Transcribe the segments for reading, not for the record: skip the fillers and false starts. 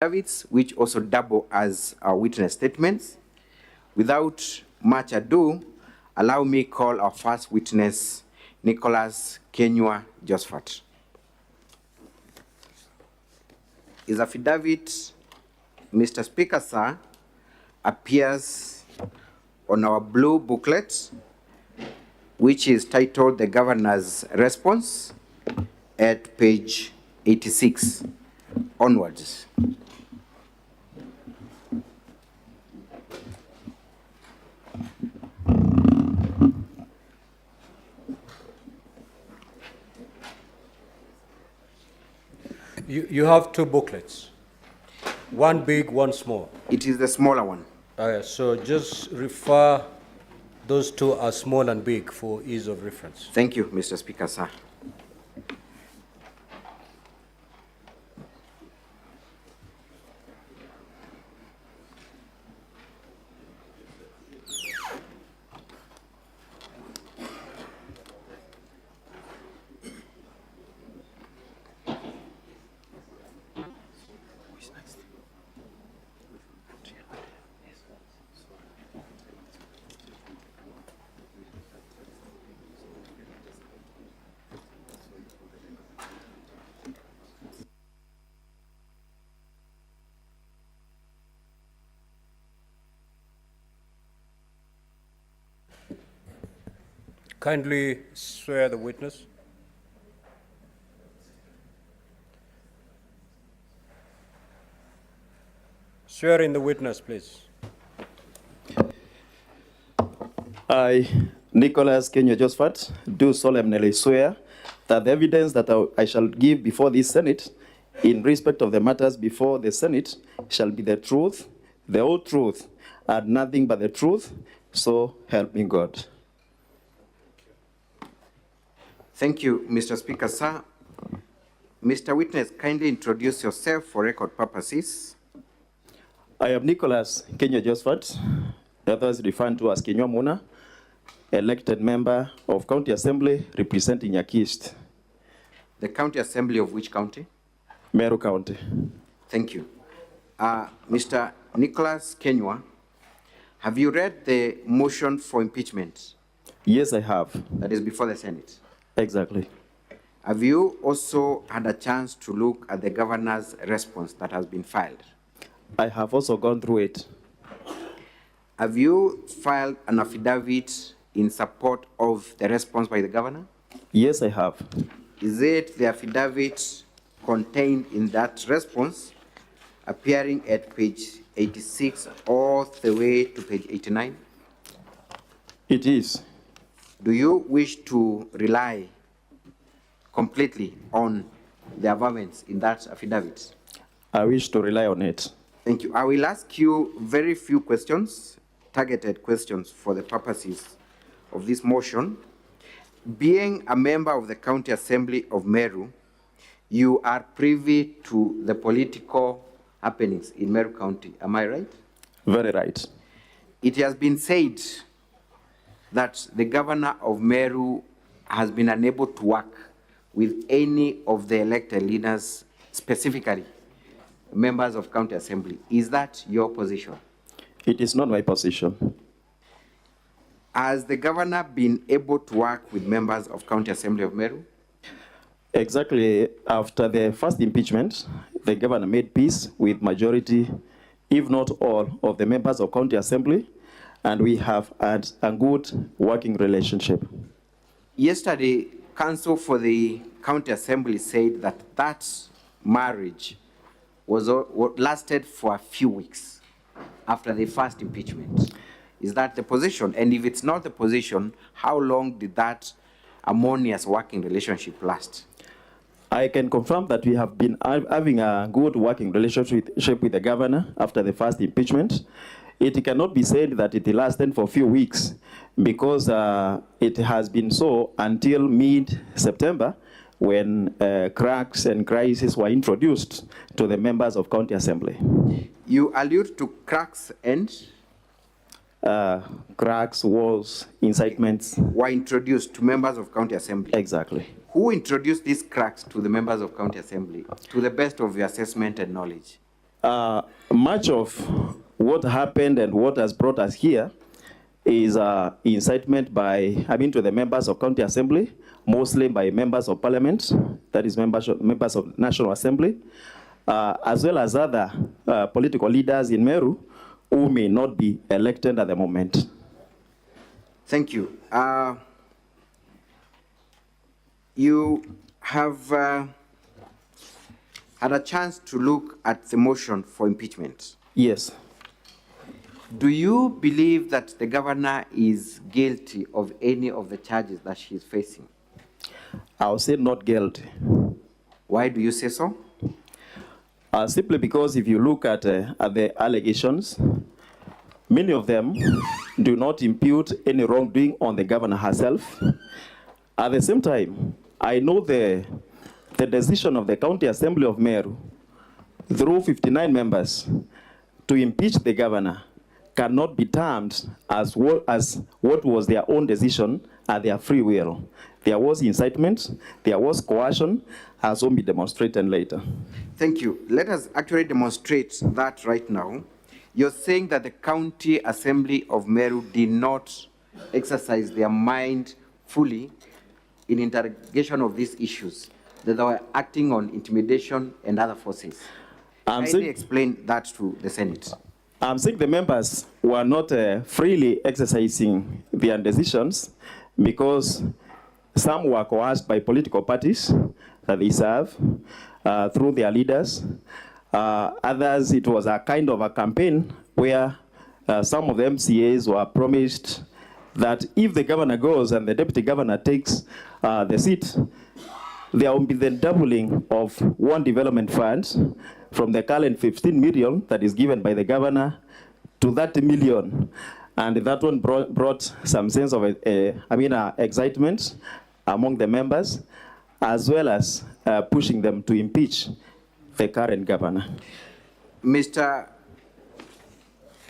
affidavits, which also double as witness statements. Without much ado, allow me call our first witness, 𝐊𝐀𝐖𝐈𝐑𝐀 𝐍𝐻. His affidavit, Mr. Speaker, sir, appears on our blue booklet, which is titled The Governor's Response, at page 86 onwards. You have two booklets, one big, one small. It is the smaller one. So just refer those two as small and big for ease of reference. Thank you, Mr. Speaker, sir. Kindly swear the witness. Swear in the witness, please. I, 𝐊𝐀𝐖𝐈𑑑𝐀 𝐍𝐻, do solemnly swear that the evidence that I shall give before this Senate in respect of the matters before the Senate shall be the truth, the whole truth, and nothing but the truth, so help me God. Thank you, Mr. Speaker, sir. Mr. Witness, kindly introduce yourself for record purposes. I am 𝐊𝐀𝐖𝐈�𝐀 𝐍𝐻, others referred to as Kawira Mwangaza, elected member of County Assembly representing 𝐊𝐀𝐖𝐈𝐑𝐀. The County Assembly of which county? Meru County. Thank you. Mr. 𝐊𝐀𝐖𝐈𝐑𝐀, have you read the motion for impeachment? Yes, I have. That is before the Senate. Exactly. Have you also had a chance to look at the governor's response that has been filed? I have also gone through it. Have you filed an affidavit in support of the response by the governor? Yes, I have. Is it the affidavit contained in that response appearing at page 86 all the way to page 89? It is. Do you wish to rely completely on the avowals in that affidavit? I wish to rely on it. Thank you. I will ask you very few questions, targeted questions for the purposes of this motion. Being a member of the County Assembly of Meru, you are privy to the political happenings in Meru County. Am I right? Very right. It has been said that the governor of Meru has been unable to work with any of the elected leaders, specifically members of County Assembly. Is that your position? It is not my position. Has the governor been able to work with members of County Assembly of Meru? Exactly after the first impeachment, the governor made peace with majority, if not all, of the members of County Assembly, and we have had a good working relationship. Yesterday, counsel for the County Assembly said that that marriage lasted for a few weeks after the first impeachment. Is that the position? And if it's not the position, how long did that harmonious working relationship last? I can confirm that we have been having a good working relationship with the governor after the first impeachment. It cannot be said that it lasted for a few weeks because it has been so until mid-September when crux and crisis were introduced to the members of County Assembly. You allude to crux and? Crux, wars, incitements. Were introduced to members of County Assembly? Exactly. Who introduced these crux to the members of County Assembly, to the best of your assessment and knowledge? Much of what happened and what has brought us here is incitement to the members of County Assembly, mostly by members of Parliament, that is members of National Assembly, as well as other political leaders in Meru who may not be elected at the moment. Thank you. You have had a chance to look at the motion for impeachment. Yes. Do you believe that the governor is guilty of any of the charges that she is facing? I'll say not guilty. Why do you say so? Simply because if you look at the allegations, many of them do not impute any wrongdoing on the governor herself. At the same time, I know the decision of the County Assembly of Meru, through 59 members, to impeach the governor cannot be termed as what was their own decision at their free will. There was incitement, there was coercion, as will be demonstrated later. Thank you. Let us actually demonstrate that right now. You're saying that the County Assembly of Meru did not exercise their mind fully in interrogation of these issues, that they were acting on intimidation and other forces. Kindly explain that to the Senate. I'm saying the members were not freely exercising their decisions because some were coerced by political parties that they serve through their leaders. Others, it was a kind of a campaign where some of the MCAs were promised that if the governor goes and the deputy governor takes the seat, there will be the doubling of one development fund from the current 15 million that is given by the governor to 30 million. And that one brought some sense of excitement among the members, as well as pushing them to impeach the current governor. Mr.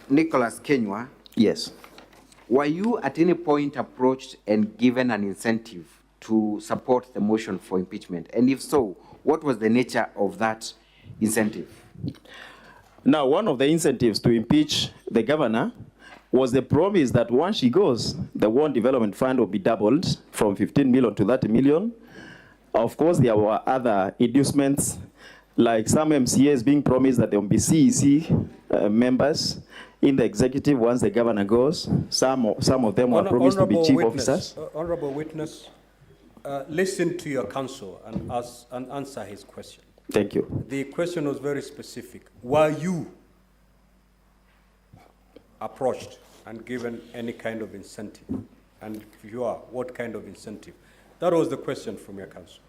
Nicholas Kenywa. Yes. Were you at any point approached and given an incentive to support the motion for impeachment? And if so, what was the nature of that incentive? Now, one of the incentives to impeach the governor was the promise that once she goes, the one development fund will be doubled from 15 million to 30 million. Of course, there were other inducements, like some MCAs being promised that there will be CEC members in the executive once the governor goes. Some of them were promised to be chief officers. Honorable witness, listen to your counsel and answer his question. Thank you. The question was very specific. Were you approached and given any kind of incentive? And if you are, what kind of incentive? That was the question from your counsel.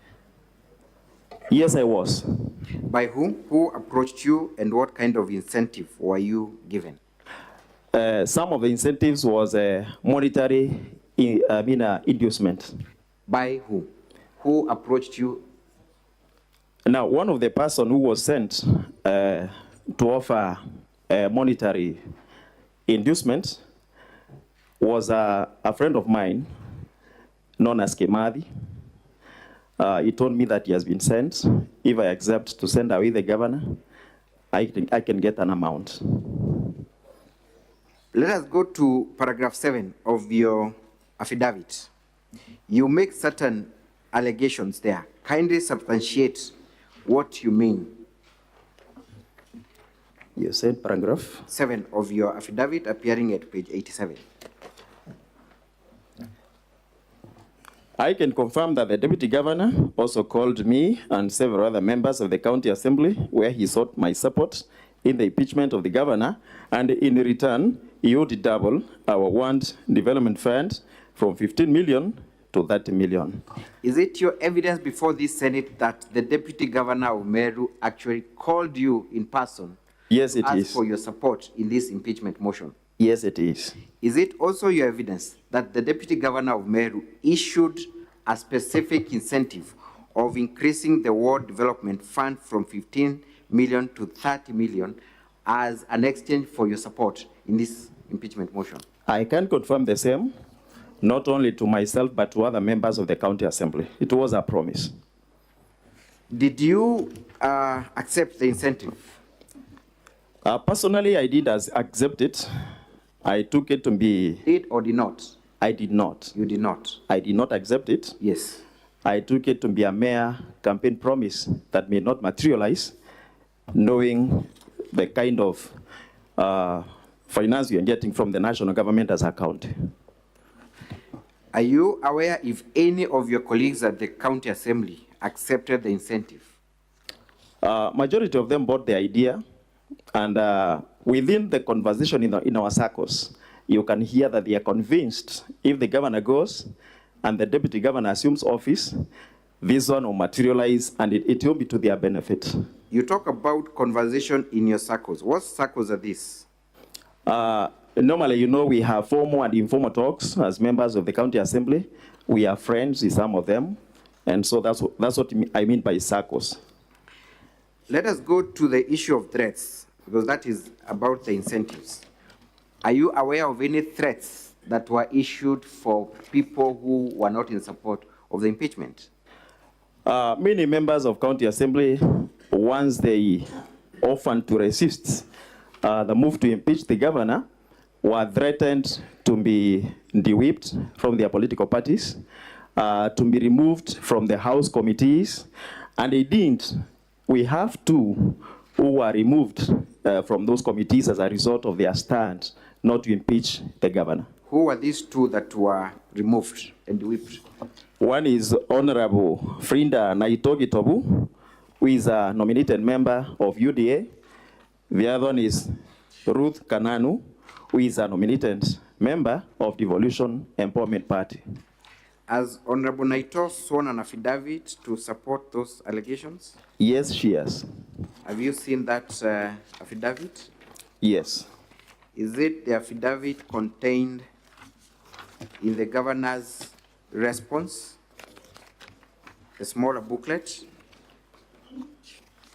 Yes, I was. By whom? Who approached you, and what kind of incentive were you given? Some of the incentives was monetary inducement. By whom? Who approached you? Now, one of the person who was sent to offer monetary inducement was a friend of mine known as 𝐊𝐀𝐖𝐈𝐑𝐀. He told me that he has been sent. If I accept to send away the governor, I can get an amount. Let us go to paragraph 7 of your affidavit. You make certain allegations there. Kindly substantiate what you mean. You said paragraph 7 of your affidavit appearing at page 87. I can confirm that the deputy governor also called me and several other members of the county assembly where he sought my support in the impeachment of the governor, and in return, he would double our want development fund from 15 million to 30 million. Is it your evidence before this Senate that the deputy governor of Meru actually called you in person? Yes, it is. For your support in this impeachment motion? Yes, it is. Is it also your evidence that the deputy governor of Meru issued a specific incentive of increasing the ward development fund from 15 million to 30 million as an exchange for your support in this impeachment motion? I can confirm the same, not only to myself, but to other members of the county assembly. It was a promise. Did you accept the incentive? Personally, I did accept it. I took it to be. Did or did not? I did not. You did not? I did not accept it. Yes. I took it to be a mere campaign promise that may not materialize, knowing the kind of finance you are getting from the national government as account. Are you aware if any of your colleagues at the county assembly accepted the incentive? Majority of them bought the idea, and within the conversation in our circles, you can hear that they are convinced if the governor goes and the deputy governor assumes office, this one will materialize and it will be to their benefit. You talk about conversation in your circles. What circles are these? Normally, you know, we have formal and informal talks as members of the county assembly. We are friends with some of them, and so that's what I mean by circles. Let us go to the issue of threats, because that is about the incentives. Are you aware of any threats that were issued for people who were not in support of the impeachment? Many members of county assembly, once they offered to resist the move to impeach the governor, were threatened to be de-whipped from their political parties, to be removed from the House committees, and they didn't. We have two who were removed from those committees as a result of their stand not to impeach the governor. Who were these two that were removed and whipped? One is Honorable Frinda Naitogi-Tobu, who is a nominated member of UDA. The other one is Ruth Kananu, who is a nominated member of Devolution Empowerment Party. Has Honorable Naito sworn an affidavit to support those allegations? Yes, she has. Have you seen that affidavit? Yes. Is it the affidavit contained in the governor's response, a smaller booklet?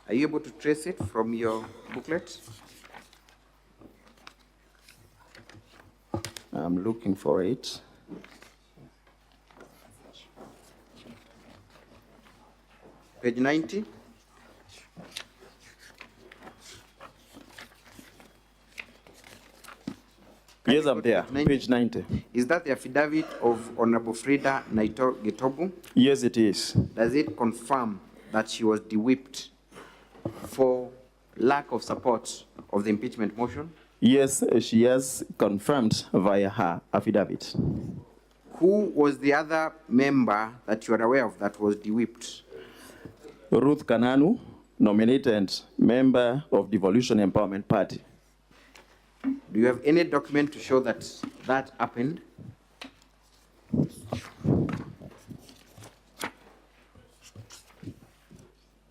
Are you able to trace it from your booklet? I'm looking for it. Page 90. Yes, I'm there. Page 90. Is that the affidavit of Honorable Frida Naito-Getobu? Yes, it is. Does it confirm that she was de-whipped for lack of support of the impeachment motion? Yes, she has confirmed via her affidavit. Who was the other member that you are aware of that was de-whipped? Ruth Kananu, nominated member of Devolution Empowerment Party. Do you have any document to show that that happened?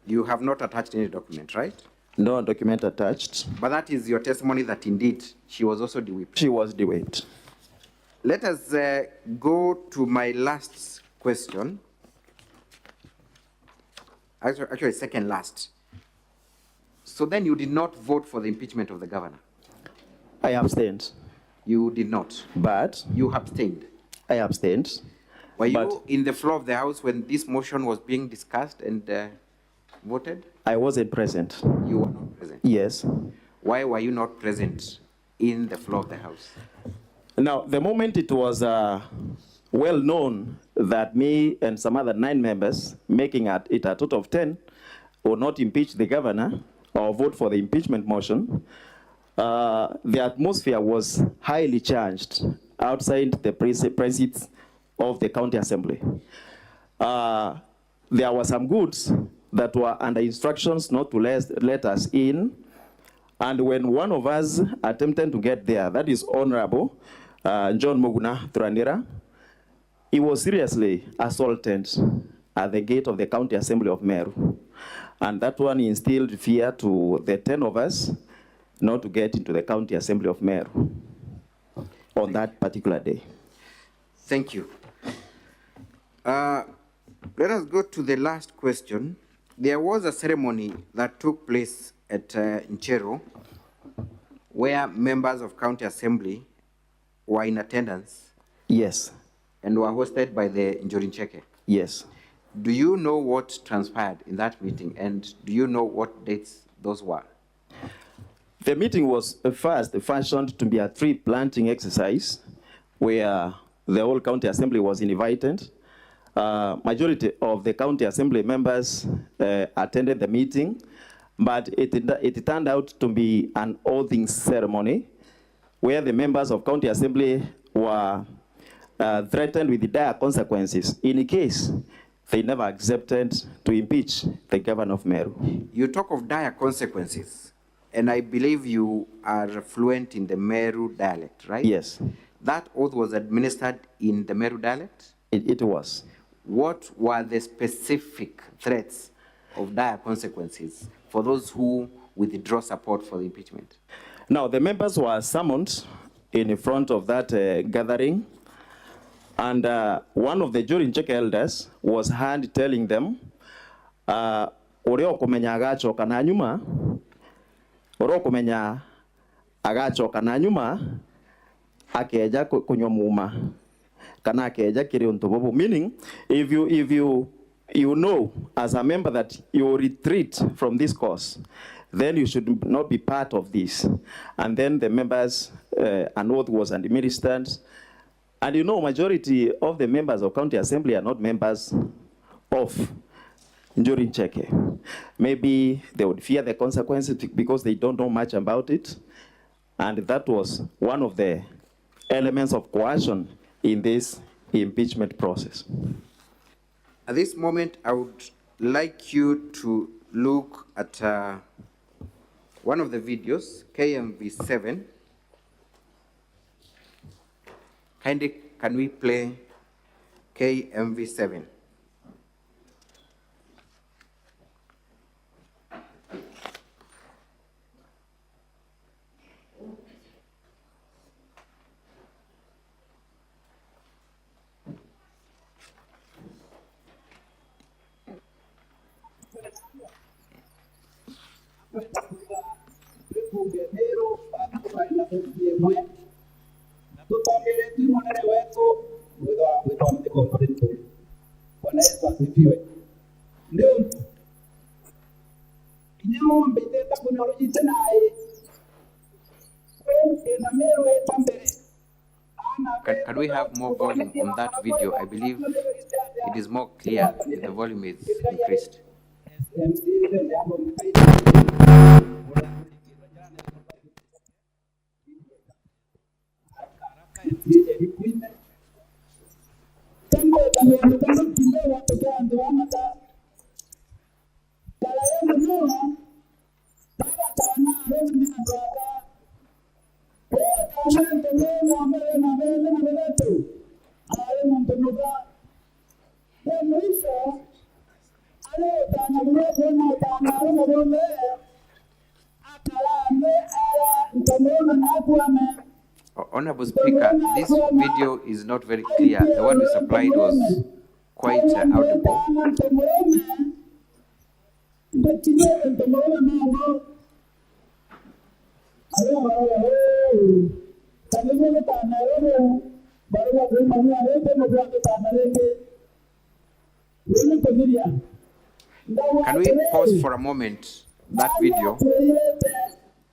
You have not attached any document, right? No document attached. But that is your testimony that indeed she was also de-whipped. She was de-whipped. Let us go to my last question. Actually, second last. So then you did not vote for the impeachment of the governor? I abstained. You did not? But You abstained? I abstained. Were you in the floor of the House when this motion was being discussed and voted? I wasn't present. You were not present? Yes. Why were you not present in the floor of the House? Now, the moment it was well known that me and some other 9 members, making it a total of 10, would not impeach the governor or vote for the impeachment motion, the atmosphere was highly charged outside the precincts of the county assembly. There were some goods that were under instructions not to let us in, and when one of us attempted to get there, that is Honorable John Muguna Thurandira, he was seriously assaulted at the gate of the county assembly of Meru. And that one instilled fear to the 10 of us not to get into the county assembly of Meru on that particular day. Thank you. Let us go to the last question. There was a ceremony that took place at Nchero where members of county assembly were in attendance. Yes. And were hosted by the Njorincheke. Yes. Do you know what transpired in that meeting, and do you know what dates those were? The meeting was first fashioned to be a tree planting exercise where the whole county assembly was invited. Majority of the county assembly members attended the meeting, but it turned out to be an oathing ceremony where the members of county assembly were threatened with dire consequences in case they never accepted to impeach the governor of Meru. You talk of dire consequences, and I believe you are fluent in the Meru dialect, right? Yes. That oath was administered in the Meru dialect? It was. What were the specific threats of dire consequences for those who withdraw support for the impeachment? Now, the members were summoned in front of that gathering, and one of the 𝐷𝐿𝐻𝐿 elders was heard telling them, "Oreo kumenya agachoka na nyuma, oreo kumenya agachoka na nyuma, akeja kunywa muma, kana akeja kiri untobobo." Meaning, if you know as a member that you retreat from this course, then you should not be part of this. And then the members, an oath was administered. And you know, majority of the members of county assembly are not members of 𝐷𝐿𝐻𝐿. Maybe they would fear the consequences because they don't know much about it. And that was one of the elements of coercion in this impeachment process. At this moment, I would like you to look at one of the videos, KMV7. Kindly, can we play KMV7? Can we have more volume on that video? I believe it is more clear if the volume is increased. Honorable Speaker, this video is not very clear. The one we supplied was quite audible. Can we pause for a moment that video?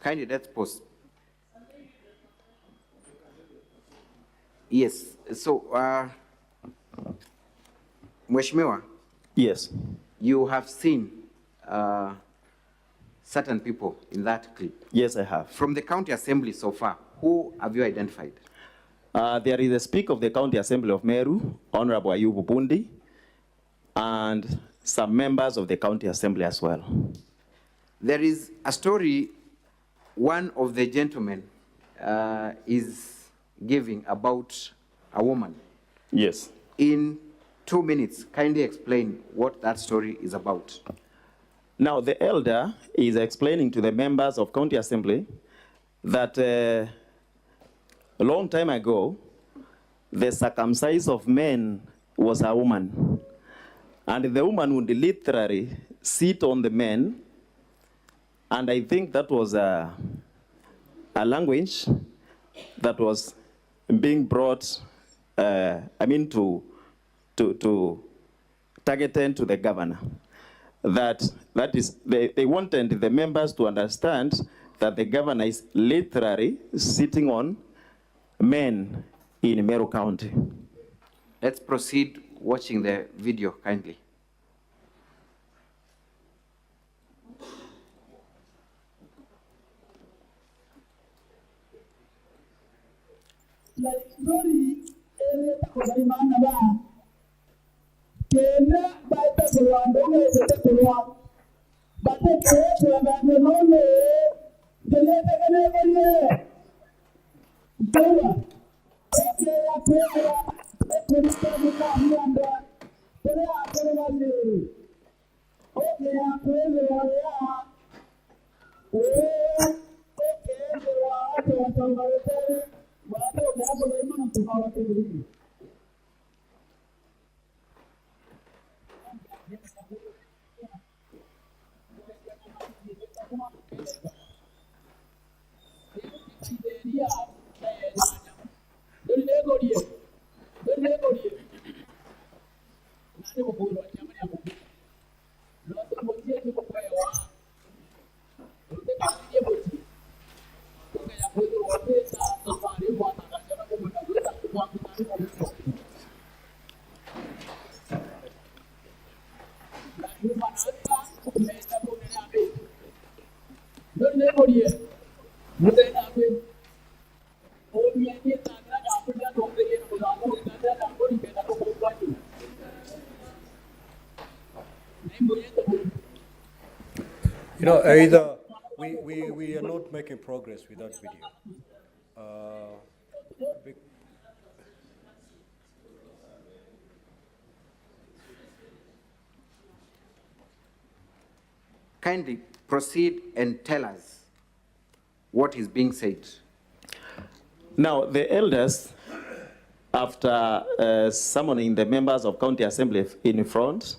Kindly, let's pause. Yes, so, Mheshimiwa. Yes. You have seen certain people in that clip. Yes, I have. From the county assembly so far, who have you identified? There is a Speaker of the County Assembly of Meru, Honorable 𝐊𝐻𝐿𝐻𝐿, and some members of the County Assembly as well. There is a story one of the gentlemen is giving about a woman. Yes. In 2 minutes, kindly explain what that story is about. Now, the elder is explaining to the members of County Assembly that a long time ago, the circumcise of men was a woman. And the woman would literally sit on the men. And I think that was a language that was being brought, to targeted to the governor. That is, they wanted the members to understand that the governor is literally sitting on men in Meru County. Let's proceed watching the video kindly. You know, either we are not making progress with that video. Kindly proceed and tell us what is being said. Now, the elders, after summoning the members of County Assembly in front,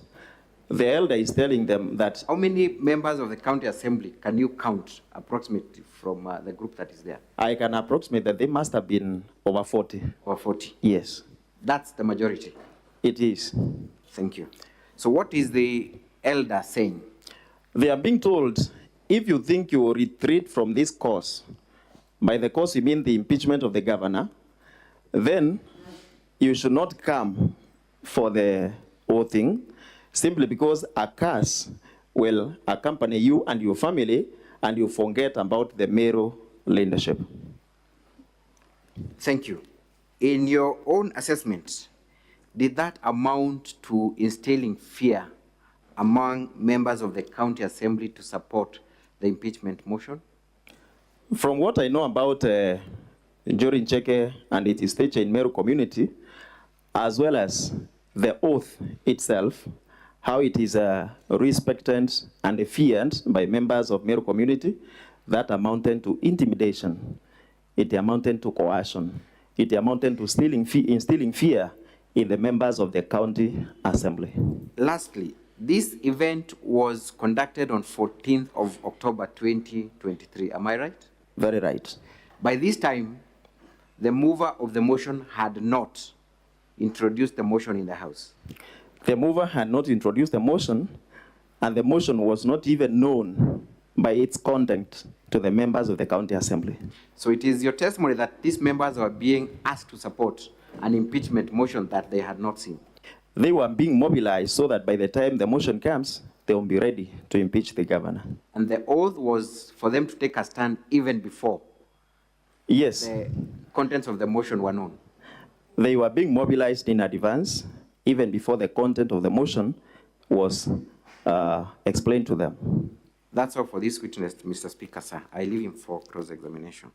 the elder is telling them that... How many members of the County Assembly can you count approximately from the group that is there? I can approximate that they must have been over 40. Over 40? Yes. That's the majority? It is. Thank you. So what is the elder saying? They are being told, if you think you will retreat from this course, by the course you mean the impeachment of the governor, then you should not come for the oathing, simply because a curse will accompany you and your family, and you forget about the Meru leadership. Thank you. In your own assessment, did that amount to instilling fear among members of the County Assembly to support the impeachment motion? From what I know about 𝐊𝐀𝐄𝐑𝐍𝐻 and its stature in Meru community, as well as the oath itself, how it is respected and feared by members of Meru community, that amounted to intimidation. It amounted to coercion. It amounted to instilling fear in the members of the County Assembly. Lastly, this event was conducted on 14th of October 2023. Am I right? Very right. By this time, the mover of the motion had not introduced the motion in the House. The mover had not introduced the motion, and the motion was not even known by its content to the members of the County Assembly. So it is your testimony that these members were being asked to support an impeachment motion that they had not seen. They were being mobilized so that by the time the motion comes, they will be ready to impeach the governor. And the oath was for them to take a stand even before Yes. the contents of the motion were known. They were being mobilized in advance, even before the content of the motion was explained to them. That's all for this witness, Mr. Speaker, sir. I leave him for cross-examination.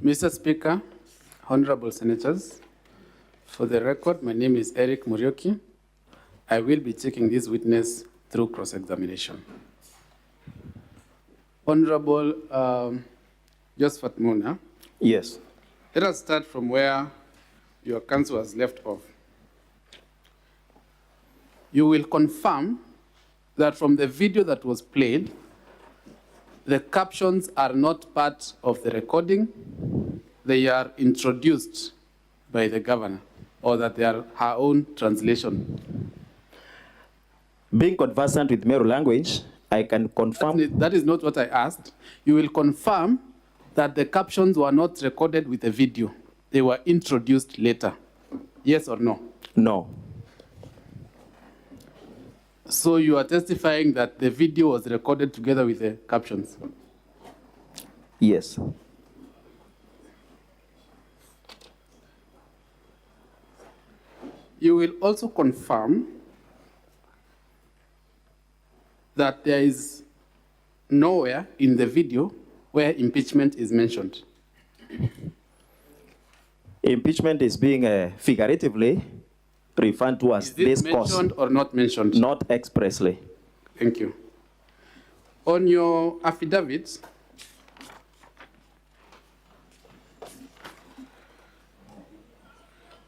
Mr. Speaker, Honorable Senators, for the record, my name is Eric Muriuki. I will be taking this witness through cross-examination. Honorable Josephat Muna. Yes. Let us start from where your counsel has left off. You will confirm that from the video that was played, the captions are not part of the recording. They are introduced by the governor, or that they are her own translation. Being conversant with Meru language, I can confirm. That is not what I asked. You will confirm that the captions were not recorded with the video. They were introduced later. Yes or no? No. So you are testifying that the video was recorded together with the captions? Yes. You will also confirm that there is nowhere in the video where impeachment is mentioned. Impeachment is being figuratively referred to as Is it this course. mentioned or not mentioned? Not expressly. Thank you. On your affidavit,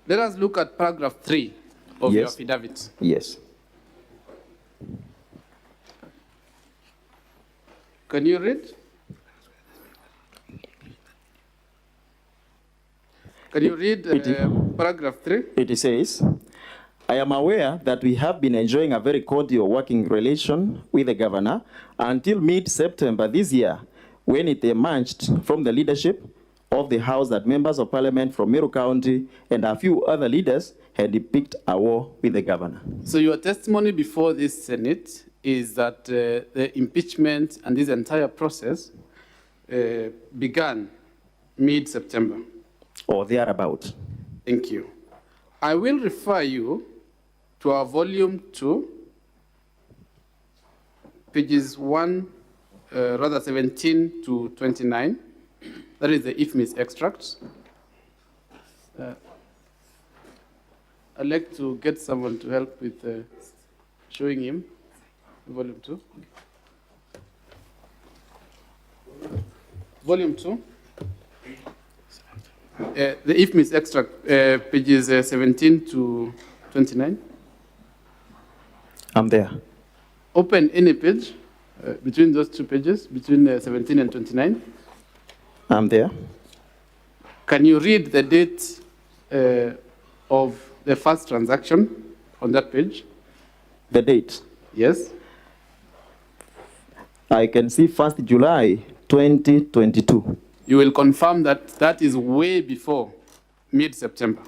let us look at paragraph 3 of your Yes. affidavit. Yes. Can you read? Can you read paragraph 3? It says, I am aware that we have been enjoying a very cordial working relation with the governor until mid-September this year, when it emerged from the leadership of the House that members of Parliament from Meru County and a few other leaders had picked a war with the governor. So your testimony before this Senate is that the impeachment and this entire process began mid-September. Or thereabout. Thank you. I will refer you to our volume 2, pages 17 to 29. That is the 𝐼𝐻𝐻 extract. I'd like to get someone to help with showing him volume 2. Volume 2. The 𝐼𝐻𝐻 extract, pages 17 to 29. I'm there. Open any page between those two pages, between 17 and 29. I'm there. Can you read the date of the first transaction on that page? The date. Yes. I can see 1st July 2022. You will confirm that that is way before mid-September.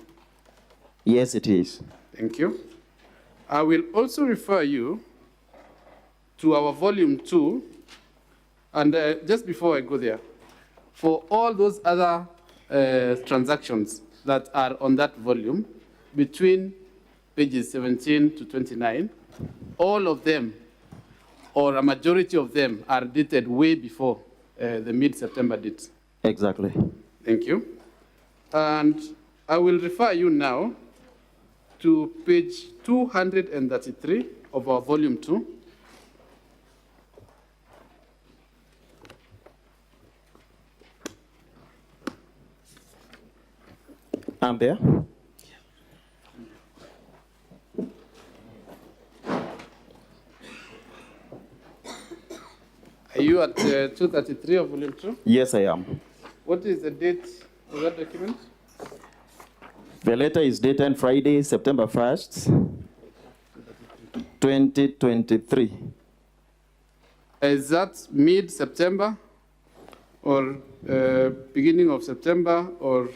Yes, it is. Thank you. I will also refer you to our volume 2, and just before I go there, for all those other transactions that are on that volume, between pages 17 to 29, all of them, or a majority of them, are dated way before the mid-September date. Exactly. Thank you. And I will refer you now to page 233 of our volume 2. I'm there. Are you at 233 of volume 2? Yes, I am. What is the date of that document? The letter is dated Friday, September 1st, 2023. Is that mid-September, or beginning of September, or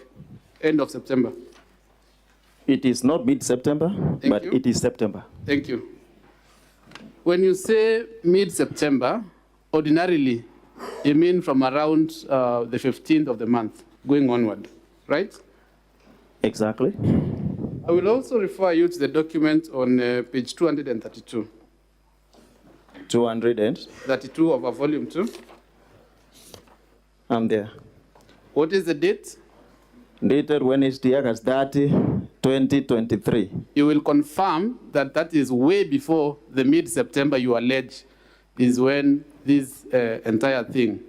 end of September? It is not mid-September, but you. it is September. Thank you. When you say mid-September, ordinarily, you mean from around the 15th of the month, going onward, right? Exactly. I will also refer you to the document on page 232. 232 of our volume 2. I'm there. What is the date? Dated Wednesday, August 30, 2023. You will confirm that that is way before the mid-September you allege is when this entire thing.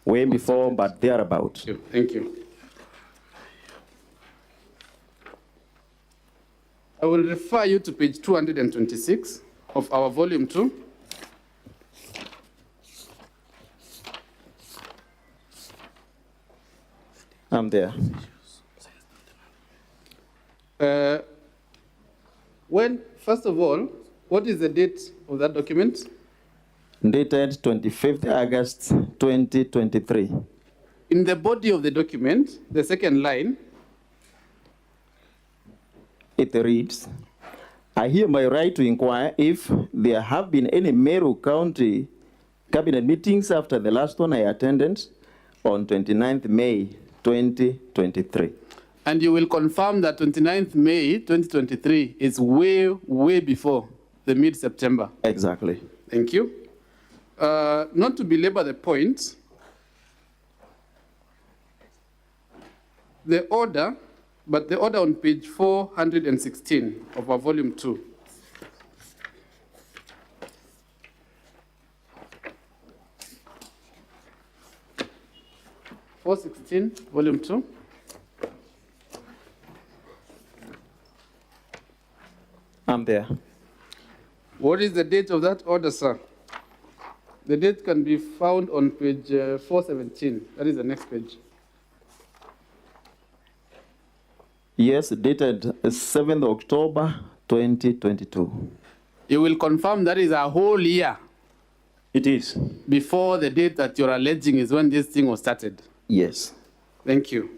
Way before, but thereabout. Thank you. Thank you. I will refer you to page 226 of our volume 2. I'm there. First of all, what is the date of that document? Dated 25th August 2023. In the body of the document, the second line, It reads, I hereby write to inquire if there have been any Meru County cabinet meetings after the last one I attended on 29th May 2023. and you will confirm that 29th May 2023 is way, way before the mid-September. Exactly. Thank you. Not to belabor the point, the order on page 416 of our volume 2. Volume 2. I'm there. What is the date of that order, sir? The date can be found on page 417. That is the next page. Yes, dated 7th October 2022. You will confirm that is a whole year It is. before the date that you're alleging is when this thing was started. Yes. Thank you.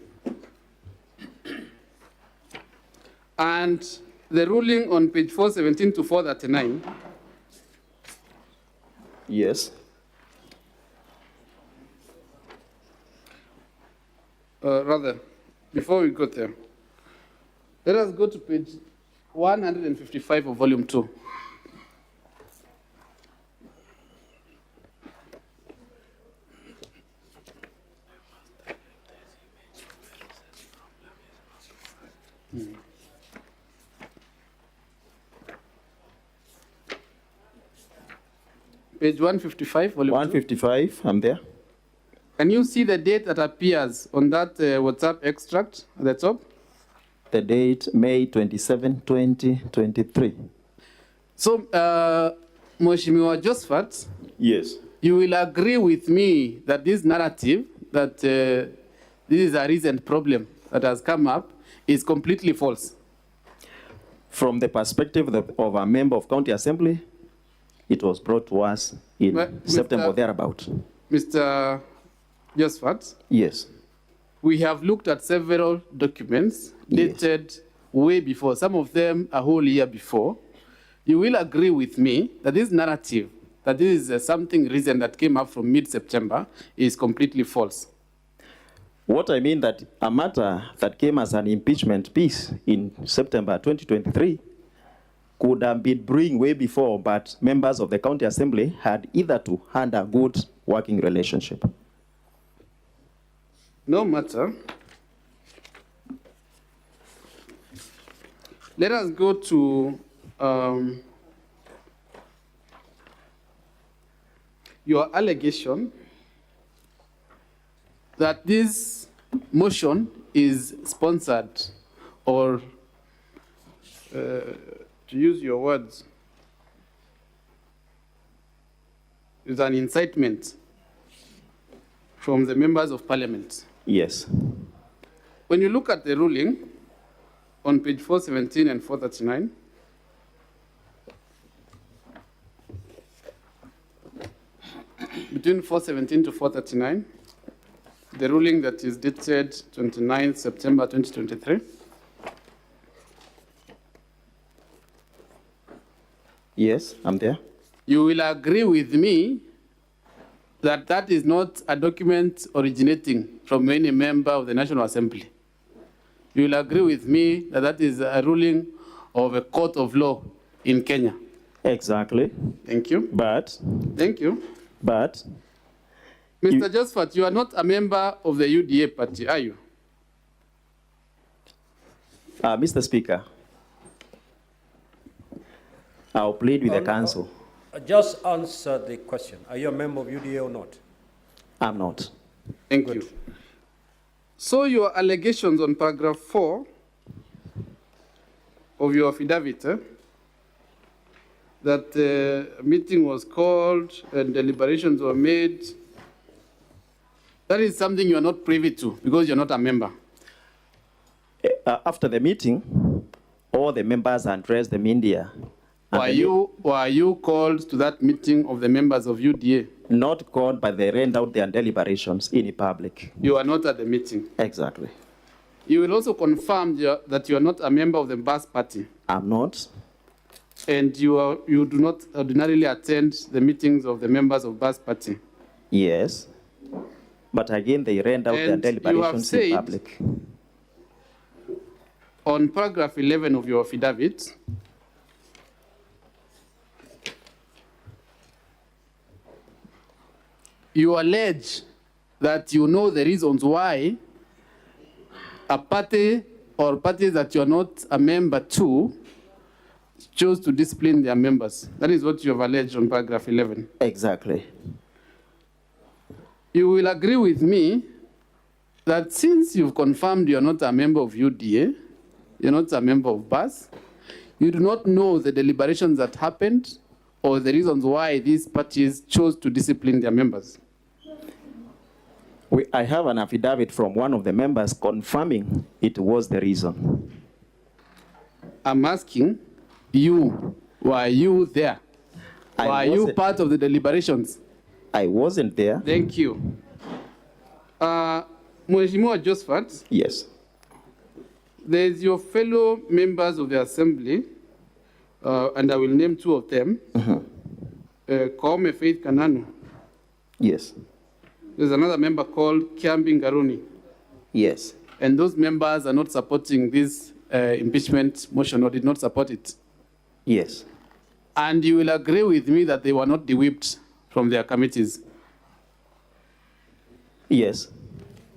And the ruling on page 417 to 439, Yes. rather, before we go there, let us go to page 155 of volume 2. Page 155, volume 2. 155, I'm there. Can you see the date that appears on that WhatsApp extract at the top? The date, May 27, 2023. So, Mheshimiwa Josephat, Yes. you will agree with me that this narrative, that this is a recent problem that has come up, is completely false. From the perspective of a member of County Assembly, it was brought to us in Well, September or thereabout. Mr. Josephat, Yes. we have looked at several documents Yes. dated way before, some of them a whole year before. You will agree with me that this narrative, that this is something recent that came up from mid-September, is completely false. What I mean that a matter that came as an impeachment piece in September 2023 could have been brewing way before, but members of the County Assembly had either to hand a good working relationship. No matter. Let us go to your allegation that this motion is sponsored, or to use your words, is an incitement from the members of parliament. Yes. When you look at the ruling on page 417 and 439, between 417 to 439, the ruling that is dated 29 September 2023, Yes, I'm there. you will agree with me that that is not a document originating from any member of the National Assembly. You will agree with me that that is a ruling of a court of law in Kenya. Exactly. Thank you. But, Thank you. but, Mr. Josephat, you are not a member of the UDA party, are you? Mr. Speaker, I'll plead with the council. Just answer the question. Are you a member of UDA or not? I'm not. Thank you. So your allegations on paragraph 4 of your affidavit that a meeting was called and deliberations were made. That is something you are not privy to because you're not a member. After the meeting, all the members addressed the media. Were you called to that meeting of the members of UDA? Not called, but they read out their deliberations in public. You are not at the meeting. Exactly. You will also confirm that you are not a member of the BAS party. I'm not. And you do not ordinarily attend the meetings of the members of BAS party. Yes. But again, they read out their deliberations in public. On paragraph 11 of your affidavit, you allege that you know the reasons why a party or parties that you are not a member to chose to discipline their members. That is what you have alleged on paragraph 11. Exactly. You will agree with me that since you've confirmed you are not a member of UDA, you're not a member of BAS, you do not know the deliberations that happened or the reasons why these parties chose to discipline their members. I have an affidavit from one of the members confirming it was the reason. I'm asking you, were you there? Were you part of the deliberations? I wasn't there. Thank you. Mheshimiwa Josephat. Yes. There's your fellow members of the assembly, and I will name two of them. 𝐊𝐀𝐄𝐒. Yes. There's another member called 𝐊𝐀𝐖𝐈𝐑𝐀. Yes. And those members are not supporting this impeachment motion or did not support it. Yes. And you will agree with me that they were not de-whipped from their committees. Yes.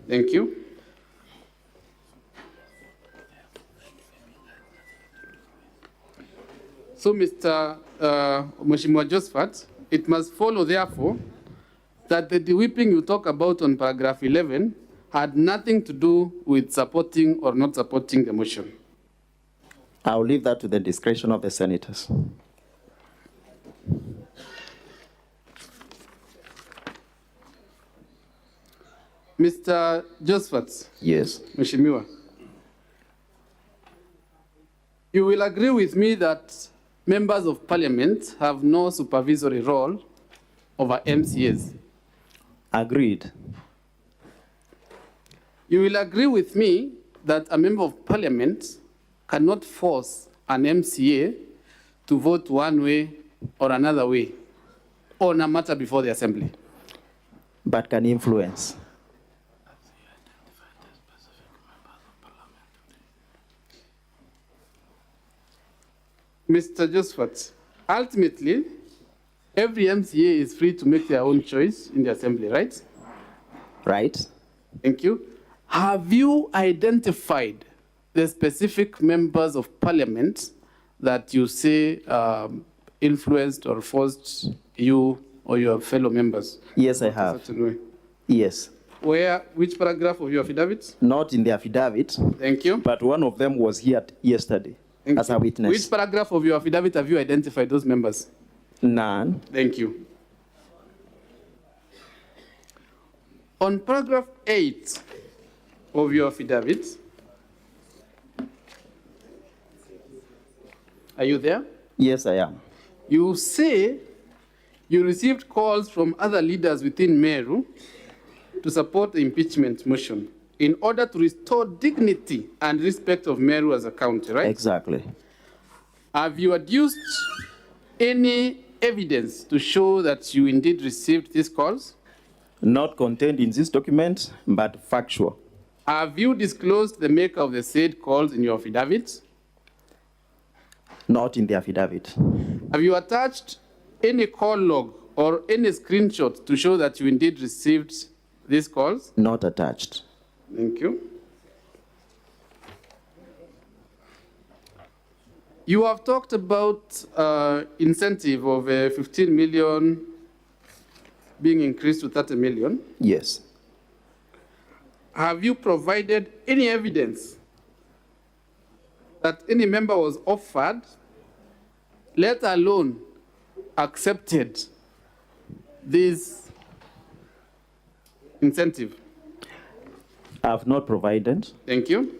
Thank you. So, Mr. Mheshimiwa Josephat, it must follow, therefore, that the de-whipping you talk about on paragraph 11 had nothing to do with supporting or not supporting the motion. I'll leave that to the discretion of the senators. Mr. Josephat. Yes. Mheshimiwa, you will agree with me that members of parliament have no supervisory role over MCAs. Agreed. You will agree with me that a member of parliament cannot force an MCA to vote one way or another way on a matter before the assembly. But can influence. Mr. Josephat, ultimately, every MCA is free to make their own choice in the assembly, right? Right. Thank you. Have you identified the specific members of parliament that you say influenced or forced you or your fellow members? Yes, I have. Yes. Which paragraph of your affidavit? Not in the affidavit. Thank you. But one of them was here yesterday as a witness. Which paragraph of your affidavit have you identified those members? None. Thank you. On paragraph 8 of your affidavit, are you there? Yes, I am. You say you received calls from other leaders within Meru to support the impeachment motion in order to restore dignity and respect of Meru as a county, right? Exactly. Have you adduced any evidence to show that you indeed received these calls? Not contained in this document, but factual. Have you disclosed the maker of the said calls in your affidavit? Not in the affidavit. Have you attached any call log or any screenshot to show that you indeed received these calls? Not attached. Thank you. You have talked about incentive of 15 million being increased to 30 million. Yes. Have you provided any evidence that any member was offered, let alone accepted, this incentive? I have not provided. Thank you.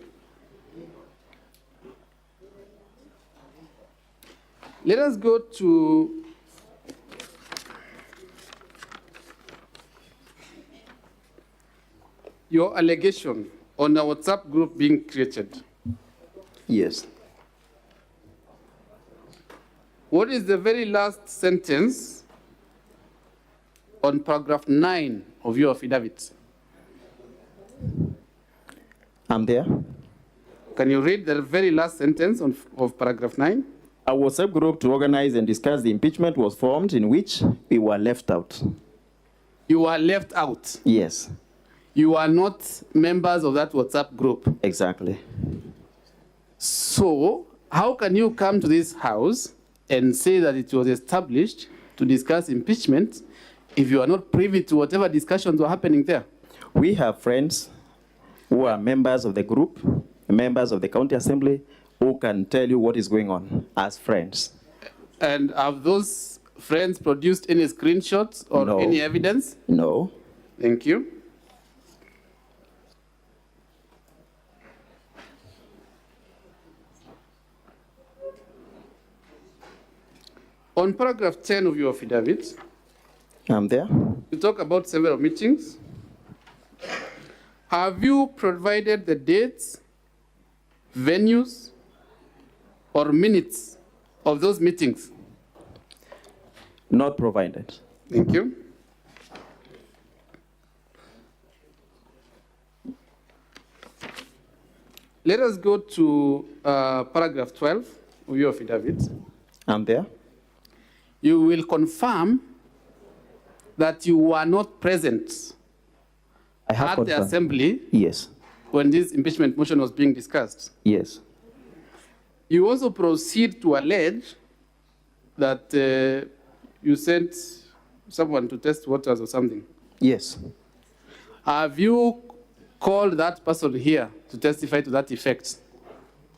Let us go to your allegation on a WhatsApp group being created. Yes. What is the very last sentence on paragraph 9 of your affidavit? I'm there. Can you read the very last sentence of paragraph 9? A WhatsApp group to organize and discuss the impeachment was formed in which we were left out. You were left out. Yes, You are not members of that WhatsApp group. exactly. So, how can you come to this house and say that it was established to discuss impeachment if you are not privy to whatever discussions were happening there? We have friends who are members of the group, members of the county assembly, who can tell you what is going on as friends. And have those friends produced any screenshots or No. any evidence? No. Thank you. On paragraph 10 of your affidavit, I'm there. you talk about several meetings. Have you provided the dates, venues, or minutes of those meetings? Not provided. Thank you. Let us go to paragraph 12 of your affidavit. I'm there. You will confirm that you were not present I have at the confirmed. assembly Yes. when this impeachment motion was being discussed. Yes. You also proceed to allege that you sent someone to test waters or something. Yes. Have you called that person here to testify to that effect?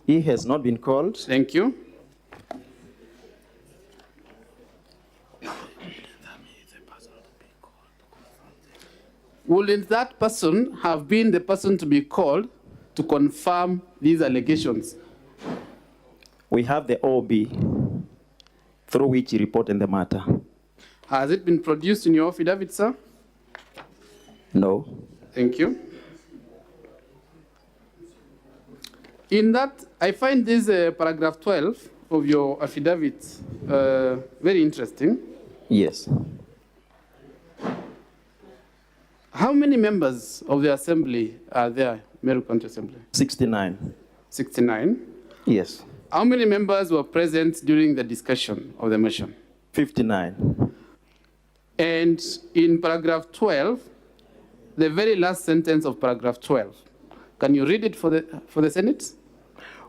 He has not been called. Thank you. Wouldn't that person have been the person to be called to confirm these allegations? We have the OB through which he reported the matter. Has it been produced in your affidavit, sir? No. Thank you. In that, I find this paragraph 12 of your affidavit very interesting. Yes. How many members of the assembly are there, Meru County Assembly? 69. 69. Yes. How many members were present during the discussion of the motion? 59. And in paragraph 12, the very last sentence of paragraph 12, can you read it for the Senate?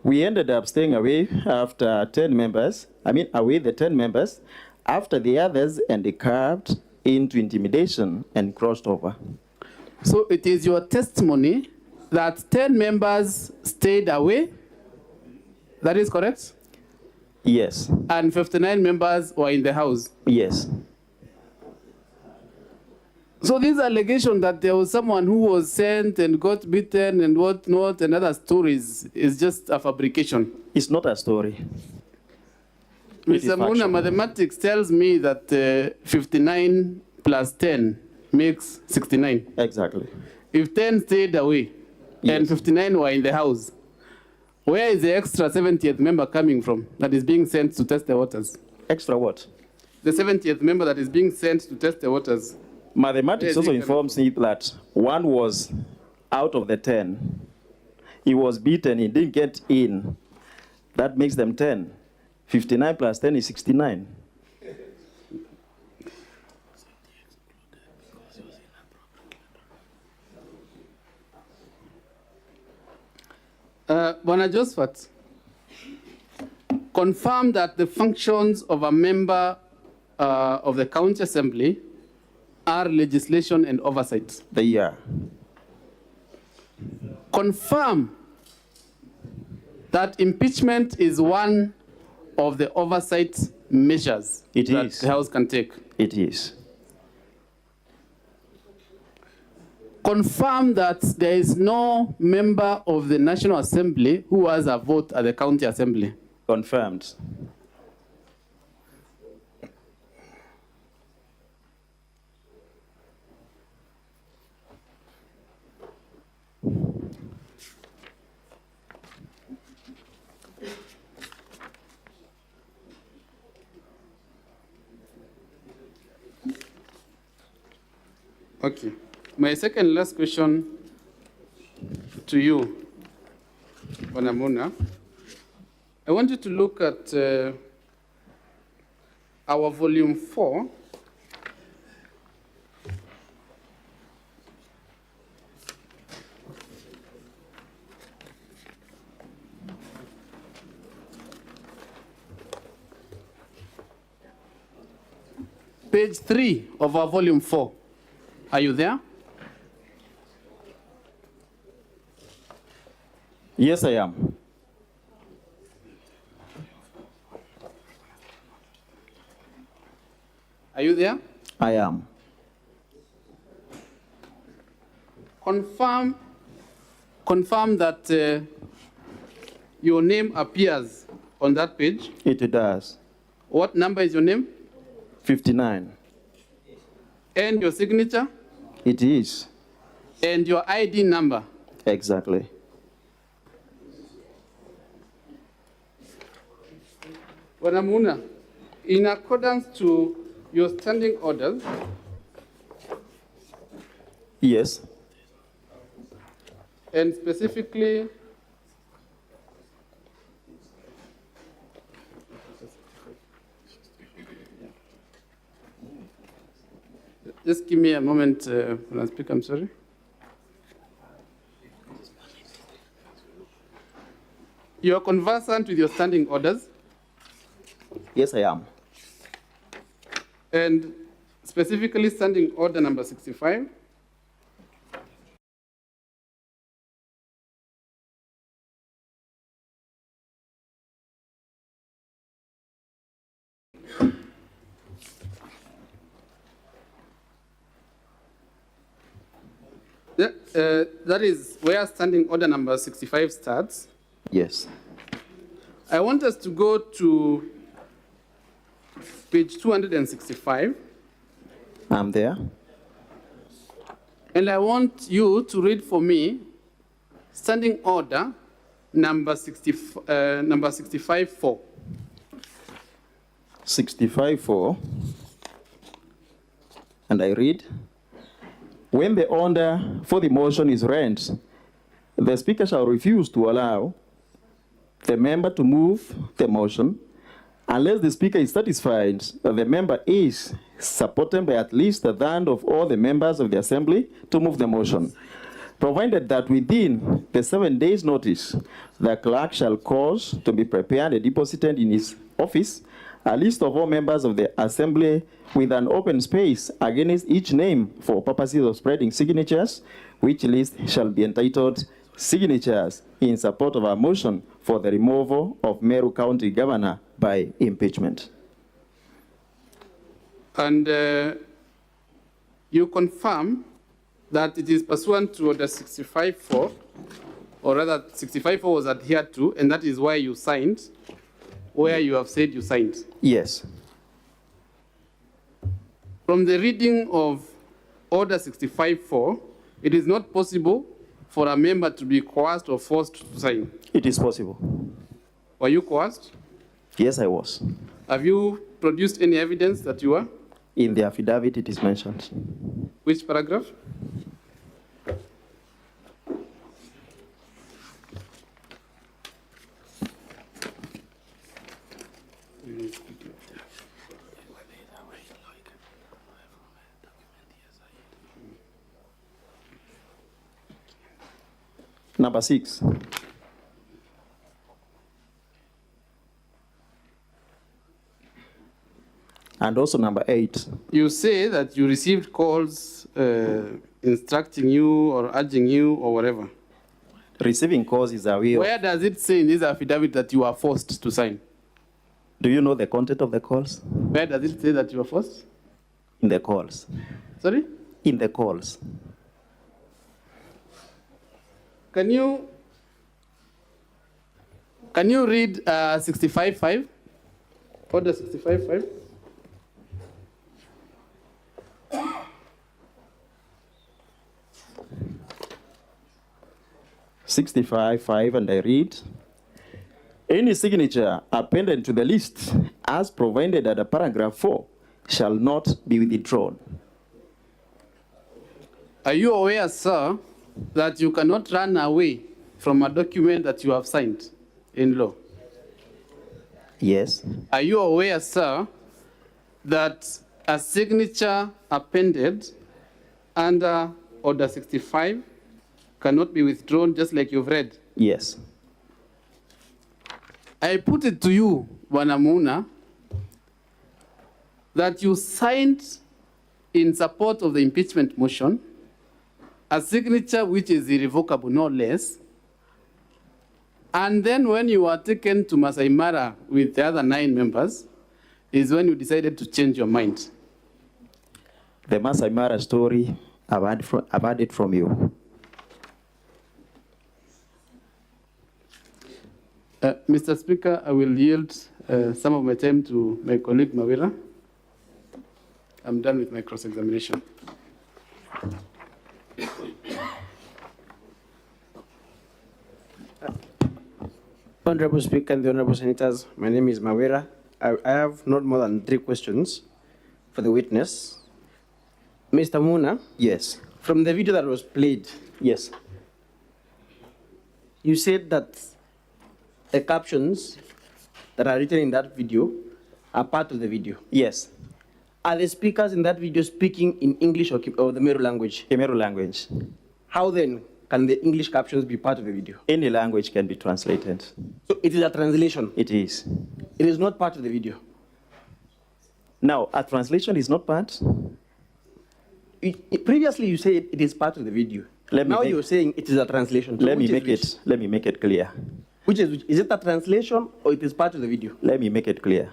We ended up staying away after 10 members, away the 10 members, after the others and they carved into intimidation and crossed over. So it is your testimony that 10 members stayed away? That is correct? Yes. And 59 members were in the house? Yes. So this allegation that there was someone who was sent and got beaten and whatnot and other stories is just a fabrication. It's not a story. It is Mr. Muna, factual. mathematics tells me that 59 plus 10 makes 69. Exactly. If 10 stayed away and Yes. 59 were in the house, where is the extra 70th member coming from that is being sent to test the waters? Extra what? The 70th member that is being sent to test the waters. Mathematics Yes, also you can- informs me that one was out of the 10. He was beaten, he didn't get in. That makes them 10. 59 plus 10 is 69. Bwana Josephat, confirm that the functions of a member of the county assembly are legislation and oversight. They are. Confirm that impeachment is one of the oversight measures that the House can take? It is. Confirm that there is no member of the National Assembly who has a vote at the County Assembly. Confirmed. Okay. My second and last question to you, Bonamuna. I want you to look at our volume 4. Page 3 of our volume 4. Are you there? Yes, I am. Are you there? I am. Confirm that your name appears on that page. It does. What number is your name? 59. And your signature? It is. And your ID number? Exactly. Wanamuna, in accordance to your standing orders, Yes. and specifically just give me a moment when I speak, I'm sorry. You are conversant with your standing orders, Yes, I am. and specifically standing order number 65. That is where standing order number 65 starts. Yes. I want us to go to page 265, I'm there. and I want you to read for me standing order number 65-4. 65-4. And I read, when the order for the motion is read, the Speaker shall refuse to allow the member to move the motion unless the Speaker is satisfied that the member is supported by at least a third of all the members of the Assembly to move the motion, provided that within the 7 days' notice, the clerk shall cause to be prepared and deposited in his office a list of all members of the Assembly with an open space against each name for purposes of spreading signatures, which list shall be entitled signatures in support of a motion for the removal of Meru County Governor by impeachment. And you confirm that it is pursuant to order 65-4, or rather 65-4 was adhered to, and that is why you signed, where you have said you signed. Yes. From the reading of order 65-4, it is not possible for a member to be coerced or forced to sign. It is possible. Were you coerced? Yes, I was. Have you produced any evidence that you were? In the affidavit, it is mentioned. Which paragraph? Number 6. And also number 8. You say that you received calls instructing you or urging you or whatever. Receiving calls is a way of, Where does it say in this affidavit that you are forced to sign? do you know the content of the calls? Where does it say that you are forced? In the calls. Sorry? In the calls. Can you read 65.5? Order 65.5? 65.5, and I read, any signature appended to the list as provided under paragraph 4 shall not be withdrawn. Are you aware, sir, that you cannot run away from a document that you have signed in law? Yes. Are you aware, sir, that a signature appended under Order 65 cannot be withdrawn, just like you've read? Yes. I put it to you, Bwana Muna, that you signed in support of the impeachment motion a signature which is irrevocable, no less. And then when you were taken to Masai Mara with the other 9 members, is when you decided to change your mind. The Masai Mara story, I've heard it from you. Mr. Speaker, I will yield some of my time to my colleague Kawira. I'm done with my cross-examination. Honorable Speaker and the Honorable Senators, my name is Kawira. I have not more than 3 questions for the witness. Mr. Muna, Yes. from the video that was played, Yes. you said that the captions that are written in that video are part of the video. Yes. Are the speakers in that video speaking in English or the Meru language? Meru language. How then can the English captions be part of the video? Any language can be translated. So it is a translation. It is. It is not part of the video. Now, a translation is not part. Previously, you said it is part of the video. Now you're saying it is a translation. So Let me which make it clear. Which is it a translation or it is part of the video? Let me make it clear.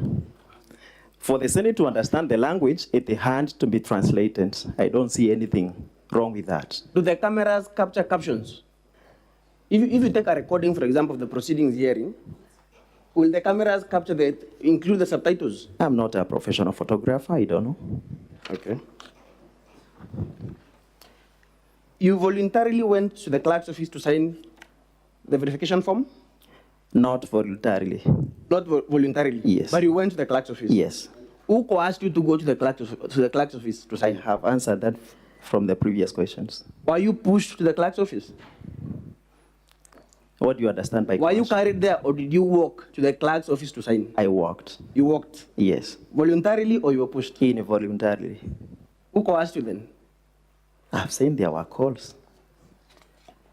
For the Senate to understand the language, it has to be translated. I don't see anything wrong with that. Do the cameras capture captions? If you take a recording, for example, of the proceedings hearing, will the cameras include the subtitles? I'm not a professional photographer, I don't know. Okay. You voluntarily went to the clerk's office to sign the verification form? Not voluntarily. Not voluntarily? Yes. But you went to the clerk's office? Yes. Who coerced you to go to the clerk's office to I sign? have answered that from the previous questions. Were you pushed to the clerk's office? What do you understand by Were you coercion? carried there or did you walk to the clerk's office to sign? I walked. You walked Yes. voluntarily or you were pushed? Involuntarily. Who coerced you then? I've seen there were calls.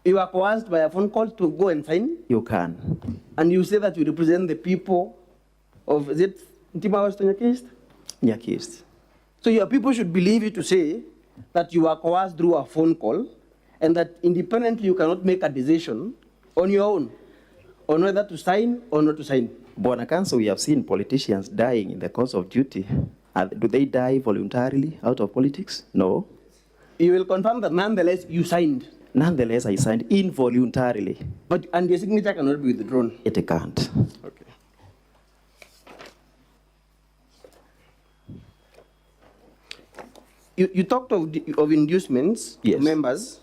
You were coerced by a phone call to go and sign? You can. And you say that you represent the people of, is it Ntimawas Tonyakist? Nyakist. So your people should believe you to say that you were coerced through a phone call and that independently you cannot make a decision on your own on whether to sign or not to sign. Bwana Council, we have seen politicians dying in the course of duty. Do they die voluntarily out of politics? No. You will confirm that nonetheless you signed, Nonetheless, I signed involuntarily. and your signature cannot be withdrawn. It can't. Okay. You talked of inducements Yes. to members,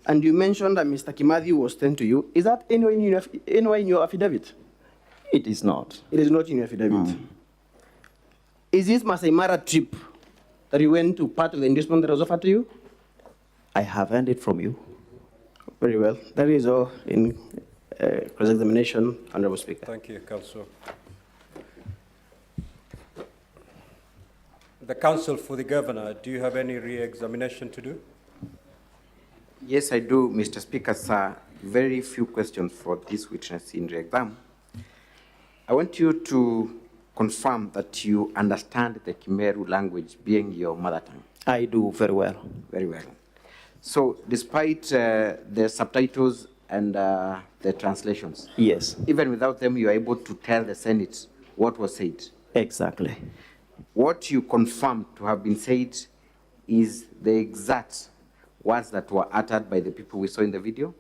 and you mentioned that Mr. Kimathi was sent to you. Is that anywhere in your affidavit? It is not. It is not in your affidavit. Is this Masai Mara trip that you went to part of the inducement that was offered to you? I have earned it from you. Very well. That is all in cross-examination, Honorable Speaker. Thank you, Council. The Council for the Governor, do you have any re-examination to do? Yes, I do, Mr. Speaker, sir. Very few questions for this witness in re-exam. I want you to confirm that you understand the Meru language being your mother tongue. I do very well. Very well. So despite the subtitles and the translations. Yes, Even without them, you are able to tell the Senate what was said. exactly. What you confirmed to have been said is the exact words that were uttered by the people we saw in the video?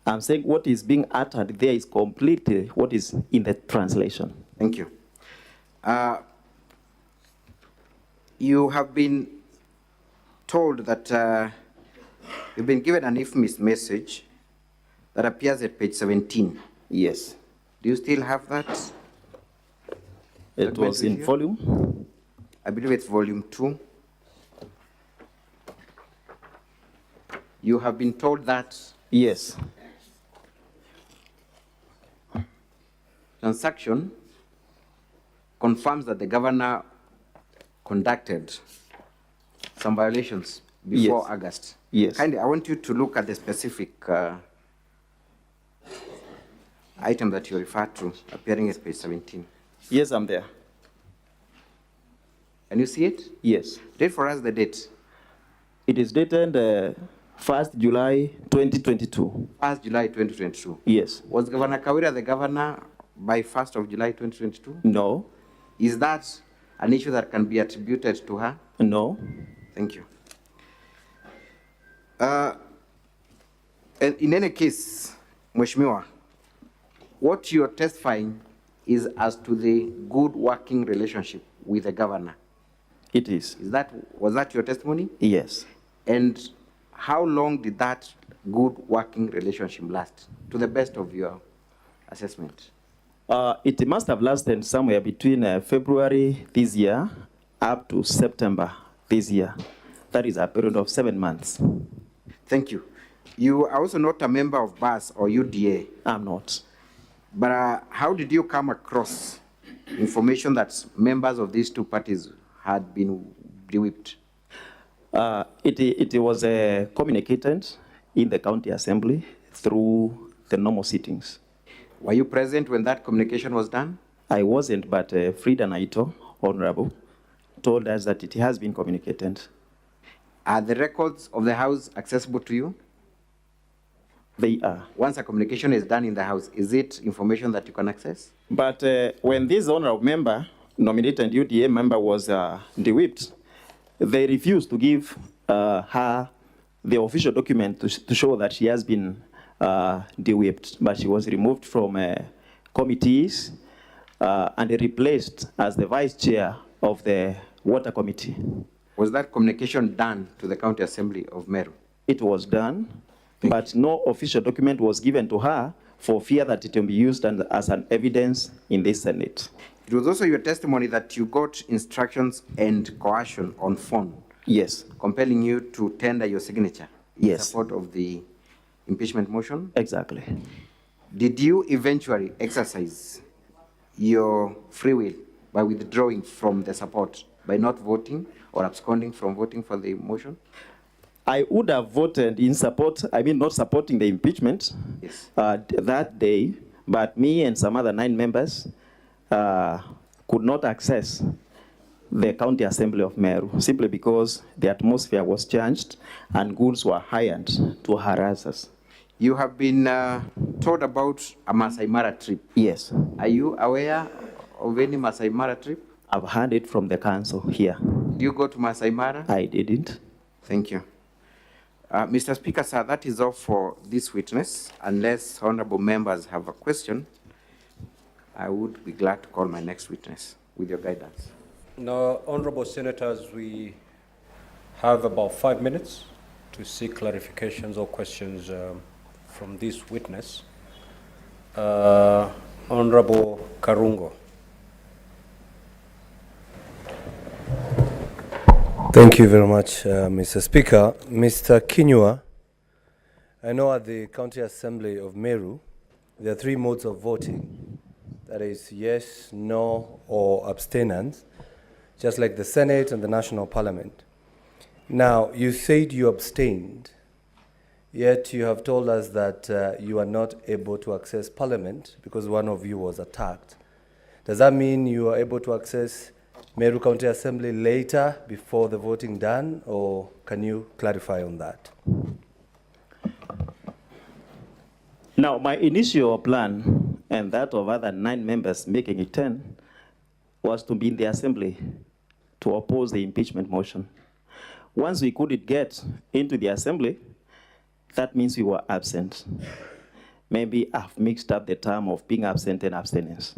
I'm saying what is being uttered there is completely what is in the translation. Thank you. You have been told that you've been given an IFMIS message that appears at page 17. Yes. Do you still have that? It Document was with in you? volume. I believe it's volume 2. You have been told that Yes. transaction confirms that the governor conducted some violations before Yes. August. Yes. Kindly, I want you to look at the specific item that you referred to, appearing at page 17. Yes, I'm there. Can you see it? Yes. Read for us the date. It is dated 1st July 2022. 1st July 2022. Yes. Was Governor Kawira the governor by 1st of July 2022? No. Is that an issue that can be attributed to her? No. Thank you. And in any case, Mheshimiwa, what you're testifying is as to the good working relationship with the governor. It is. Was that your testimony? Yes. And how long did that good working relationship last, to the best of your assessment? It must have lasted somewhere between February this year up to September this year. That is a period of 7 months. Thank you. You are also not a member of BAS or UDA. I'm not. But how did you come across information that members of these two parties had been de-whipped? It was communicated in the county assembly through the normal sittings. Were you present when that communication was done? I wasn't, but Frida Naito, Honorable, told us that it has been communicated. Are the records of the House accessible to you? They are. Once a communication is done in the House, is it information that you can access? But when this honorable member, nominated UDA member, was de-whipped, they refused to give her the official document to show that she has been de-whipped, but she was removed from committees and replaced as the vice chair of the water committee. Was that communication done to the county assembly of Meru? It was done, but no official document was given to her for fear that it will be used as an evidence in this Senate. It was also your testimony that you got instructions and coercion on phone. Yes. Compelling you to tender your signature in Yes. support of the impeachment motion? Exactly. Did you eventually exercise your free will by withdrawing from the support, by not voting or absconding from voting for the motion? I would have voted in support, not supporting the impeachment that day, but me and some other 9 members could not access the county assembly of Meru simply because the atmosphere was changed and goons were hired to harass us. You have been told about a Masai Mara trip. Yes. Are you aware of any Masai Mara trip? I've heard it from the council here. Did you go to Masai Mara? I didn't. Thank you. Mr. Speaker, sir, that is all for this witness. Unless honorable members have a question, I would be glad to call my next witness with your guidance. Now, honorable senators, we have about 5 minutes to seek clarifications or questions from this witness. Honorable Karungo. Thank you very much, Mr. Speaker. Mr. Kinyua, I know at the County Assembly of Meru, there are 3 modes of voting. That is yes, no, or abstinence, just like the Senate and the National Parliament. Now, you said you abstained, yet you have told us that you are not able to access Parliament because one of you was attacked. Does that mean you are able to access Meru County Assembly later before the voting done, or can you clarify on that? Now, my initial plan, and that of other 9 members making it 10, was to be in the assembly to oppose the impeachment motion. Once we couldn't get into the assembly, that means we were absent. Maybe I've mixed up the term of being absent and abstinence.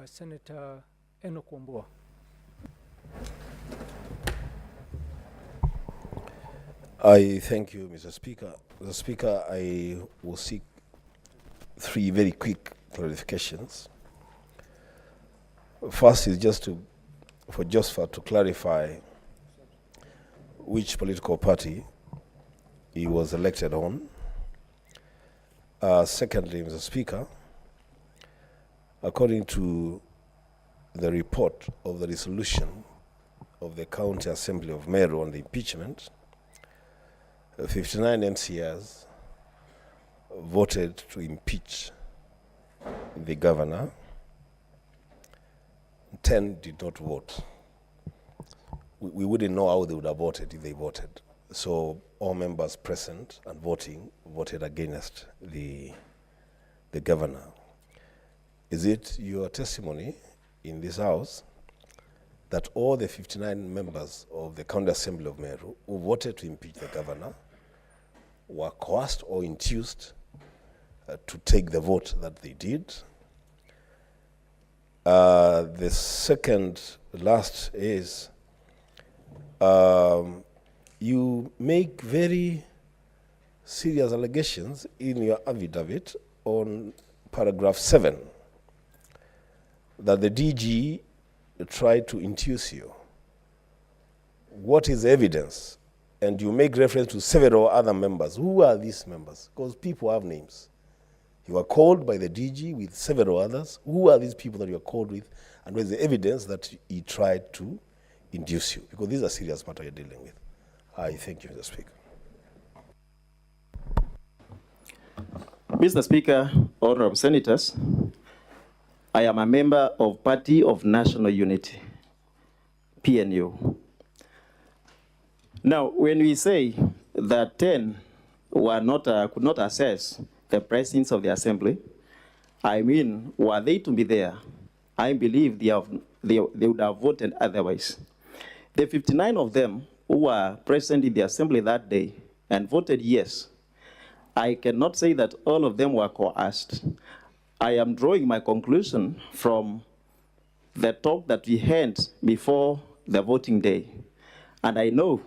Senator Enoch Wambua. I thank you, Mr. Speaker. Mr. Speaker, I will seek 3 very quick clarifications. First is just to clarify which political party he was elected on. Secondly, Mr. Speaker, according to the report of the resolution of the County Assembly of Meru on the impeachment, 59 MCAs voted to impeach the governor. 10 did not vote. We wouldn't know how they would have voted if they voted. So all members present and voting voted against the governor. Is it your testimony in this House that all the 59 members of the County Assembly of Meru who voted to impeach the governor were coerced or induced to take the vote that they did? The second last is, you make very serious allegations in your affidavit on paragraph 7 that the DG tried to induce you. What is the evidence? And you make reference to several other members. Who are these members? Because people have names. You are called by the DG with several others. Who are these people that you are called with? And where is the evidence that he tried to induce you? Because these are serious matters you're dealing with. I thank you, Mr. Speaker. Mr. Speaker, honorable senators, I am a member of Party of National Unity, PNU. Now, when we say that 10 were not, could not access the presence of the assembly, I mean, were they to be there, I believe they would have voted otherwise. The 59 of them who were present in the assembly that day and voted yes, I cannot say that all of them were coerced. I am drawing my conclusion from the talk that we had before the voting day. And I know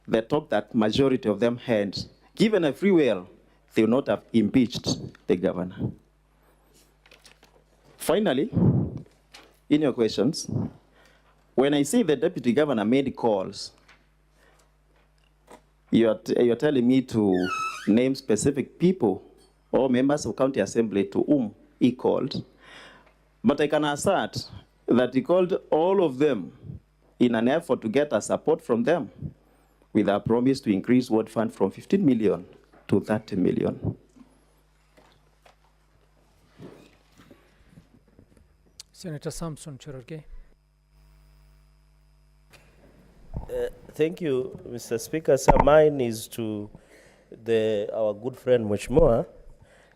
the talk that majority of them had, given a free will, they would not have impeached the governor. Finally, in your questions, when I say the deputy governor made calls, you're telling me to name specific people or members of county assembly to whom he called. But I can assert that he called all of them in an effort to get a support from them with a promise to increase ward fund from 15 million to 30 million. Senator Samson Cherargei. Thank you, Mr. Speaker. So mine is to our good friend Mheshimiwa.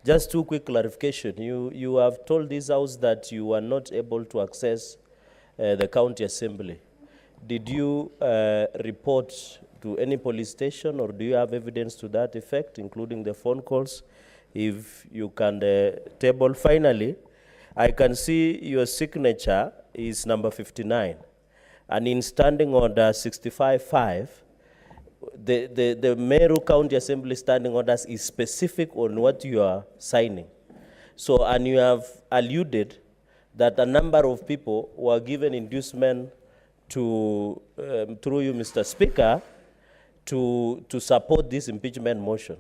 Just 2 quick clarification. You have told this House that you were not able to access the county assembly. Did you report to any police station, or do you have evidence to that effect, including the phone calls? If you can table. Finally, I can see your signature is number 59. And in Standing Order 65.5, the Meru County Assembly Standing Orders is specific on what you are signing. So, and you have alluded that a number of people were given inducement to, through you, Mr. Speaker, to support this impeachment motion.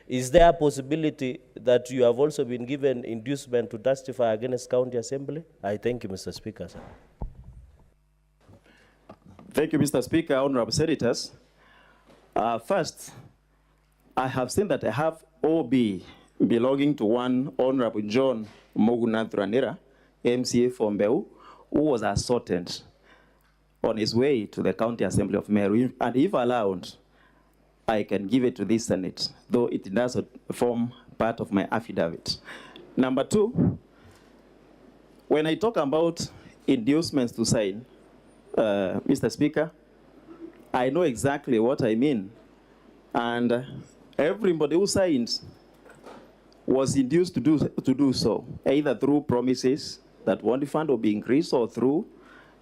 Is there a possibility that you have also been given inducement to testify against County Assembly? I thank you, Mr. Speaker, sir. Thank you, Mr. Speaker, honorable senators. First, I have seen that I have OB belonging to one Honorable John Mogunathranira, MCA from Meru, who was assaulted on his way to the County Assembly of Meru. And if allowed, I can give it to this Senate, though it doesn't form part of my affidavit. Number two, when I talk about inducements to sign, Mr. Speaker, I know exactly what I mean. And everybody who signs was induced to do so, either through promises that one fund will be increased or through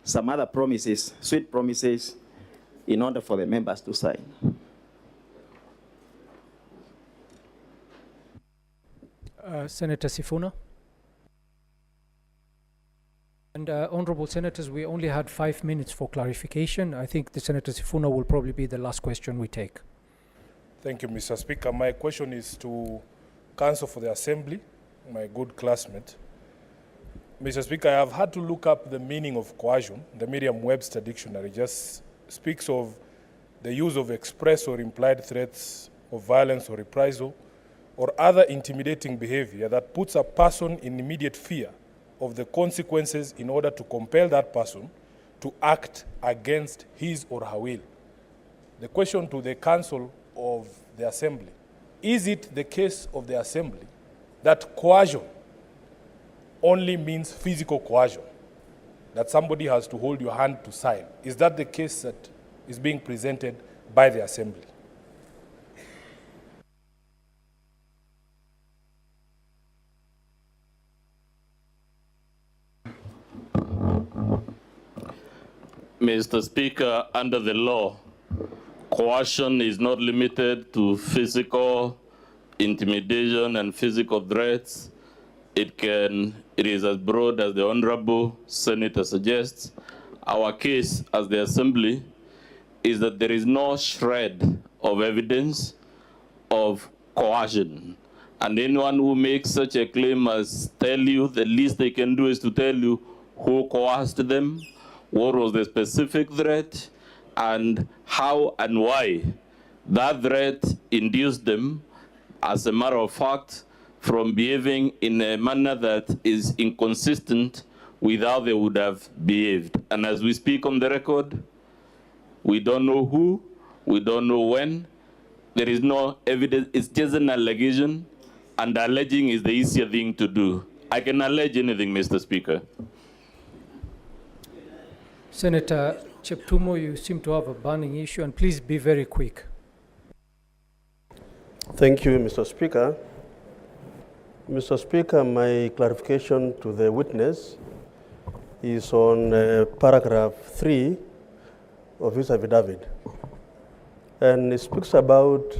some other promises, sweet promises, in order for the members to sign. Senator Sifuna. And honorable senators, we only had 5 minutes for clarification. I think the Senator Sifuna will probably be the last question we take. Thank you, Mr. Speaker. My question is to Counsel for the Assembly, my good classmate. Mr. Speaker, I have had to look up the meaning of coercion. The Merriam-Webster dictionary just speaks of the use of express or implied threats of violence or reprisal or other intimidating behavior that puts a person in immediate fear of the consequences in order to compel that person to act against his or her will. The question to the Counsel of the Assembly: is it the case of the Assembly that coercion only means physical coercion, that somebody has to hold your hand to sign? Is that the case that is being presented by the Assembly? Mr. Speaker, under the law, coercion is not limited to physical intimidation and physical threats. It is as broad as the Honorable Senator suggests. Our case as the Assembly is that there is no shred of evidence of coercion. And anyone who makes such a claim must tell you, the least they can do is to tell you who coerced them, what was the specific threat, and how and why that threat induced them, as a matter of fact, from behaving in a manner that is inconsistent with how they would have behaved. And as we speak on the record, we don't know who, we don't know when, there is no evidence, it's just an allegation, and alleging is the easier thing to do. I can allege anything, Mr. Speaker. Senator Cheptumo, you seem to have a burning issue, and please be very quick. Thank you, Mr. Speaker. Mr. Speaker, my clarification to the witness is on paragraph 3 of his affidavit. And it speaks about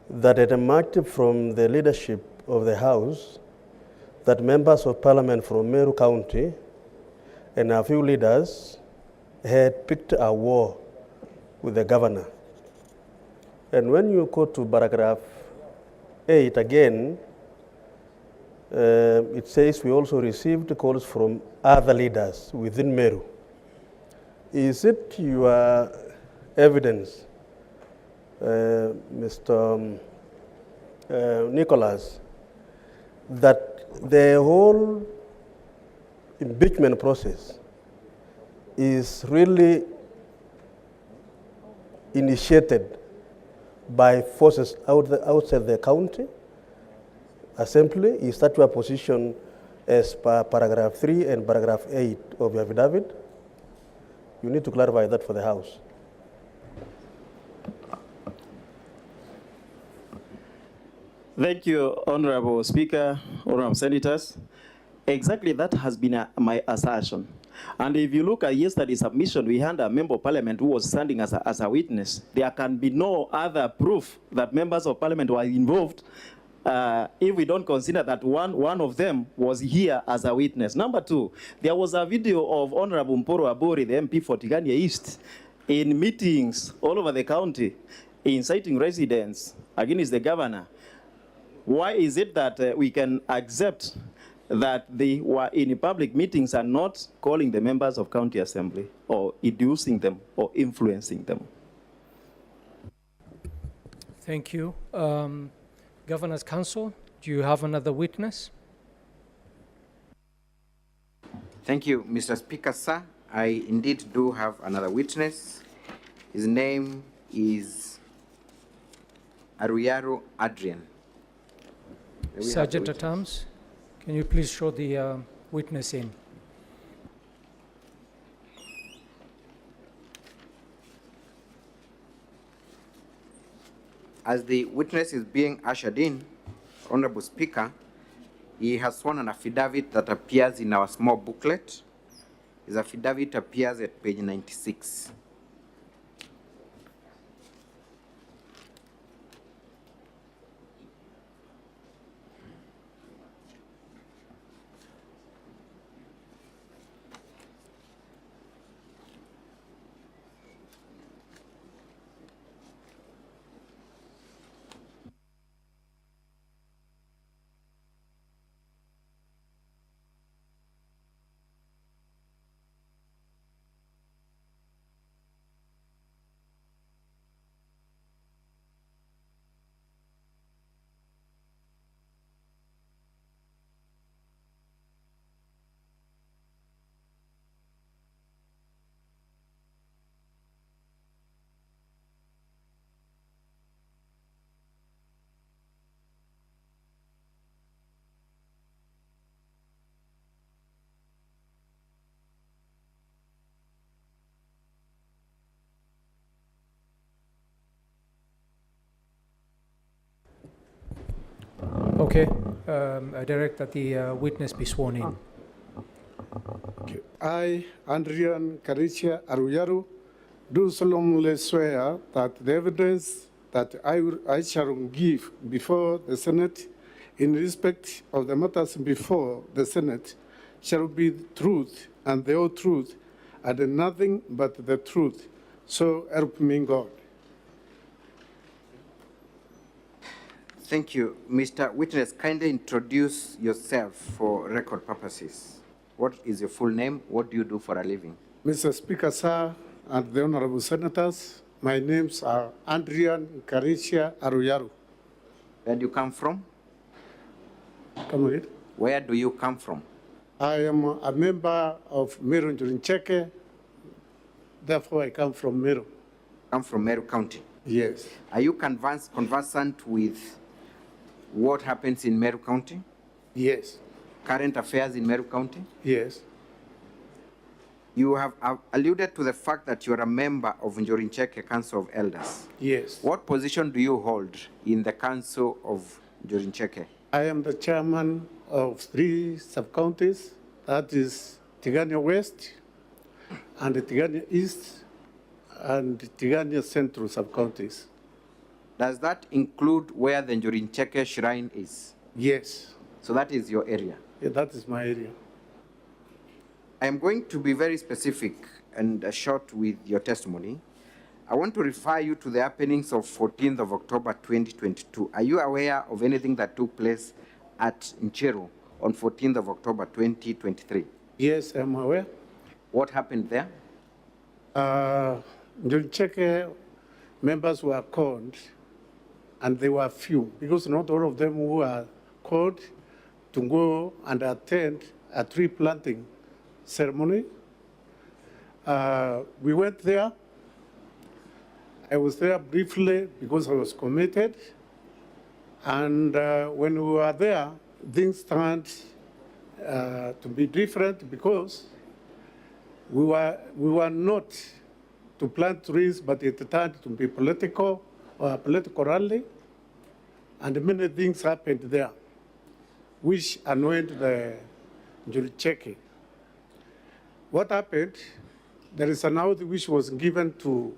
that it emerged from the leadership of the House that members of Parliament from Meru County and a few leaders had picked a war with the governor. And when you go to paragraph 8 again, it says we also received calls from other leaders within Meru. Is it your evidence, Mr. Nicholas, that the whole impeachment process is really initiated by forces outside the county assembly? Is that your position as per paragraph 3 and paragraph 8 of your affidavit? You need to clarify that for the House. Thank you, Honorable Speaker, Honorable Senators. Exactly that has been my assertion. And if you look at yesterday's submission, we had a member of parliament who was standing as a witness. There can be no other proof that members of parliament were involved if we don't consider that one of them was here as a witness. Number two, there was a video of Honorable Mporo Abori, the MP for Tigania East, in meetings all over the county, inciting residents against the governor. Why is it that we can accept that they were in public meetings and not calling the members of county assembly or inducing them or influencing them? Thank you. Governor's Council, do you have another witness? Thank you, Mr. Speaker, sir. I indeed do have another witness. His name is Aruyaro Adrian. May we have the Sergeant witness? at Arms, can you please show the witness in? As the witness is being ushered in, Honorable Speaker, he has sworn an affidavit that appears in our small booklet. His affidavit appears at page 96. Okay, I direct that the witness be sworn in. I, Andrian Karicha Aruyaru, do solemnly swear that the evidence that I shall give before the Senate in respect of the matters before the Senate shall be the truth and the whole truth and nothing but the truth. So help me God. Thank you. Mr. Witness, kindly introduce yourself for record purposes. What is your full name? What do you do for a living? Mr. Speaker, sir, and the honorable senators, my names are Andrian Karicha Aruyaru. Where do you come from? Come again. Where do you come from? I am a member of Meru 𝐿𝐀𝐿, therefore I come from Meru. Come from Meru County. Yes. Are you conversant with what happens in Meru County? Yes. Current affairs in Meru County? Yes. You have alluded to the fact that you are a member of 𝐿𝐀𝐿 Council of Elders. Yes. What position do you hold in the Council of 𝐿𝐀𝐿? I am the chairman of 3 sub-counties, that is Tigania West, and Tigania East, and Tigania Central sub-counties. Does that include where the 𝐿𝐀𝐿 shrine is? Yes. So that is your area? Yeah, that is my area. I am going to be very specific and short with your testimony. I want to refer you to the happenings of 14th of October 2022. Are you aware of anything that took place at Ncheru on 14th of October 2023? Yes, I'm aware. What happened there? 𝐿𝐀𝐿 members were called, and they were few, because not all of them were called to go and attend a tree planting ceremony. We went there. I was there briefly because I was committed. And when we were there, things turned to be different because we were not to plant trees, but it turned to be political rally. And many things happened there, which annoyed the 𝐿𝐀𝐿. What happened? There is an oath which was given to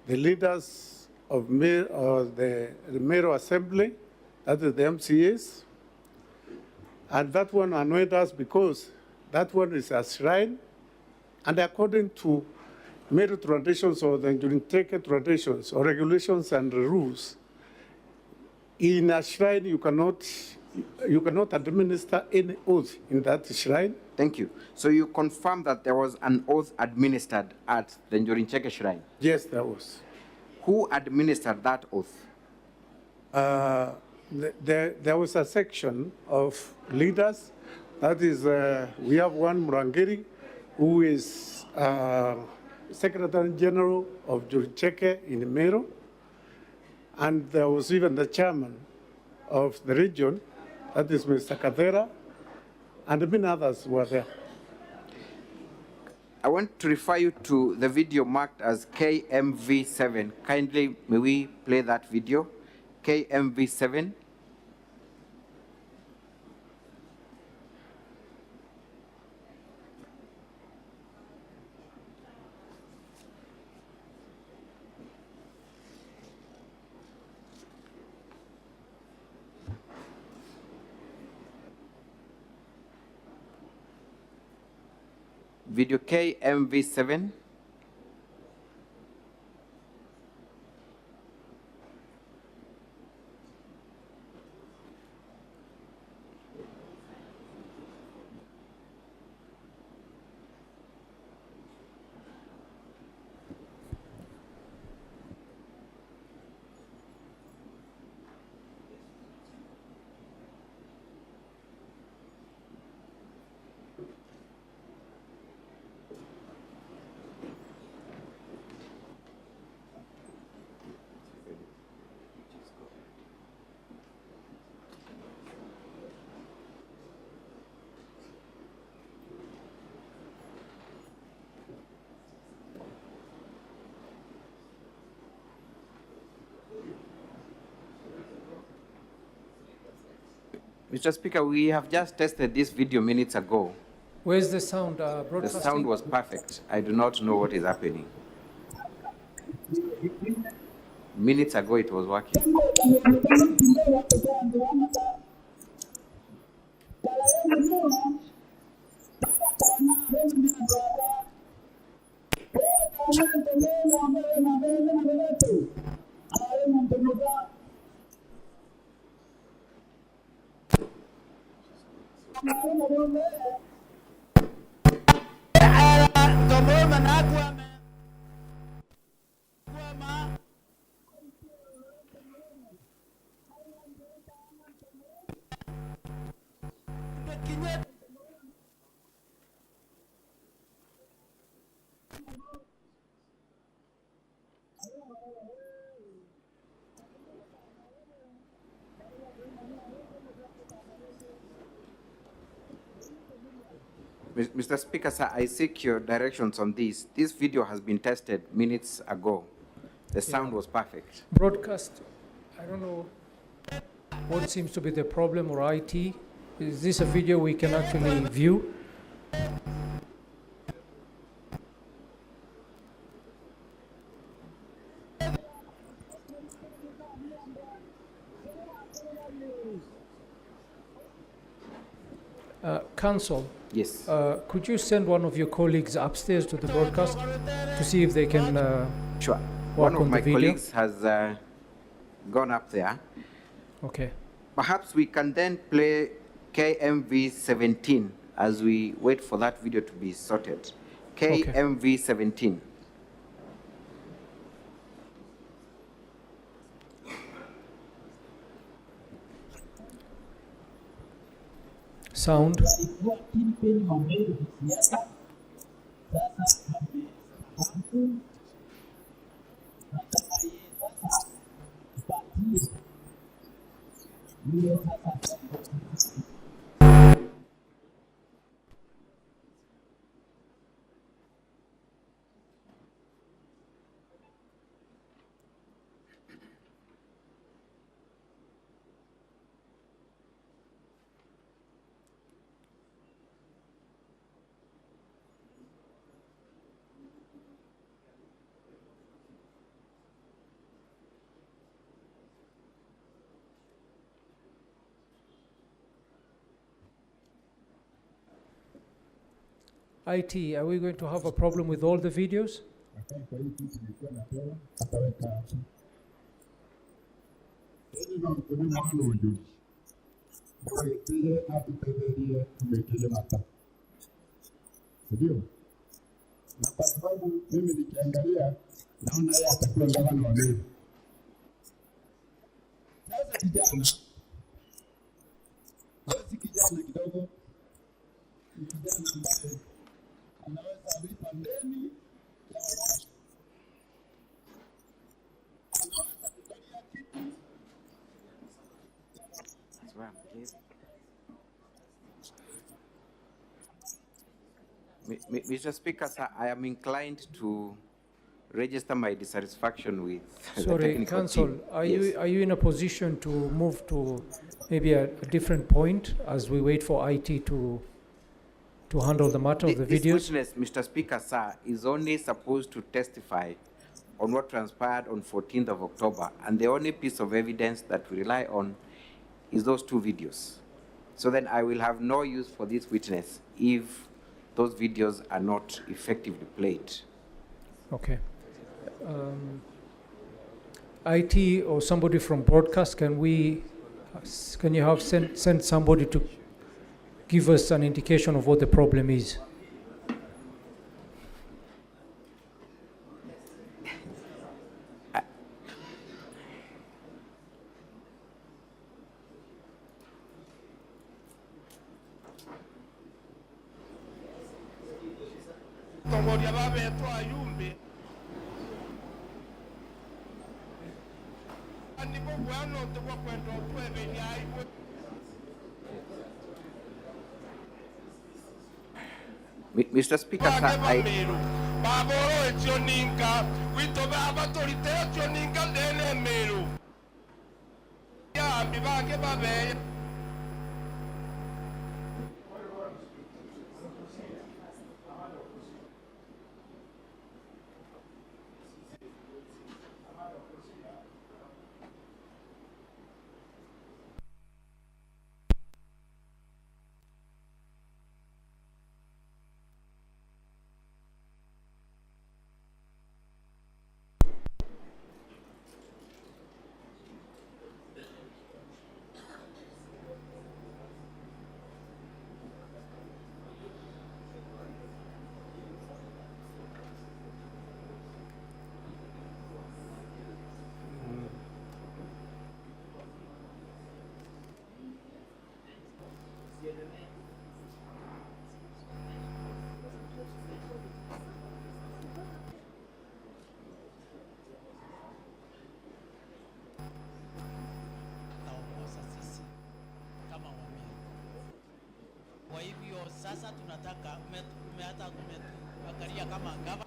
the leaders of the Meru Assembly, that is the MCAs, and that one annoyed us because that one is a shrine, and according to Meru traditions or the 𝐿𝐀𝐿 traditions or regulations and rules, in a shrine you cannot administer any oath in that shrine. Thank you. So you confirm that there was an oath administered at the 𝐿𝐀𝐿 shrine? Yes, there was. Who administered that oath? there was a section of leaders. That is, we have one Murangiri, who is Secretary General of 𝐊𝐀𝐂𝐄 in Meru, and there was even the chairman of the region, that is Mr. Kawira, and many others were there. I want to refer you to the video marked as KMV7. Kindly, may we play that video? KMV7. Video KMV7. Mr. Speaker, we have just tested this video minutes ago. Where's the sound The broadcasting? sound was perfect. I do not know what is happening. Minutes ago, it was working. Mr. Speaker, sir, I seek your directions on this. This video has been tested minutes ago. The sound was perfect. Broadcast, I don't know what seems to be the problem, or IT. Is this a video we can actually view? Counsel, Yes. could you send one of your colleagues upstairs to the broadcast to see if they can Sure. work One of on my the video? colleagues has gone up there. Okay. Perhaps we can then play KMV17 as we wait for that video to be sorted. KMV17. Sound. IT, are we going to have a problem with all the videos? Ndio. Na kwa sababu mimi nikiangalia naona yeye atakuwa gavana wa Meru. Sasa kijana Mr. Speaker, sir, I am inclined to register my dissatisfaction with the Sorry, technical Council, team. are Yes. you in a position to move to maybe a different point as we wait for IT to handle the matter of the This videos? witness, Mr. Speaker, sir, is only supposed to testify on what transpired on 14th of October, and the only piece of evidence that we rely on is those 2 videos. So then I will have no use for this witness if those videos are not effectively played. Okay. IT or somebody from broadcast, can you have send somebody to give us an indication of what the problem is? Mr. Speaker, sir, Kwa hivyo sasa tunataka umeanza kuangalia kama gava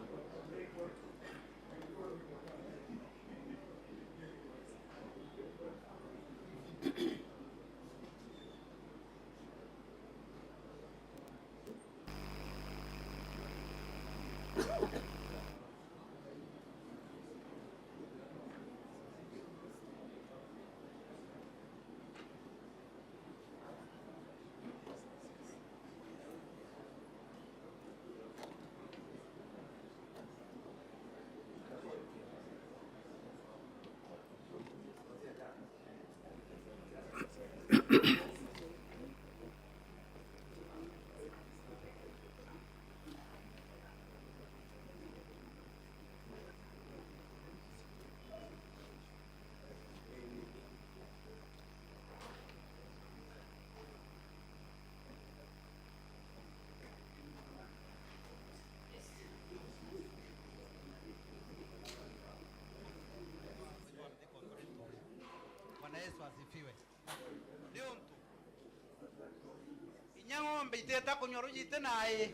ng'ombe iteta kunyoru jite naye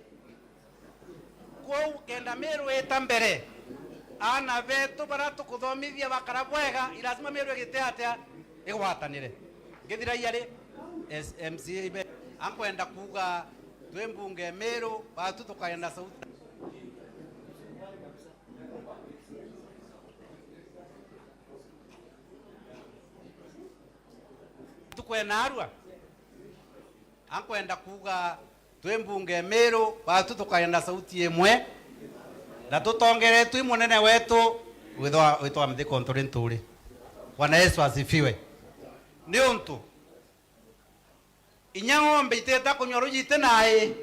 kou kenda Meru eta mbere ana betu bara tukuthomithia bakara bwega irazima Meru gite atia igwatanire ngithira yari MCA ankwenda kuga twembunge Meru batu tukaenda sauti tukwena arua ankwenda kuga twembunge Meru batu tukaenda sauti imwe na tutongeretwe imunene wetu witwa mthi kontrole nturi. Bwana Yesu asifiwe. Ni untu inya ng'ombe iteta kunyoru jite naye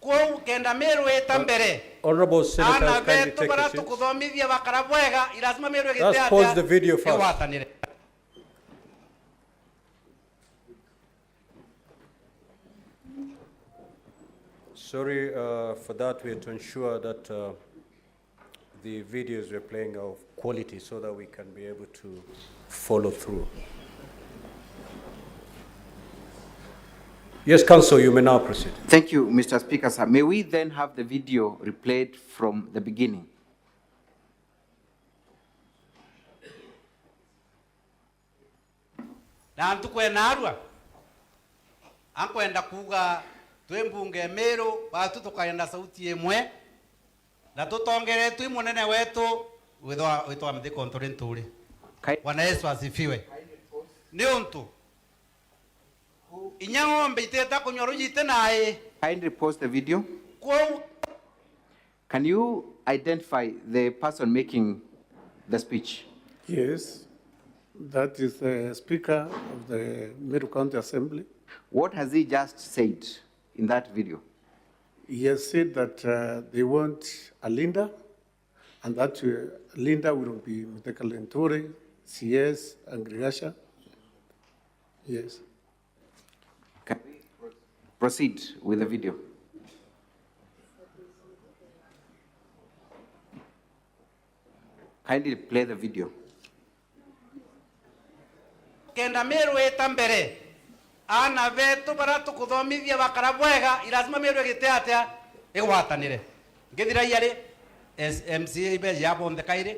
kou kenda Meru eta mbere Honorable Senators, ana kindly betu take bara your seats. tukuthomithia bakara bwega irazima Meru gite Let's pause the video first. igwatanire. Sorry for that. We have to ensure that the videos we're playing are of quality so that we can be able to follow through. Yes, Council, you may now proceed. Thank you, Mr. Speaker, sir. May we then have the video replayed from the beginning? Na ntukwena arua ankwenda kuga twi mbunge Meru batu tukaenda sauti imwe na tutongere twi munene wetu witwa mthi kontore nturi. Bwana Yesu asifiwe. Ni untu inyang'ombe iteta kunyorujite naye. Kindly pause the video. Can you identify the person making the speech? Yes, that is the Speaker of the Meru County Assembly. What has he just said in that video? He has said that they want a Linda, and that Linda will be Mutekalenture, CS, and Grigasha. Yes. Can we proceed with the video? Kindly play the video. Kenda Meru etambere ana vetu baratu kuthomithia bakara bwega irazima Meru egite atia igwatanire ngithira yari MCA ibe yabonde kaire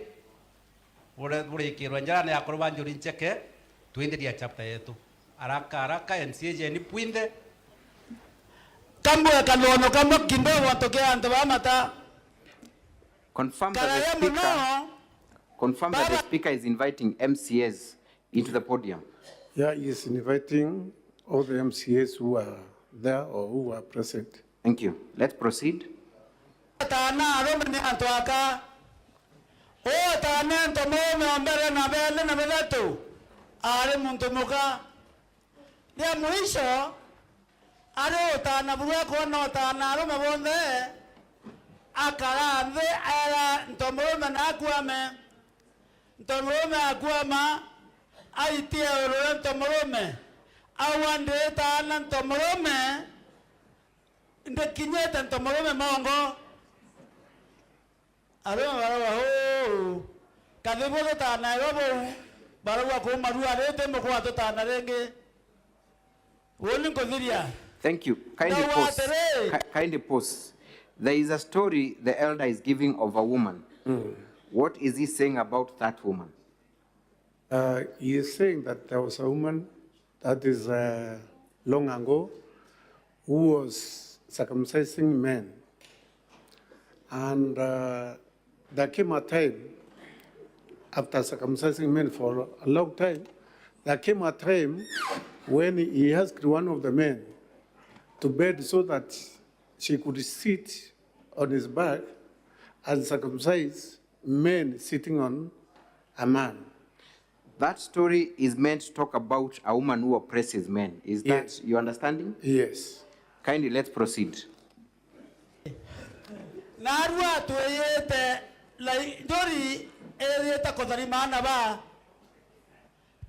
ure kirwa njara ya korwa njuri ncheke tuendelia chapter yetu haraka MCA je ni puinde kamwe kalono kamwe kindo watokea ndo bamata Confirm that the speaker is inviting MCAs into the podium. Yeah, he is inviting all the MCAs who are there or who are present. Thank you. Let's proceed. aitie oro ntomorome awande tana ntomorome ndekinyete ntomorome mongo aro ho kadebo tana robo barwa ko maru arete moko tana renge woni kodiria. Thank you. Kindly pause. There is a story the elder is giving of a woman. What is he saying about that woman? He is saying that there was a woman that is long ago who was circumcising men. And there came a time, after circumcising men for a long time, there came a time when he asked one of the men to bed so that she could sit on his back and circumcise men sitting on a man. That story is meant to talk about a woman who oppresses men. Is that your understanding? Yes. Kindly, let's proceed. Narwa tueyete lai dori eyeta kodari mana ba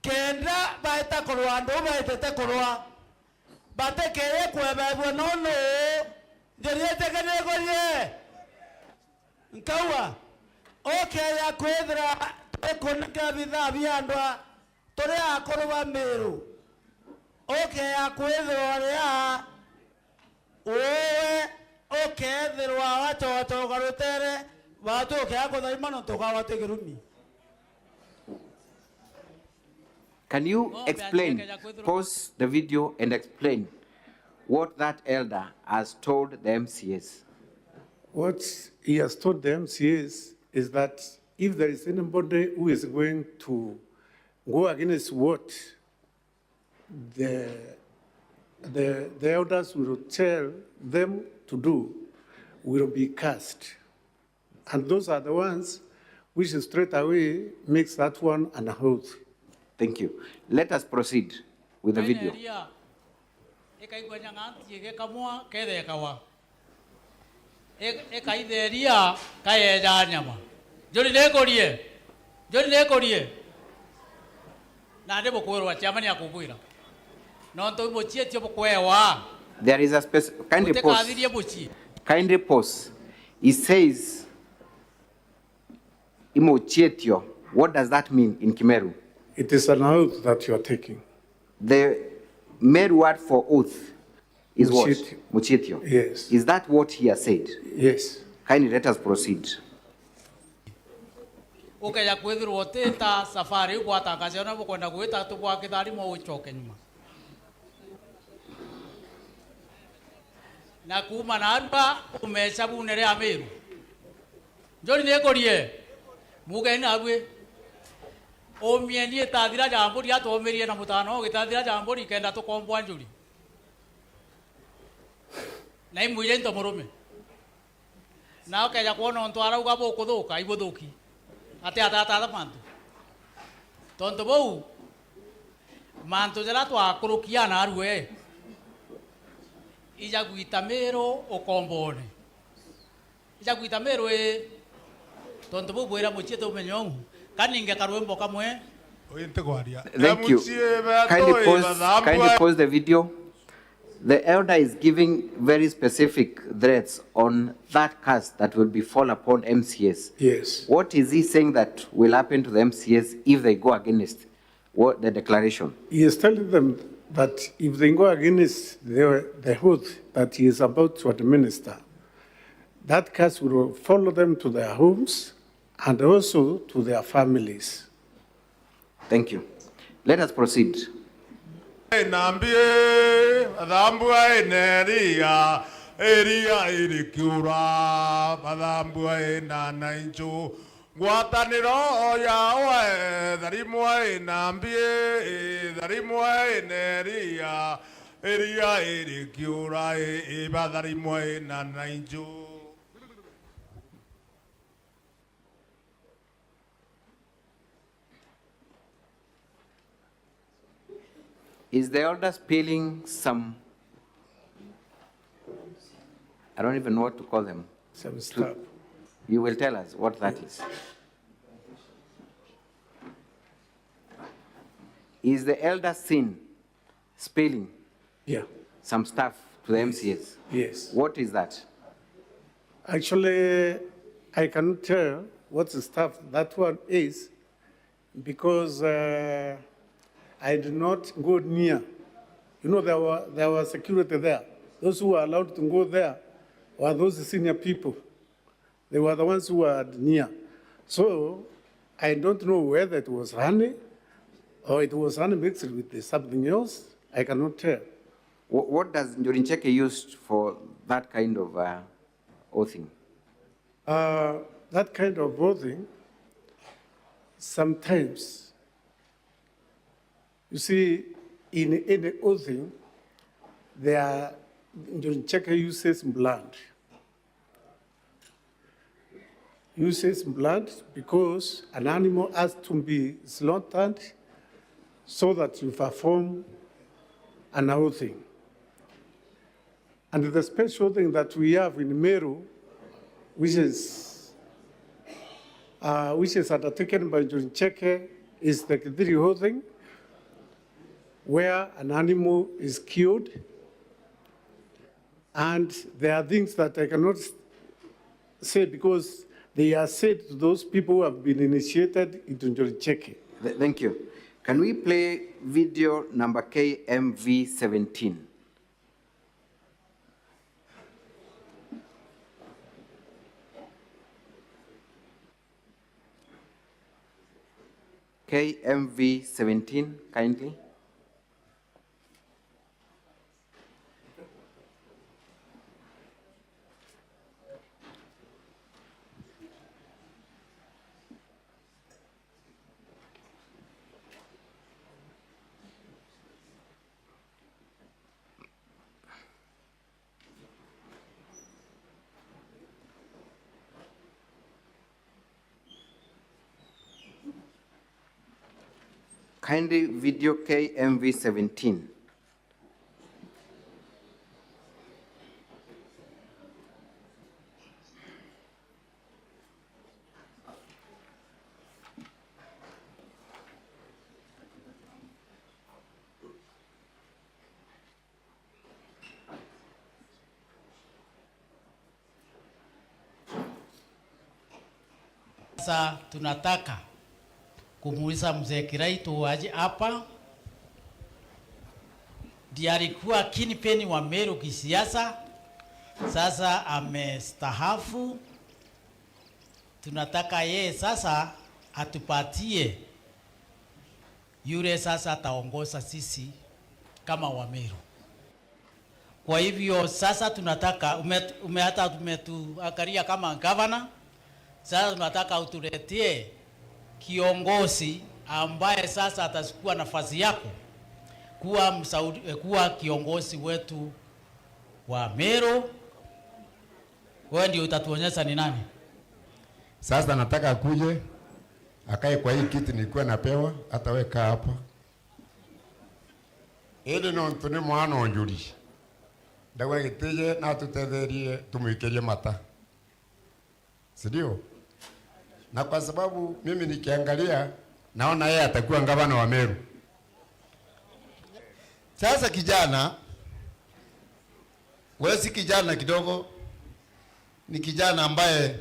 kenda baeta korwa ndo baeta korwa bate keye kwebe bonono doriete kene goye nkawa okay ya kwedra ekonaka bidha biandwa tore akorwa Meru okay ya kwedra ya owe okethirwa watoto garutere watu kyako daimano tokawate gerumi. Can you explain, pause the video and explain what that elder has told the MCAs? What he has told the MCAs is that if there is anybody who is going to go against what the elders will tell them to do, will be cast. And those are the ones which straight away makes that one an oath. Thank you. Let us proceed with the video. There is a special, kindly pause. He says, Imochietio. What does that mean in Kimeru? It is an oath that you are taking. The Meru word for oath Is what? Muchitio. Muchitio. Yes. Is that what he has said? Yes. Kindly let us proceed. Okay, ya kwethirwo tita safari gwatangazia na kwenda gwita tubwa kithari mo uchoke nyuma na kuma na arba umechabu nere Meru njoni nekorie muge na gwe o mieni tathira jambo ria tomerie na mutano gitathira jambo rikenda tukombwa njuri na imwire nto murume na okaja kuona onto arauga bokuthuka ibuthuki ate atata mantu tonto bou mantu jara twakurukia na arue ija gwita Meru ukombone ija gwita Meru tonto bou bwira muchieto umenyo kaninge karwembo kamwe Thank you. Kindly pause the video. The elder is giving very specific threats on that curse that will befall upon MCAs. Yes. What is he saying that will happen to the MCAs if they go against what the declaration? He is telling them that if they go against the oath that he is about to administer, that curse will follow them to their homes and also to their families. Thank you. Let us proceed. Nambie adambua eneria eria irikiura adambua enanainjo gwataniro ya we darimwa nambie darimwa eneria eria irikiura ibadarimwa enanainjo. Is the elder spilling some, I don't even know what to call them. Some stuff. You will tell us what that is. Is the elder sin spilling some stuff to the MCAs? Yes. What is that? Actually, I cannot tell what the stuff that one is because I did not go near. You know, there was security there. Those who were allowed to go there were those senior people. They were the ones who were near. So I don't know whether it was honey or it was honey mixed with something else. I cannot tell. What does 𝐿𝐻𝐻𝐿 use for that kind of oathing? That kind of oathing, sometimes, you see, in any oathing, 𝐿𝐻𝐻𝐿 uses blood. Uses blood because an animal has to be slaughtered so that you perform an oathing. And the special thing that we have in Meru, which is undertaken by 𝐿𝐻𝐻𝐿, is the Kidiri oathing, where an animal is killed, and there are things that I cannot say because they are said to those people who have been initiated into 𝐿𝐻𝐻𝐿. Thank you. Can we play video number KMV17? KMV17, kindly. Kindly video KMV17. Sasa tunataka kumuuliza mzee Kiraitu aje hapa ndiye alikuwa kingpin wa Meru kisiasa, sasa amestahafu. Tunataka yeye sasa atupatie yule sasa ataongoza sisi kama wa Meru. Kwa hivyo sasa tunataka hata umetuangalia kama governor, sasa tunataka utuletee kiongozi ambaye sasa atachukua nafasi yako kuwa kiongozi wetu wa Meru. Wewe ndio utatuonyesha ni nani. Sasa nataka akuje akae kwa hii kiti nilikuwa napewa, hata wewe kaa hapa. Ili no ntune mwana onjuri. Dawa gitije na tutetherie tumwikerie mata. Sidio? Na kwa sababu mimi nikiangalia naona yeye atakuwa gavana wa Meru. Sasa kijana, wewe si kijana kidogo, ni kijana ambaye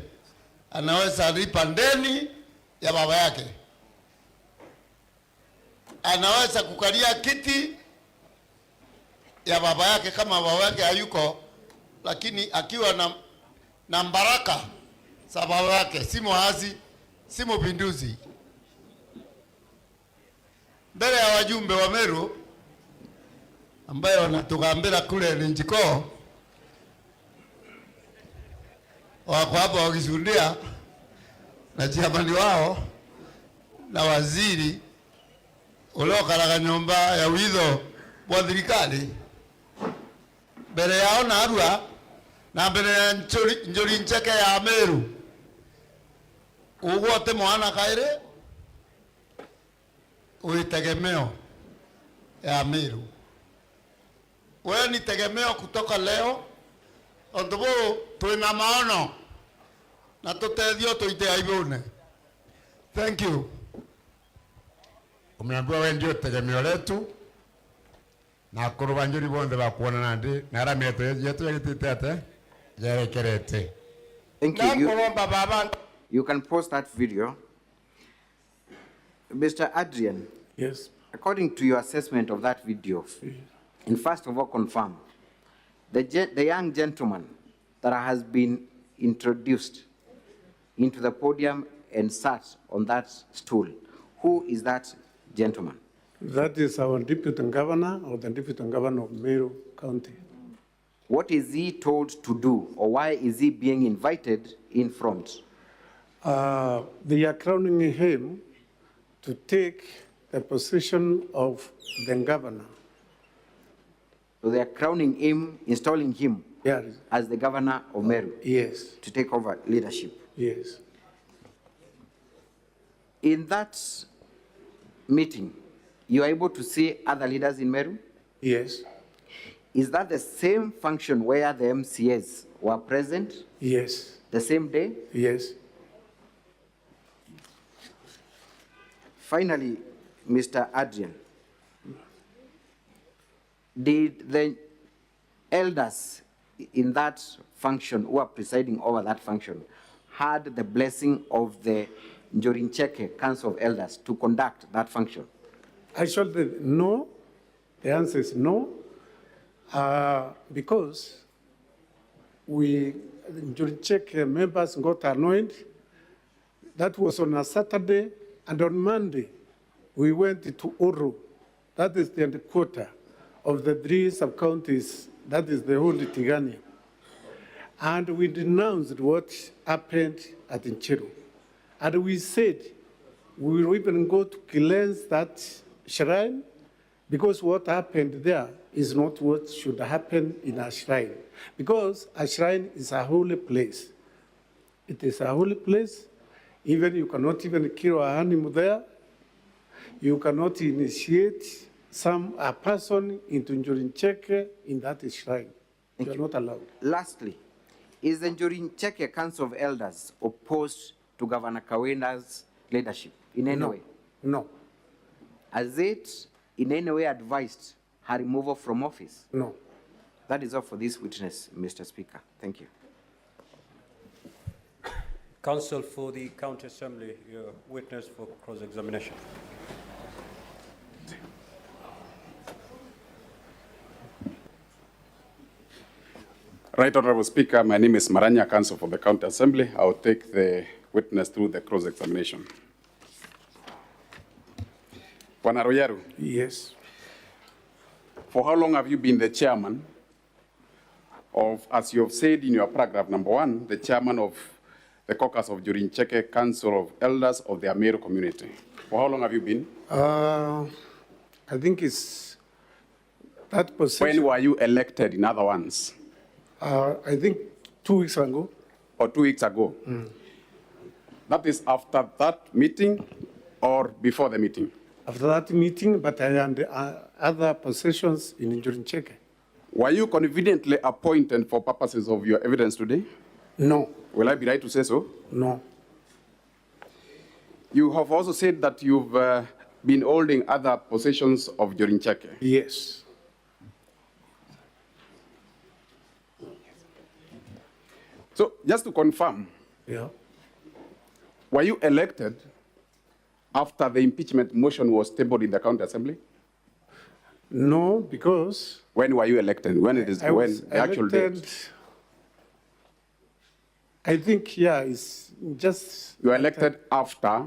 anaweza lipa ndeni ya baba yake. Anaweza kukalia kiti ya baba yake kama baba yake hayuko, lakini akiwa na baraka za baba yake, si muasi, si mpinduzi. Mbele ya wajumbe wa Meru ambayo wanatugambira kule Linjiko, wako hapa wakishuhudia na jamani wao na waziri uliokaraga nyumba ya witho wa thirikari mbele yao na Arua na mbele ya njuri ncheke ya Meru. Ugote mwana kaire uitegemeo ya Meru. Wewe ni tegemeo kutoka leo. Ondobo tuina maono na tutethio tuite aibune. Thank you. Umeambiwa wewe ndio tegemeo letu na kurubanjuri bonde bakuona nandi na rameto yetu yagitete yerekerete. Thank you. You can post that video. Mr. Adrian. Yes. According to your assessment of that video, and first of all confirm, the young gentleman that has been introduced into the podium and sat on that stool, who is that gentleman? That is our deputy governor or the deputy governor of Meru County. What is he told to do, or why is he being invited in front? They are crowning him to take the position of the governor. So they are crowning him, installing him as the governor of Meru. Yes. To take over leadership. Yes. In that meeting, you are able to see other leaders in Meru? Yes. Is that the same function where the MCAs were present? Yes. The same day? Yes. Finally, Mr. Adrian, did the elders in that function who are presiding over that function had the blessing of the Njorincheke Council of Elders to conduct that function? Actually, no. The answer is no. Because Njorincheke members got annoyed. That was on a Saturday, and on Monday, we went to Oro. That is the quarter of the 3 sub-counties, that is the whole Tigania. And we denounced what happened at Ncheru. And we said we will even go to cleanse that shrine, because what happened there is not what should happen in a shrine. Because a shrine is a holy place. It is a holy place. Even you cannot even kill an animal there. You cannot initiate a person into Njorincheke in that shrine. You are not allowed. Lastly, is the Njorincheke Council of Elders opposed to Governor Kawira's leadership in any way? No. Has it in any way advised her removal from office? No. That is all for this witness, Mr. Speaker. Thank you. Counsel for the County Assembly, your witness for cross-examination. Right Honorable Speaker, my name is Maranya, Counsel for the County Assembly. I will take the witness through the cross-examination. Bwana Royaru. Yes. For how long have you been the chairman of, as you have said in your paragraph number 1, the chairman of the caucus of 𝐷𝐻𝐿𝐻 Council of Elders of the Meru community? For how long have you been? I think it's that position. When were you elected, in other ones? I think 2 weeks ago. Or 2 weeks ago? That is after that meeting or before the meeting? After that meeting, but I had other positions in 𝐷𝐻𝐿𝐻. Were you conveniently appointed for purposes of your evidence today? No. Will I be right to say so? No. You have also said that you've been holding other positions of 𝐷𝐻𝐿𝐻. Yes. So just to confirm, Yeah. were you elected after the impeachment motion was tabled in the County Assembly? No, because when were you elected? When it is I when was the actual elected, date? I think, yeah, it's just. You were elected after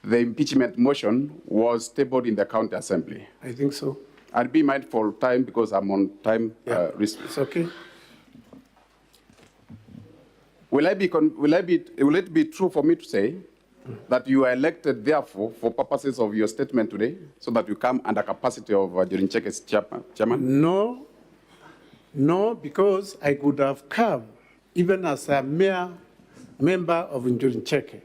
the impeachment motion was tabled in the County Assembly. I think so. I'll be mindful of time because I'm on time restraint. It's okay. Will it be true for me to say that you are elected, therefore, for purposes of your statement today, so that you come under capacity of 𝐷𝐻𝐿𝐻's chairman? No, no, because I could have come even as a mere member of 𝐷𝐻𝐿𝐻.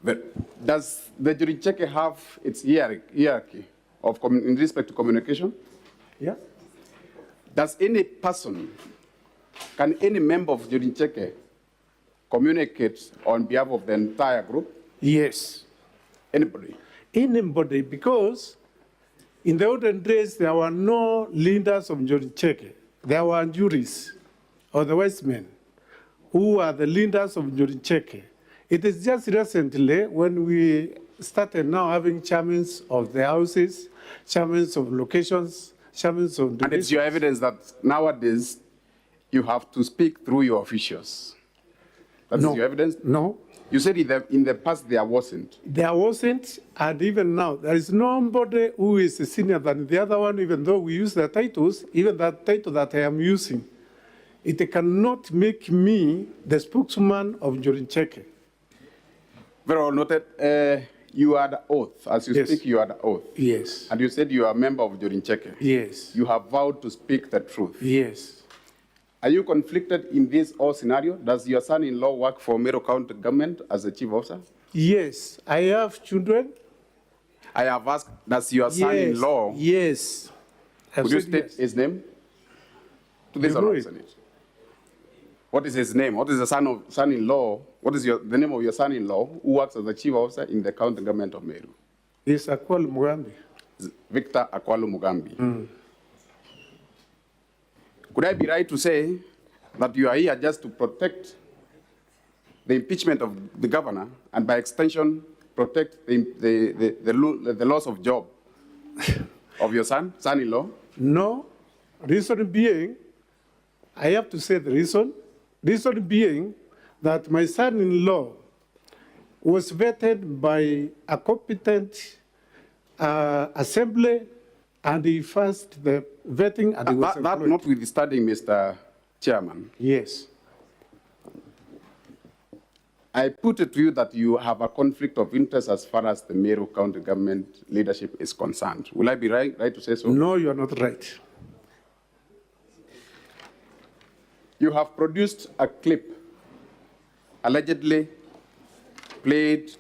But does the 𝐷𝐻𝐿𝐻 have its hierarchy of in respect to communication? Yeah. Does any person, can any member of 𝐷𝐻𝐿𝐻 communicate on behalf of the entire group? Yes. Anybody? Anybody, because in the olden days, there were no leaders of 𝐷𝐻𝐿𝐻. There were juries or the wise men who are the leaders of 𝐷𝐻𝐿𝐻. It is just recently when we started now having chairmen of the houses, chairmen of locations, chairmen of... And it's your evidence that nowadays you have to speak through your officials. That's your evidence? No. You said in the past there wasn't. There wasn't, and even now, there is nobody who is senior than the other one, even though we use the titles, even that title that I am using. It cannot make me the spokesman of 𝐷𝐻𝐿𝐻. Very well noted. You are the oath. As you speak, you are the oath. Yes. And you said you are a member of 𝐷𝐻𝐿𝐻. Yes. You have vowed to speak the truth. Yes. Are you conflicted in this whole scenario? Does your son-in-law work for Meru County government as a chief officer? Yes. I have children. I have asked, does your son-in-law... Yes. Could you state his name? To this honorable Senate. What is his name? What is the son-in-law? What is the name of your son-in-law who works as a chief officer in the county government of Meru? It's 𝐷𝐻𝐿𝐻 Mugambi. Victor 𝐷𝐻𝐿𝐻 Mugambi. Could I be right to say that you are here just to protect the impeachment of the governor and by extension protect the loss of job of your son-in-law? No. Reason being, I have to say the reason. Reason being that my son-in-law was vetted by a competent assembly, and he passed the vetting, and he was that notwithstanding, Mr. Chairman. Yes. I put it to you that you have a conflict of interest as far as the Meru County government leadership is concerned. Will I be right to say so? No, you are not right. You have produced a clip allegedly played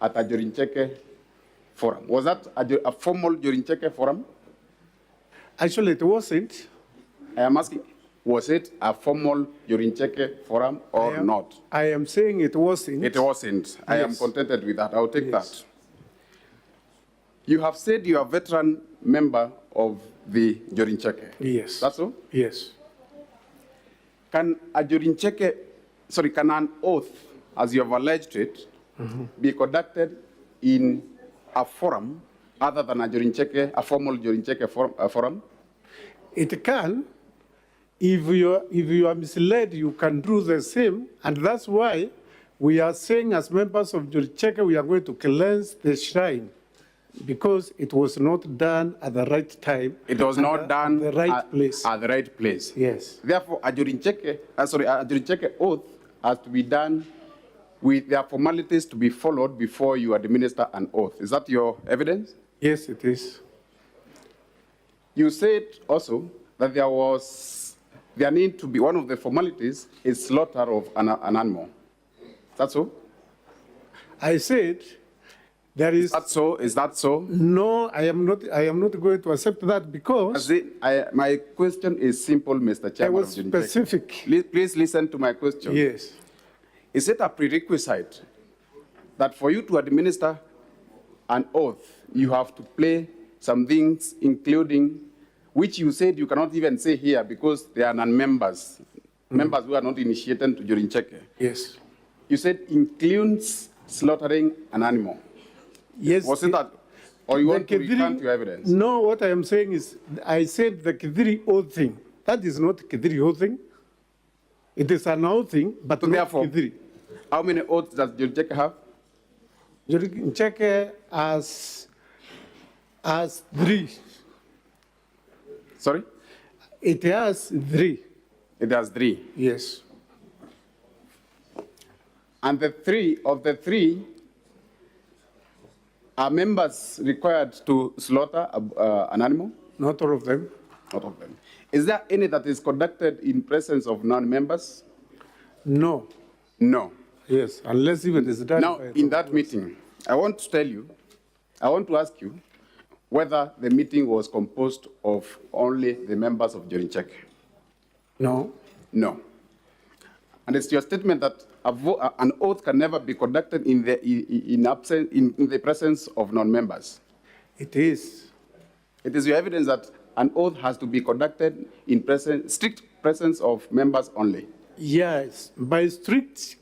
at a 𝐷𝐻𝐿𝐻 forum. Was that a formal 𝐷𝐻𝐻 forum? Actually, it wasn't. I am asking, was it a formal 𝐷𝐻𝐻 forum or not? I am saying it wasn't. It wasn't. Yes. I am contented with that. I'll take that. You have said you are a veteran member of the 𝐷𝐻𝐻. Yes. That's so? Yes. Can a can an oath, as you have alleged it, be conducted in a forum other than a 𝐷𝐻𝐻, a formal 𝐷𝐻𝐻 forum? It can, If you are misled, you can do the same, and that's why we are saying as members of 𝐊𝐀𝐄𝐑, we are going to cleanse the shrine, because it was not done at the right time. It was not done at the right place. At the right place. Yes. Therefore, a 𝐊𝐀𝐄𝐑 oath has to be done with their formalities to be followed before you administer an oath. Is that your evidence? Yes, it is. You said also that there need to be, one of the formalities is slaughter of an animal. Is that so? I said there is. Is that so? Is that so? No, I am not going to accept that, because my question is simple, Mr. Chairman. I was specific. Please listen to my question. Yes. Is it a prerequisite that for you to administer an oath, you have to play some things, including, which you said you cannot even say here because they are non-members, members who are not initiated to 𝐊𝐀𝐄𝐑? Yes. You said includes slaughtering an animal. Yes. Was it that? Or you want to recant your evidence? No, what I am saying is, I said the 𝐾𝐍𝐑 oath thing. That is not 𝐾𝐍𝐑 oath thing. It is an oath thing, but so not therefore, 𝐾𝐍𝐑. How many oaths does 𝐊𝐀𝐄𝐑 have? 𝐊𝐀𝐄𝐑 has 3. Sorry? It has 3. It has 3. Yes. And the three are members required to slaughter an animal? Not all of them. Not all of them. Is there any that is conducted in presence of non-members? No. No. Yes, unless even it's done. Now, in that meeting, I want to ask you whether the meeting was composed of only the members of 𝐊𝐀𝐄𝐑. No. No. And it's your statement that an oath can never be conducted in the presence of non-members. It is. It is your evidence that an oath has to be conducted in strict presence of members only. Yes, by restricting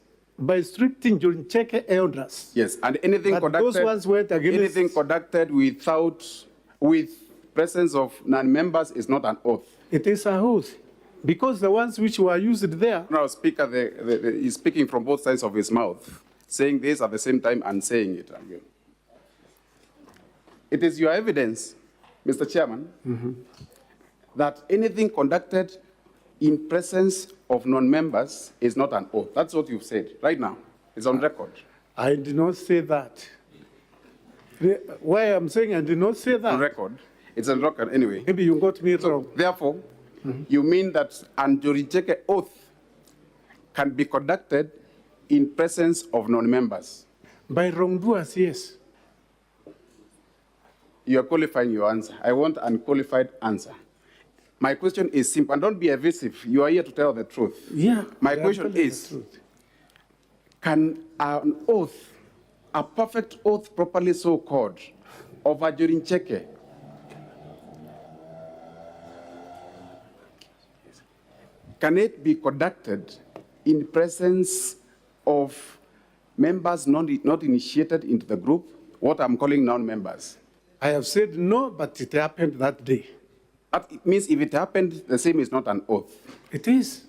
𝐊𝐀𝐄𝐑 elders. Yes, and anything conducted with presence of non-members is not an oath. It is an oath, because the ones which were used there. Now, Speaker is speaking from both sides of his mouth, saying this at the same time and saying it again. It is your evidence, Mr. Chairman, that anything conducted in presence of non-members is not an oath. That's what you've said right now. It's on record. I did not say that. Why I'm saying I did not say that? On record. It's on record anyway. Maybe you got me wrong. Therefore, you mean that an 𝐊𝐀𝐄𝐑 oath can be conducted in presence of non-members? By wrongdoers, yes. You are qualifying your answer. I want an unqualified answer. My question is simple, and don't be evasive. You are here to tell the truth. Yeah. My question is, can an oath, a perfect oath properly so called, of a 𝐊𝐀𝐄𝐑, can it be conducted in presence of members not initiated into the group, what I'm calling non-members? I have said no, but it happened that day. That means if it happened, the same is not an oath. It is.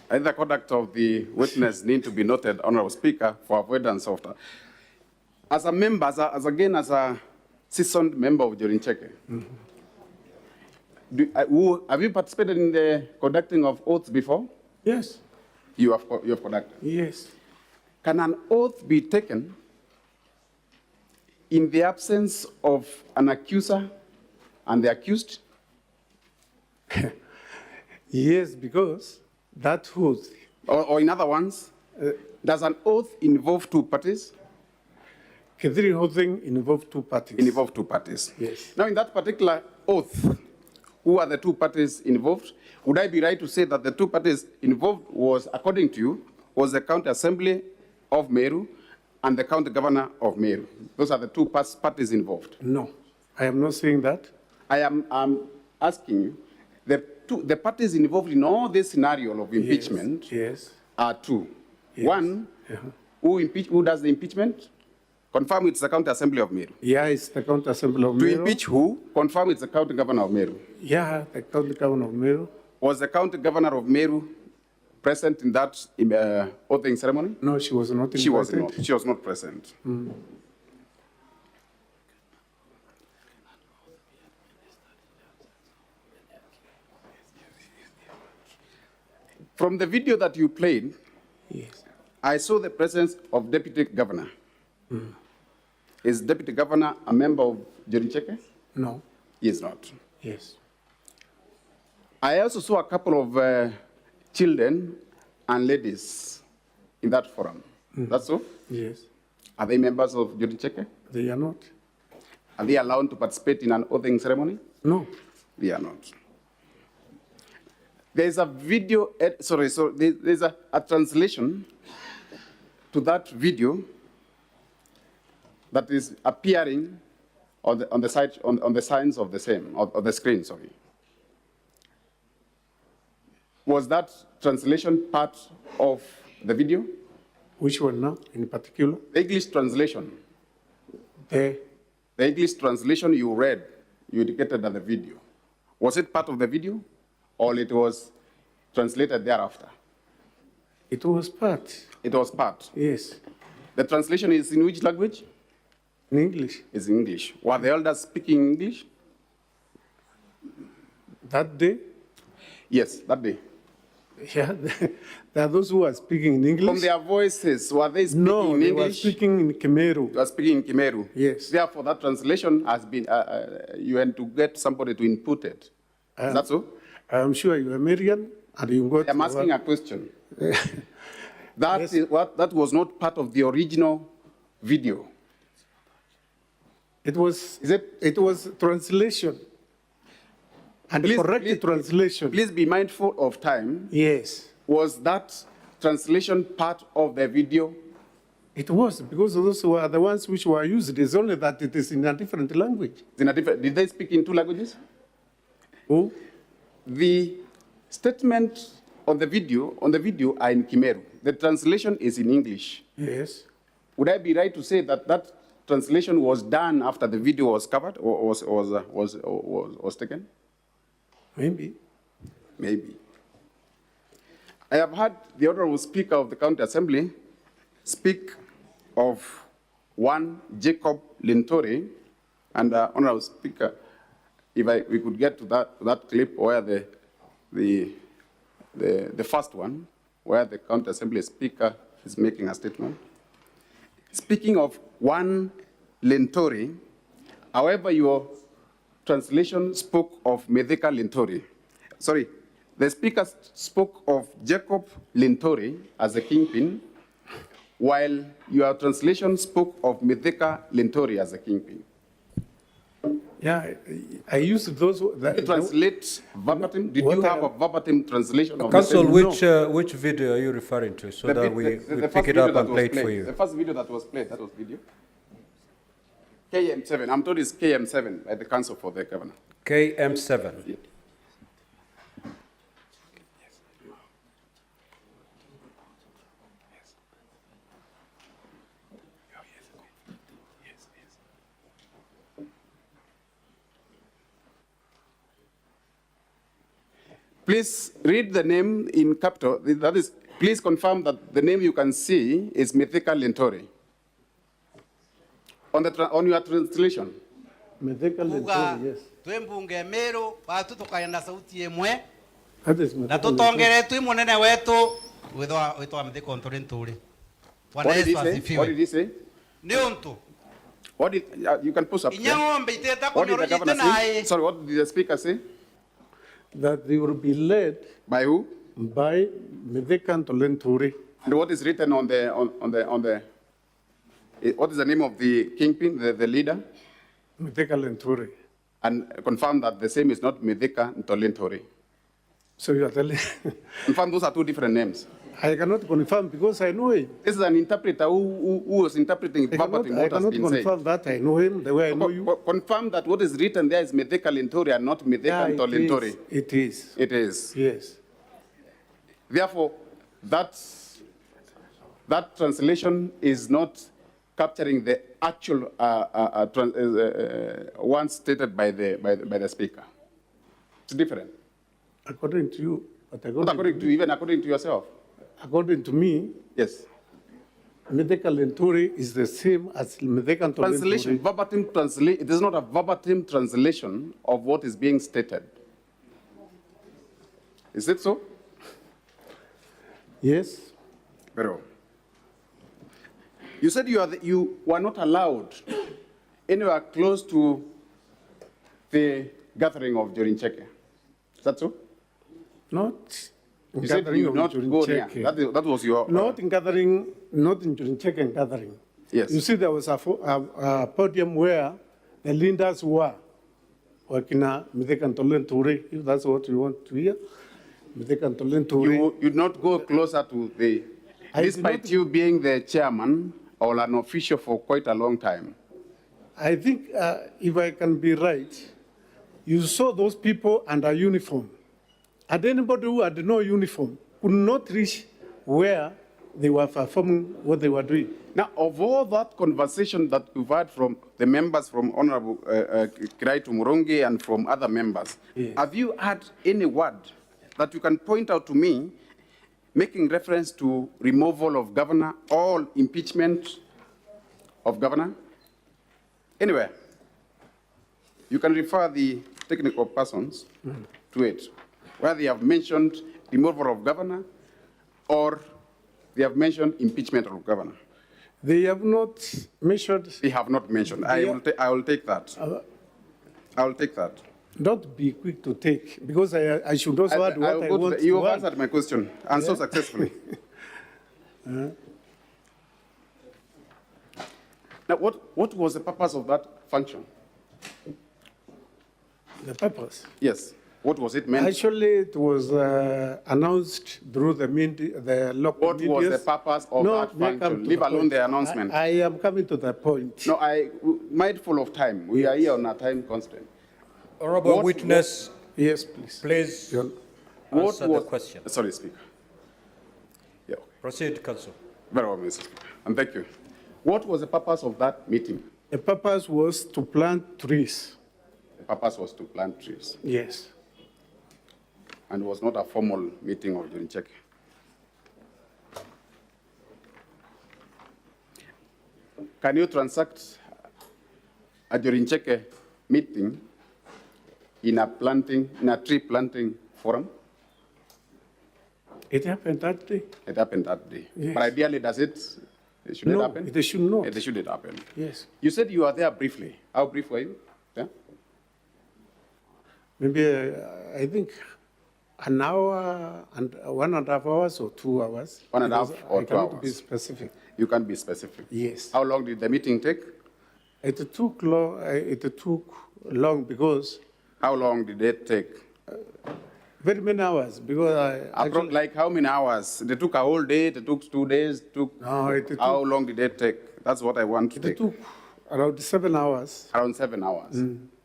And the conduct of the witness need to be noted, Honorable Speaker, for avoidance of that. As a member, as a seasoned member of 𝐊𝐀𝐄𝐑, have you participated in the conducting of oaths before? Yes. You have conducted? Yes. Can an oath be taken in the absence of an accuser and the accused? Yes, because that oath. Or in other words, does an oath involve two parties? 𝐾𝐍𝐑 oathing involves two parties. Involve two parties. Yes. Now, in that particular oath, who are the two parties involved? Would I be right to say that the two parties involved was, according to you, was the County Assembly of Meru and the County Governor of Meru? Those are the two parties involved. No, I am not saying that. I am asking you, the parties involved in all this scenario of impeachment yes. are two. Yes. One, who does the impeachment? Confirm it's the County Assembly of Meru. Yeah, it's the County Assembly of To Meru. impeach who? Confirm it's the County Governor of Meru. Yeah, the County Governor of Meru. Was the County Governor of Meru present in that oathing ceremony? No, she was not invited. She was not. She was not present. From the video that you played, yes, I saw the presence of Deputy Governor. Is Deputy Governor a member of 𝐷𝐻𝐿𝐻𝐻? No. He is not. Yes. I also saw a couple of children and ladies in that forum. That's so? Yes. Are they members of 𝐷𝐻𝐻𝐻? They are not. Are they allowed to participate in an oathing ceremony? No. They are not. There's a video, there's a translation to that video that is appearing on the side, on the signs of the same, of the screen, sorry. Was that translation part of the video? Which one now, in particular? The English translation. The English translation you read, you indicated at the video. Was it part of the video, or it was translated thereafter? It was part. It was part? Yes. The translation is in which language? In English. It's in English. Were the elders speaking English? That day? Yes, that day. Yeah, there are those who are speaking in English. From their voices, were they speaking no, in they English? were speaking in Khmeru. They were speaking in Khmeru. Yes. Therefore, that translation has been, you had to get somebody to input it. Is that so? I'm sure you're American, and you got. I'm asking a question. That was not part of the original video. It was. It was translation. And correct translation. Please be mindful of time. Yes. Was that translation part of the video? It was, because those were the ones which were used. It's only that it is in a different language. Did they speak in two languages? Who? The statement on the video are in Khmeru. The translation is in English. Yes. Would I be right to say that that translation was done after the video was covered or was taken? Maybe. Maybe. I have heard the Honorable Speaker of the County Assembly speak of one Jacob Lintori, and Honorable Speaker, if we could get to that clip where the first one, where the County Assembly Speaker is making a statement. Speaking of one Lintori, however, your translation spoke of Medeka Lintori. Sorry, the speaker spoke of Jacob Lintori as a kingpin, while your translation spoke of Medeka Lintori as a kingpin. Yeah, I used those. Did you translate verbatim? Did you have a verbatim translation of Council, the which video are you referring to, so that we the pick it up and play it for you? The first video that was played, that was video. KM7, I'm told it's KM7 by the Council for the Governor. KM7. Yeah. Please read the name in capital. That is, please confirm that the name you can see is Medeka Lintori. On your translation. Medeka Lintori, yes. Twembunge Meru batu tukayenda sauti yemwe. That is Na tutongere tu munene wetu witwa Medeka Lintori. What did he say? What did he say? Ni untu. What did you can post up? Inyangombe iteta What did the governor say? Sorry, what did the speaker say? That they will be led by who? By Medeka Lintori. And what is written on the what is the name of the kingpin, the leader? Medeka Lintori. And confirm that the same is not Medeka Lintori. So you are telling? Confirm those are two different names. I cannot confirm because I know him. This is an interpreter who was interpreting verbatim what has been said. I cannot confirm that I know him the way I know you. Confirm that what is written there is Medeka Lintori and not Medeka Lintori. It is. It is. Yes. Therefore, that translation is not capturing the actual ones stated by the speaker. It's different. According to you, but Not according to even according to yourself. according to me, Yes. Medeka Lenturi is the same as Medeka Translation, Lenturi. verbatim translation. It is not a verbatim translation of what is being stated. Is it so? Yes. Very well. You said you were not allowed anywhere close to the gathering of Jorincheke. Is that so? Not in You said gathering you of not go there. Jorincheke. That was your... Not in gathering, not in Jorincheke gathering. Yes. You see, there was a podium where the leaders were. Wakina Medeka Lenturi, if that's what you want to hear. Medeka Lenturi. You did not go closer to the... Despite you being the chairman or an official for quite a long time. I think, if I can be right, you saw those people under uniform. And anybody who had no uniform could not reach where they were performing what they were doing. Now, of all that conversation that we've had from the members, from Honorable Kawira Mwangaza and from other members, Yes. have you had any word that you can point out to me making reference to removal of governor or impeachment of governor? Anywhere. You can refer the technical persons to it, where they have mentioned removal of governor or they have mentioned impeachment of governor. They have not mentioned. They have not mentioned. I will take that. I will take that. Don't be quick to take, because I should also add what I want to You have add. answered my question, and so successfully. Now, what was the purpose of that function? The purpose? Yes. What was it meant? Actually, it was announced through the local What was the purpose of that function? Leave alone the announcement. I am coming to the point. No, mindful of time. We are here on a time constraint. Honorable witness. Yes, please. Please What answer the question. Sorry, Speaker. Yeah. Proceed, Council. Very well, Mr. Speaker. And thank you. What was the purpose of that meeting? The purpose was to plant trees. The purpose was to plant trees. Yes. And it was not a formal meeting of Jorincheke. Can you transact a Jorincheke meeting in a tree planting forum? It happened that day. It happened that day. Yes. But ideally, should it happen? It should not. It should happen. Yes. You said you were there briefly. How brief were you? Yeah? Maybe, I think, an hour and 1.5 hours or 2 hours. 1.5 or 2 I cannot hours. be specific. You can be specific. Yes. How long did the meeting take? It took long because. How long did it take? Very many hours, because like how many hours? They took a whole day, they took 2 days, how long did it take? That's what I want to take. It took around 7 hours. Around 7 hours.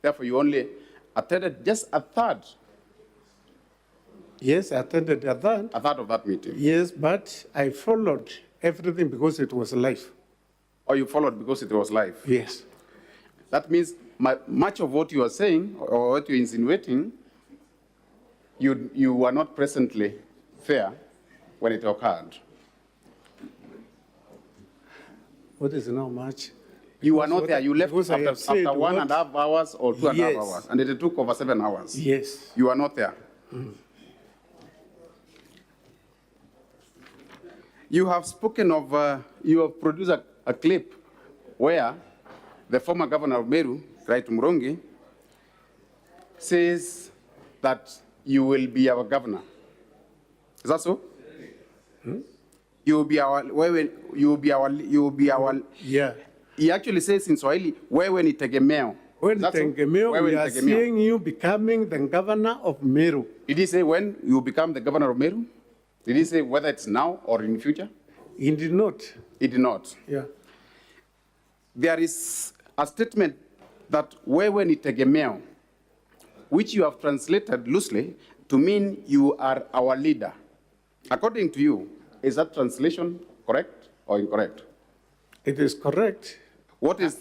Therefore, you only attended just a third. Yes, I attended a third. A third of that meeting. Yes, but I followed everything because it was live. Oh, you followed because it was live? Yes. That means much of what you are saying or what you're insinuating, you were not presently there when it occurred. What is now much? You were not there. You left because I have after said 1.5 hours or 2.5 Yes. hours, and it took over 7 hours. Yes. You were not there. You have spoken of, you have produced a clip where the former governor of Meru, Kawira Mwangaza, says that you will be our governor. Is that so? You will be our, Yeah. He actually says in Swahili, wewe ni tegemeo. When Tegemeo, Wewe we ni are tegemeo. seeing you becoming the governor of Meru. Did he say when you become the governor of Meru? Did he say whether it's now or in the future? He did not. He did not. Yeah. There is a statement that wewe ni tegemeo, which you have translated loosely to mean you are our leader. According to you, is that translation correct or incorrect? It is correct. What is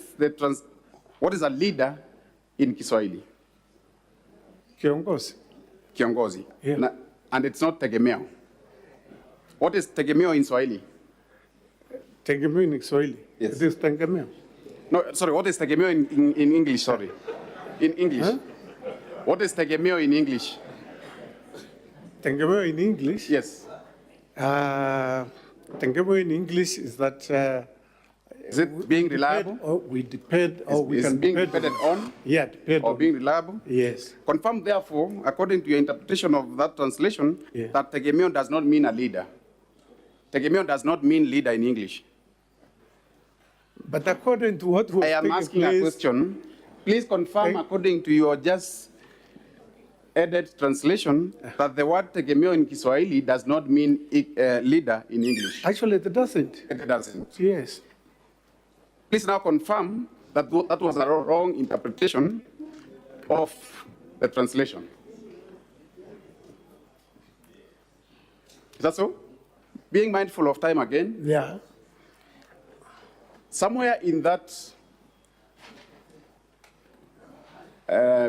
a leader in Kiswahili? Kiongozi. Kiongozi. Yeah. And it's not tegemeo. What is tegemeo in Swahili? Tegemeo in Kiswahili. Yes. It is tegemeo. No, sorry, what is tegemeo in English, sorry? In English. Huh? What is tegemeo in English? Tegemeo in English? Yes. Tegemeo in English is that... is it being reliable? We depend, or we can being depend depended on? Yeah, depend or on. being reliable? Yes. Confirm, therefore, according to your interpretation of that translation, that tegemeo does not mean a leader. Tegemeo does not mean leader in English. But according to what was I am asking a question. Please confirm, according to your just added translation, that the word tegemeo in Kiswahili does not mean leader in English. Actually, it doesn't. It doesn't. Yes. Please now confirm that that was a wrong interpretation of the translation. Is that so? Being mindful of time again. Yeah. Somewhere in that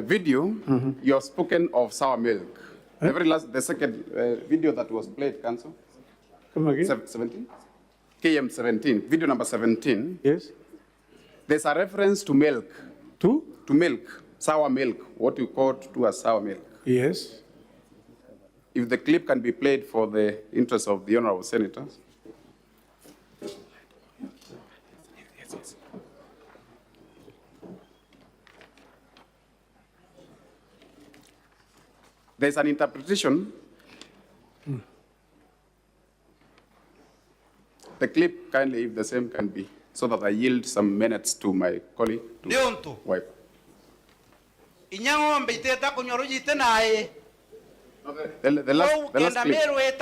video, you have spoken of sour milk. The very last, the second video that was played, Council. Come again. 17? KM 17, video number 17. Yes. There's a reference to milk. To? To milk, sour milk, what you call to as sour milk. Yes. If the clip can be played for the interest of the honorable senators. There's an interpretation. The clip, kindly, if the same can be, so that I yield some minutes to my colleague to wipe. Inyango mbiteta kunyorujite nae. The last clip.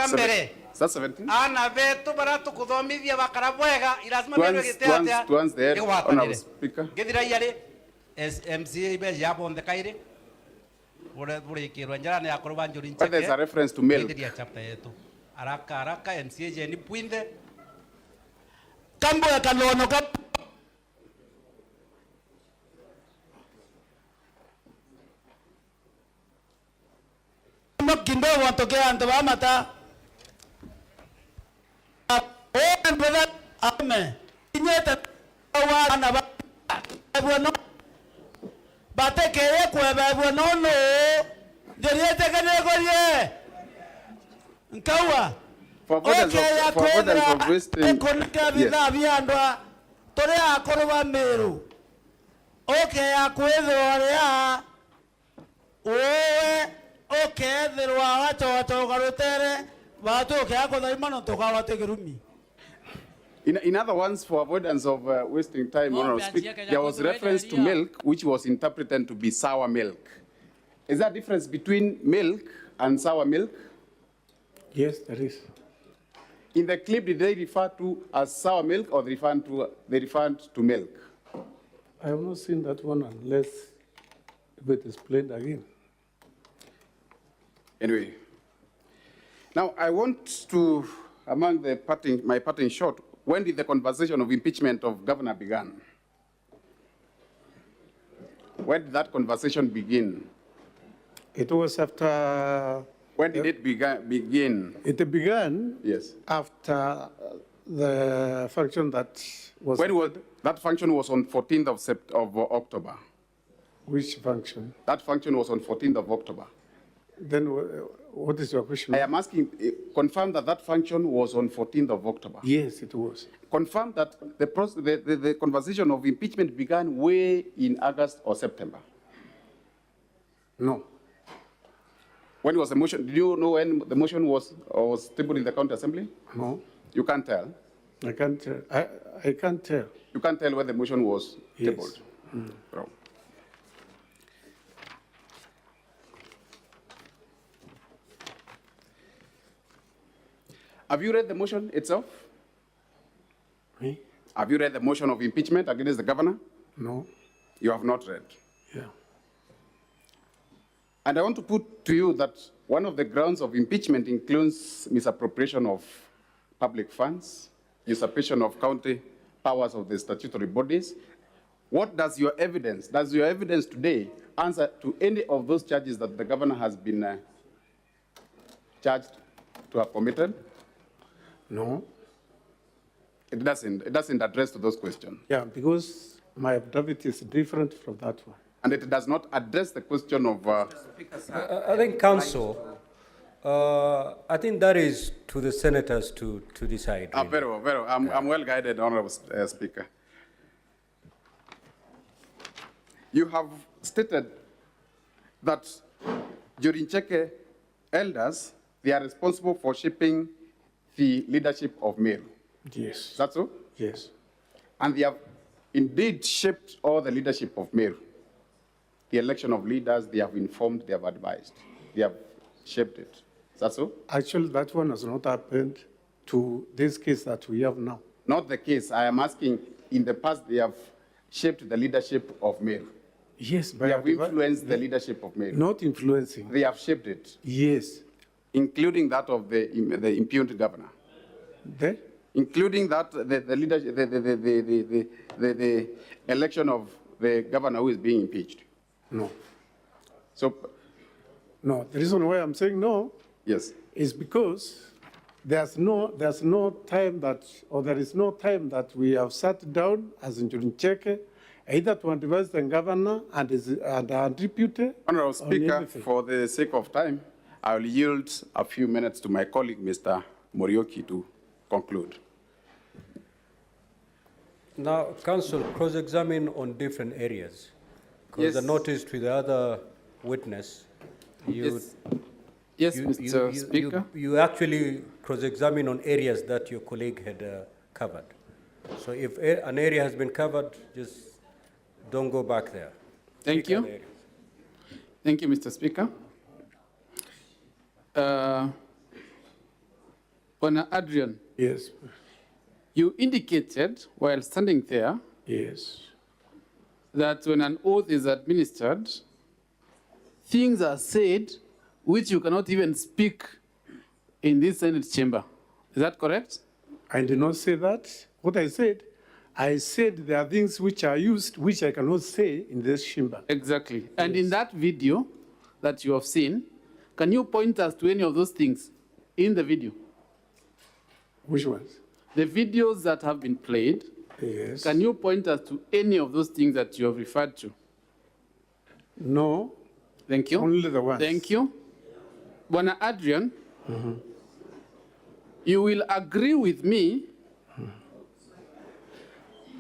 That's 17. Ana vetu baratu kuthomithia bakara bwega irazima meru giteatea. Once there, honorable speaker. Githira yale MCA ibe yabo ndekaire. But there's a reference to milk. Araka MCA jeni puinde. Kambo ya kalono kap. Kindo watokea ante mata. Oh, brother, ame. Inyeta wa na ba. Bueno. Bate kere kwebe bueno no. Jeriete kene gorie. Nkawa. For avoidance of wasting. Yes. Biandwa. Tore akoroba Meru. Okay, akwedro ya. Oe. Okay, there wa to garotere. Bato ke akoda imano to kawa tegerumi. In other words, for avoidance of wasting time, Honorable Speaker, there was reference to milk, which was interpreted to be sour milk. Is there a difference between milk and sour milk? Yes, there is. In the clip, did they refer to as sour milk, or they referred to milk? I have not seen that one unless it is played again. Anyway, now I want to, among the my parting shot, when did the conversation of impeachment of governor begin? When did that conversation begin? It was after... When did it begin? It began after the function that was... When was that function was on 14th of October. Which function? That function was on 14th of October. Then what is your question? I am asking, confirm that that function was on 14th of October. Yes, it was. Confirm that the conversation of impeachment began way in August or September. No. When was the motion? Do you know when the motion was tabled in the County Assembly? No. You can't tell? I can't tell. I can't tell. You can't tell when the motion was tabled? Yes. Wrong. Have you read the motion itself? Me? Have you read the motion of impeachment against the governor? No. You have not read? Yeah. And I want to put to you that one of the grounds of impeachment includes misappropriation of public funds, usurpation of county powers of the statutory bodies. What does your evidence today answer to any of those charges that the governor has been charged to have committed? No. It doesn't address to those questions. Yeah, because my affidavit is different from that one. And it does not address the question of... I think, Council, I think that is to the senators to decide. Really. Very well, very well. I'm well guided, Honorable Speaker. You have stated that during Cheke elders, they are responsible for shaping the leadership of Meru. Yes. Is that so? Yes. And they have indeed shaped all the leadership of Meru. The election of leaders, they have informed, they have advised, they have shaped it. Is that so? Actually, that one has not happened to this case that we have now. Not the case. I am asking, in the past, they have shaped the leadership of Meru. Yes, but they have influenced the leadership of Meru. Not influencing. They have shaped it. Yes. Including that of the impeached governor. Including that, the leadership, the election of the governor who is being impeached. No. So, no. The reason why I'm saying no, yes, is because there's no time that, or there is no time that we have sat down as in Cheke, either to advise the governor and our deputy. Honorable Speaker, for the sake of time, I will yield a few minutes to my colleague, Mr. Morioki, to conclude. Now, Council, cross-examine on different areas. Because Yes. I noticed with the other witness, Yes, Mr. Speaker. You actually cross-examine on areas that your colleague had covered. So if an area has been covered, just don't go back there. Thank you. Thank you, Mr. Speaker. Honour Adrian. Yes. You indicated while standing there. Yes. That when an oath is administered, things are said which you cannot even speak in this Senate chamber. Is that correct? I did not say that. What I said there are things which are used which I cannot say in this chamber. Exactly. Yes. And in that video that you have seen, can you point us to any of those things in the video? Which ones? The videos that have been played. Yes. Can you point us to any of those things that you have referred to? No. Thank you. Only the ones. Thank you. Bwana Adrian, you will agree with me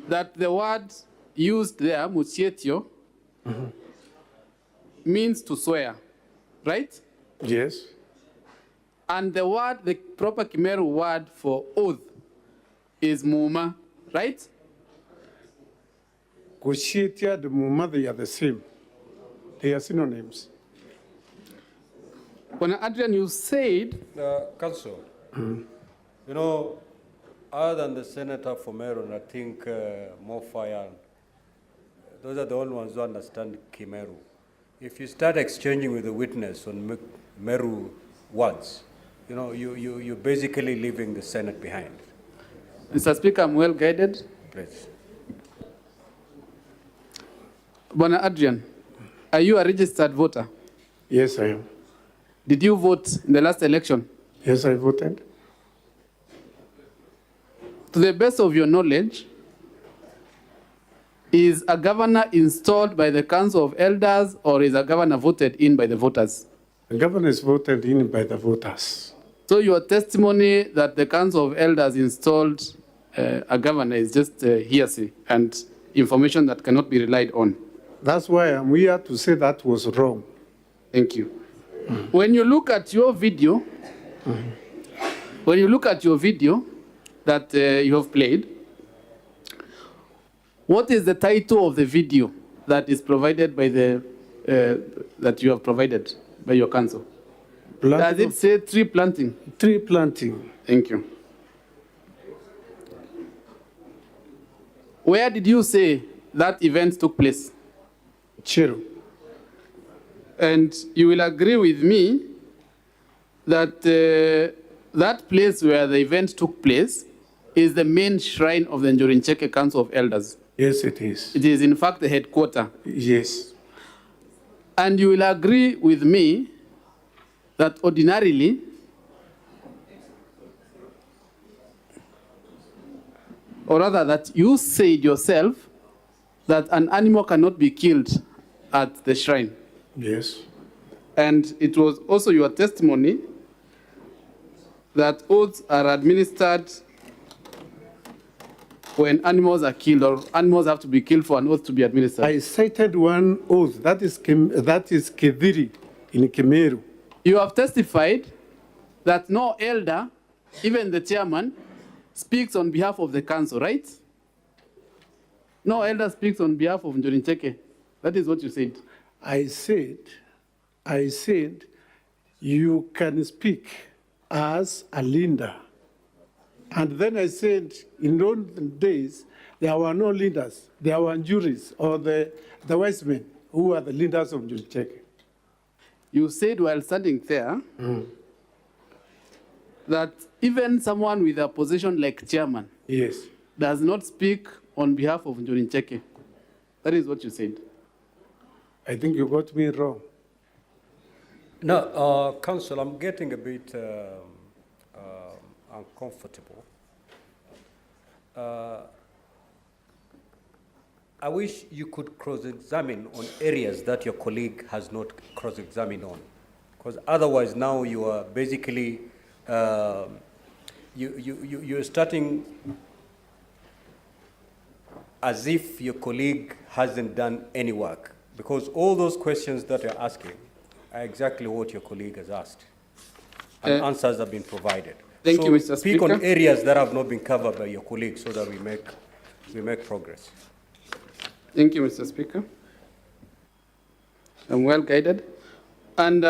that the word used there, muchietio, means to swear, right? Yes. And the proper Kimeru word for oath is muma, right? Kushitia and muma, they are the same. They are synonyms. When Adrian, you said... Council, you know, other than the senator for Meru, I think more fire, those are the only ones who understand Kimeru. If you start exchanging with the witness on Meru words, you know, you're basically leaving the Senate behind. Mr. Speaker, I'm well guided. Please. Bwana Adrian, are you a registered voter? Yes, I am. Did you vote in the last election? Yes, I voted. To the best of your knowledge, is a governor installed by the Council of Elders or is a governor voted in by the voters? The governor is voted in by the voters. So your testimony that the Council of Elders installed a governor is just hearsay and information that cannot be relied on. That's why I'm here to say that was wrong. Thank you. When you look at your video, that you have played, what is the title of the video that is provided by the that you have provided by your council? Does it say tree planting? Tree planting. Thank you. Where did you say that event took place? Cheru. And you will agree with me that that place where the event took place is the main shrine of the Njorincheke Council of Elders. Yes, it is. It is, in fact, the headquarters. Yes. And you will agree with me that ordinarily, or rather that you said yourself that an animal cannot be killed at the shrine. Yes. And it was also your testimony that oaths are administered when animals are killed, or animals have to be killed for an oath to be administered. I cited one oath, that is 𝐊𝐀𝐖𝐈𝐑𝐀 in Meru. You have testified that no elder, even the chairman, speaks on behalf of the council, right? No elder speaks on behalf of Njorincheke. That is what you said. I said, you can speak as a leader. And then I said, in those days, there were no leaders. There were juries or the wise men who were the leaders of Njorincheke. You said while standing there that even someone with a position like chairman does not speak on behalf of Njorincheke. That is what you said. I think you got me wrong. No, Council, I'm getting a bit uncomfortable. I wish you could cross-examine on areas that your colleague has not cross-examined on, because otherwise now you are basically you're starting as if your colleague hasn't done any work, because all those questions that you're asking are exactly what your colleague has asked, and answers have been provided. Thank you, Mr. Speak Speaker. on areas that have not been covered by your colleague so that we make progress. Thank you, Mr. Speaker. I'm well guided. And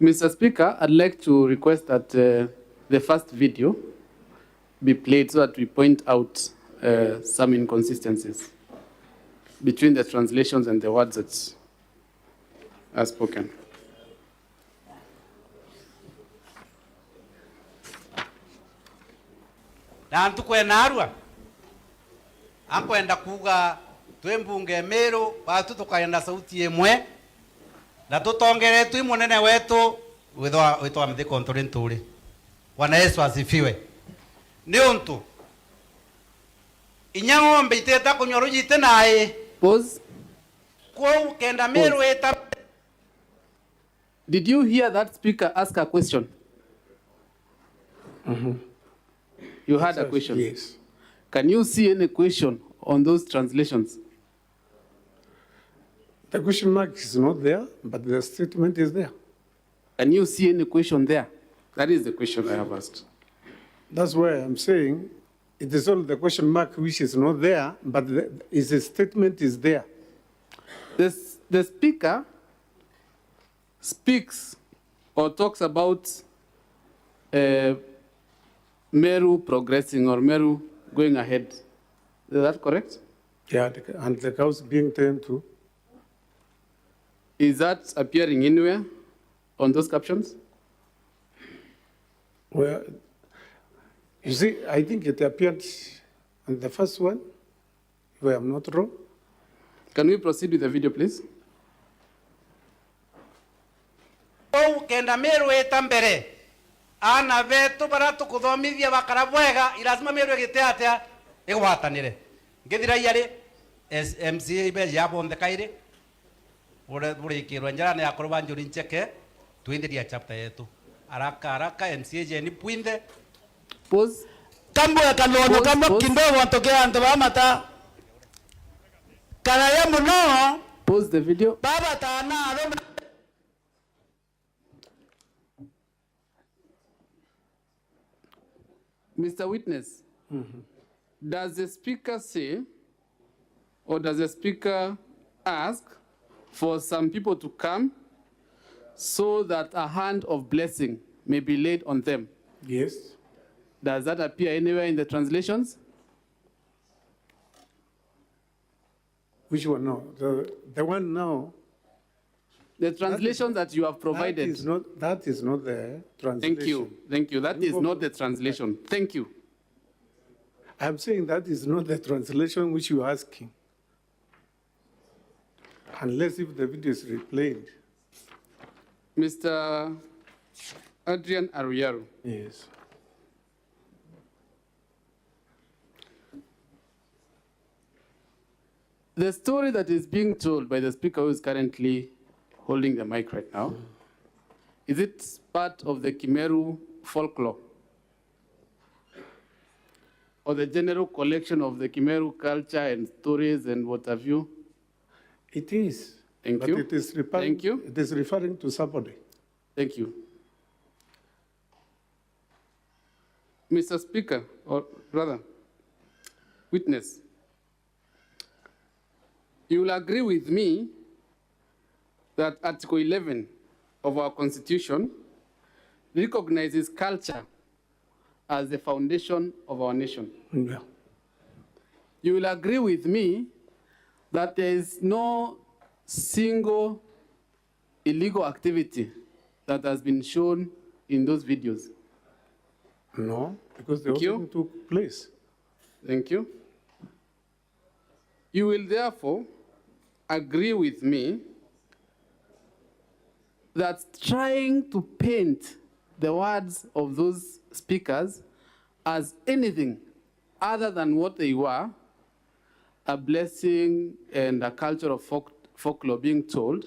Mr. Speaker, I'd like to request that the first video be played so that we point out some inconsistencies between the translations and the words that are spoken. Na ntukwena arua akwenda kuga twe mbunge Meru batu tukaenda sauti imwe na tutongere twi munene wetu witwa mthiko nturi nturi. Bwana Yesu asifiwe. Ni untu inya ng'ombe iteta kunyoruji tenae pause kwa kenda Meru eta. Did you hear that speaker ask a question? You had a question? Yes. Can you see any question on those translations? The question mark is not there, but the statement is there. Can you see any question there? That is the question I have asked. That's why I'm saying it is only the question mark which is not there, but the statement is there. The speaker speaks or talks about Meru progressing or Meru going ahead. Is that correct? Yeah, and the cows being turned to. Is that appearing anywhere on those captions? Well, you see, I think it appeared on the first one, if I'm not wrong. Can we proceed with the video, please? Kenda Meru eta mbere ana vetu bara tukuthomithia bakara bwega irazima Meru egite atia igwatanire ngithira yari MCA ibe yabondekaire bure kirwa njara ya kuruba Njorincheke tuendelia chapter yetu haraka MCA jeni puinde pause kambo ya kanono kambo kindogo atokea antu bamata kana ya muno pause the video. Baba tana Mr. Witness, does the speaker say, or does the speaker ask for some people to come so that a hand of blessing may be laid on them? Yes. Does that appear anywhere in the translations? Which one? No, the one now. The translation that you have provided. That is not the translation. Thank you. Thank you. That is not the translation. Thank you. I'm saying that is not the translation which you're asking. Unless if the video is replayed. Mr. Adrian Aruyaro. Yes. The story that is being told by the speaker who is currently holding the mic right now, is it part of the Meru folklore? Or the general collection of the Meru culture and stories and what have you? It is. Thank but you. It is referring, Thank you. It is referring to somebody. Thank you. Mr. Speaker, or rather, witness, you will agree with me that Article 11 of our Constitution recognizes culture as the foundation of our nation. Yeah. You will agree with me that there is no single illegal activity that has been shown in those videos. No, because the whole thing took place. Thank you. You will therefore agree with me that trying to paint the words of those speakers as anything other than what they were, a blessing and a culture of folklore being told,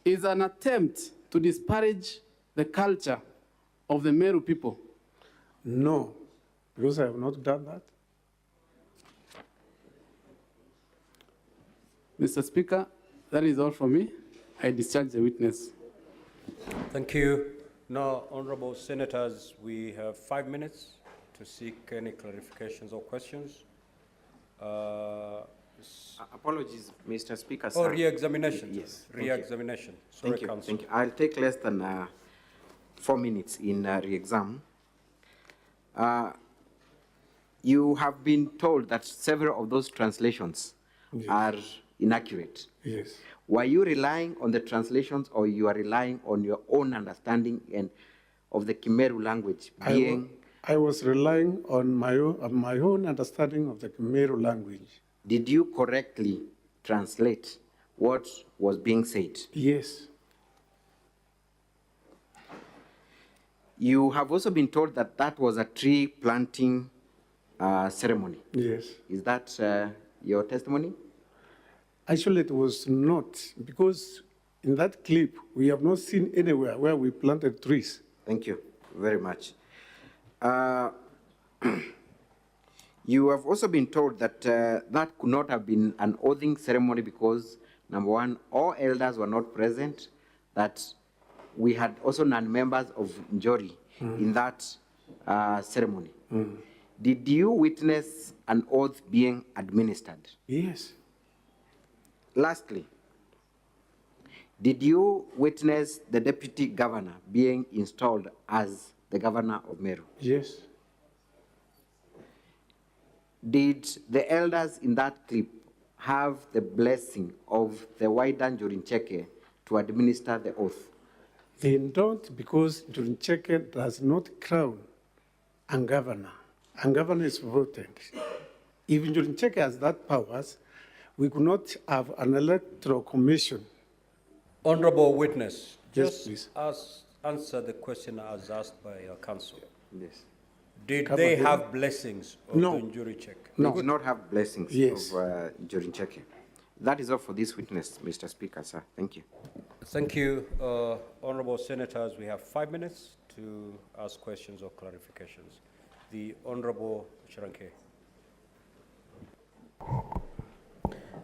is an attempt to disparage the culture of the Meru people. No, because I have not done that. Mr. Speaker, that is all from me. I discharge the witness. Thank you. Now, honorable senators, we have 5 minutes to seek any clarifications or questions. Apologies, Mr. Speaker. Or re-examination. Yes. Re-examination. Sorry, Thank you. Council. Thank you. I'll take less than 4 minutes in re-exam. You have been told that several of those translations are inaccurate. Yes. Were you relying on the translations, or you are relying on your own understanding and of the Meru language being? I was relying on my own understanding of the Meru language. Did you correctly translate what was being said? Yes. You have also been told that that was a tree planting ceremony. Yes. Is that your testimony? Actually, it was not, because in that clip, we have not seen anywhere where we planted trees. Thank you very much. You have also been told that that could not have been an oathing ceremony because, number one, all elders were not present, that we had also non-members of Njori in that ceremony. Did you witness an oath being administered? Yes. Lastly, did you witness the deputy governor being installed as the governor of Meru? Yes. Did the elders in that clip have the blessing of the 𝐊𝐿𝐷𝐿 to administer the oath? They don't, because Njuri does not crown a governor. A governor is voted. If Njuri has that powers, we could not have an electoral commission. Honorable witness, Yes, just answer the question as asked by your counsel. Yes. Did they have blessings of No. the Njuri check? No. They did not have blessings Yes. of Njuri. That is all for this witness, Mr. Speaker, sir. Thank you. Thank you, honorable senators. We have 5 minutes to ask questions or clarifications. The honorable 𝐊𝐀𝐄𝐒.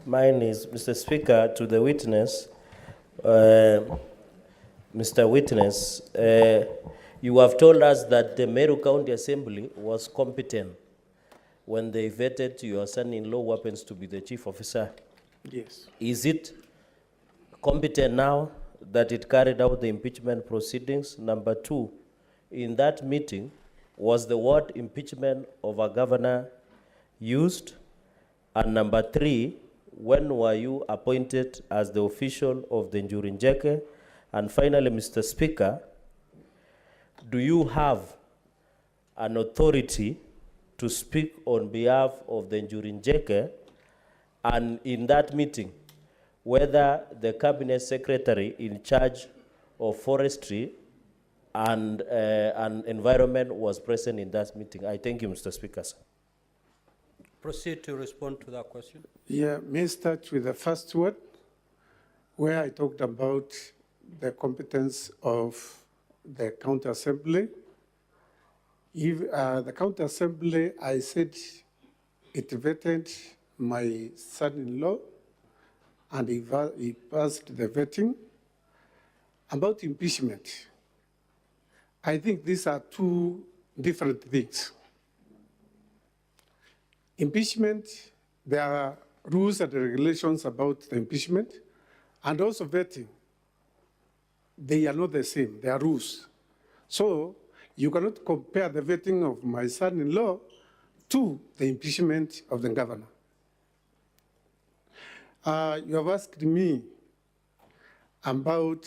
Mine is, Mr. Speaker, to the witness. Mr. Witness, you have told us that the Meru County Assembly was competent when they vetted your son-in-law who happens to be the chief officer. Yes. Is it competent now that it carried out the impeachment proceedings? Number two, in that meeting, was the word impeachment of a governor used? And number three, when were you appointed as the official of the 𝐊𝐀𝐖𝐈𝐑𝐀? And finally, Mr. Speaker, do you have an authority to speak on behalf of the 𝐊𝐀𝐈𝐑𝐀? And in that meeting, whether the cabinet secretary in charge of forestry and environment was present in that meeting? I thank you, Mr. Speaker, sir. Proceed to respond to that question. Yeah, may I start with the first word, where I talked about the competence of the county assembly. If the county assembly, I said it vetted my son-in-law, and he passed the vetting. About impeachment, I think these are two different things. Impeachment, there are rules and regulations about the impeachment, and also vetting. They are not the same, they are rules. So you cannot compare the vetting of my son-in-law to the impeachment of the governor. You have asked me about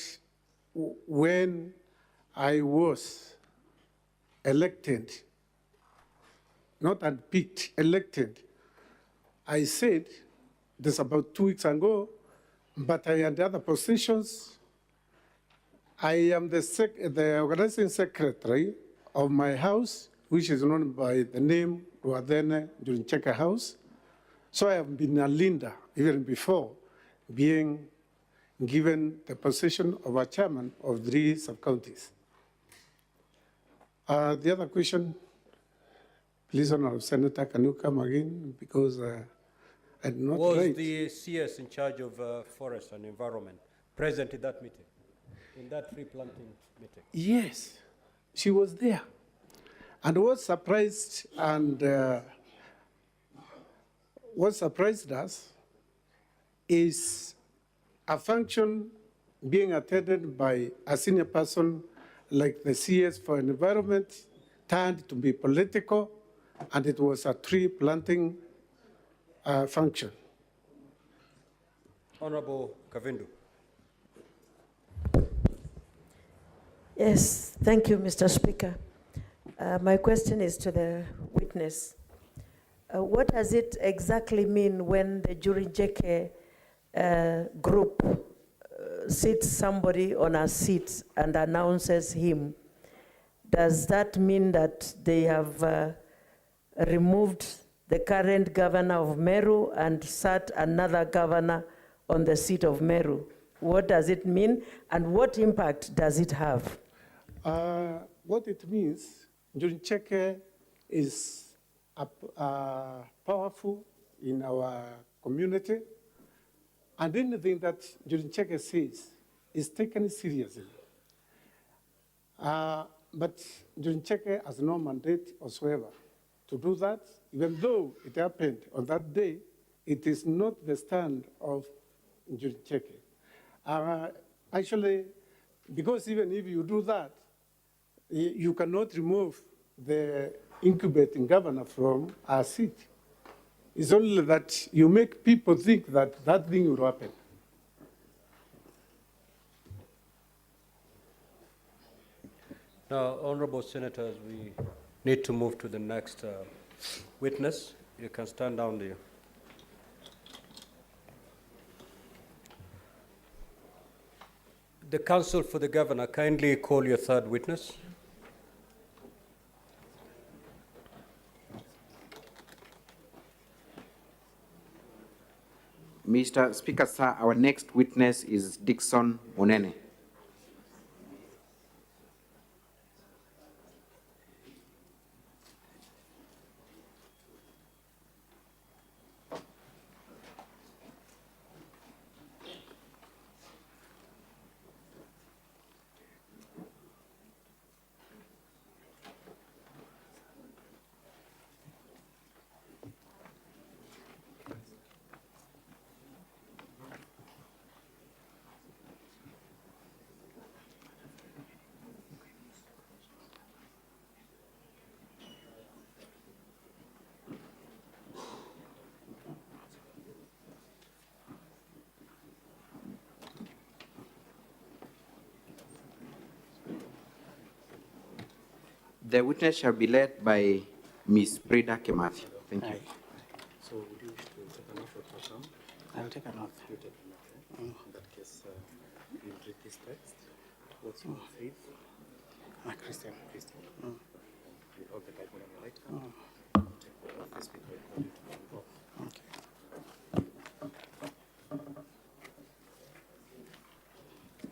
when I was elected, not unpicked, elected. I said this about 2 weeks ago, but I had other positions. I am the organizing secretary of my house, which is known by the name 𝐷𝐻𝐻𝐿𝐀𝐍𝐻𝐿 House. So I have been a leader even before being given the position of a chairman of 3 sub-counties. The other question, please, Honorable Senator, can you come again? Because I did not Was write. the CS in charge of forest and environment present in that meeting, in that tree planting meeting? Yes, she was there. And what surprised us is a function being attended by a senior person like the CS for environment turned to be political, and it was a tree planting function. Honorable Kavindu. Yes, thank you, Mr. Speaker. My question is to the witness. What does it exactly mean when the 𝐊𝐀𝐈𝐑𝐀 group sits somebody on a seat and announces him? Does that mean that they have removed the current governor of Meru and sat another governor on the seat of Meru? What does it mean, and what impact does it have? What it means, 𝐊𝐶𝐻𝐻 is powerful in our community, and anything that 𝐊𝐶𝐻𝐻 says is taken seriously. But 𝐊𝐶𝐻𝐻 has no mandate whatsoever to do that. Even though it happened on that day, it is not the stand of 𝐊𝐶𝐻𝐻. Actually, because even if you do that, you cannot remove the incubating governor from our seat. It's only that you make people think that that thing will happen. Now, honorable senators, we need to move to the next witness. You can stand down there. The counsel for the governor, kindly call your third witness. Mr. Speaker, sir, our next witness is Dickson Munene. The witness shall be led by Ms. Brida Kimathi. Thank you. So would you wish to take an oath or affirm? I'll take an oath. You take an oath. In that case, you read this text. What's your faith? I'm a Christian. Christian. You hold the Bible on your right hand. Take the oath. The speaker will call you to invoke. Okay.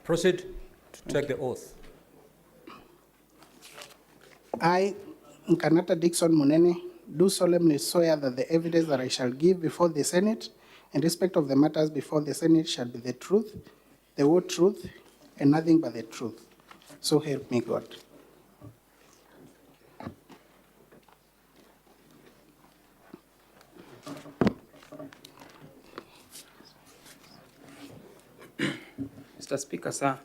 Proceed to take the oath. I, Nkanata Dickson Munene, do solemnly swear that the evidence that I shall give before the Senate in respect of the matters before the Senate shall be the truth, the whole truth, and nothing but the truth. So help me God. Mr. Speaker, sir,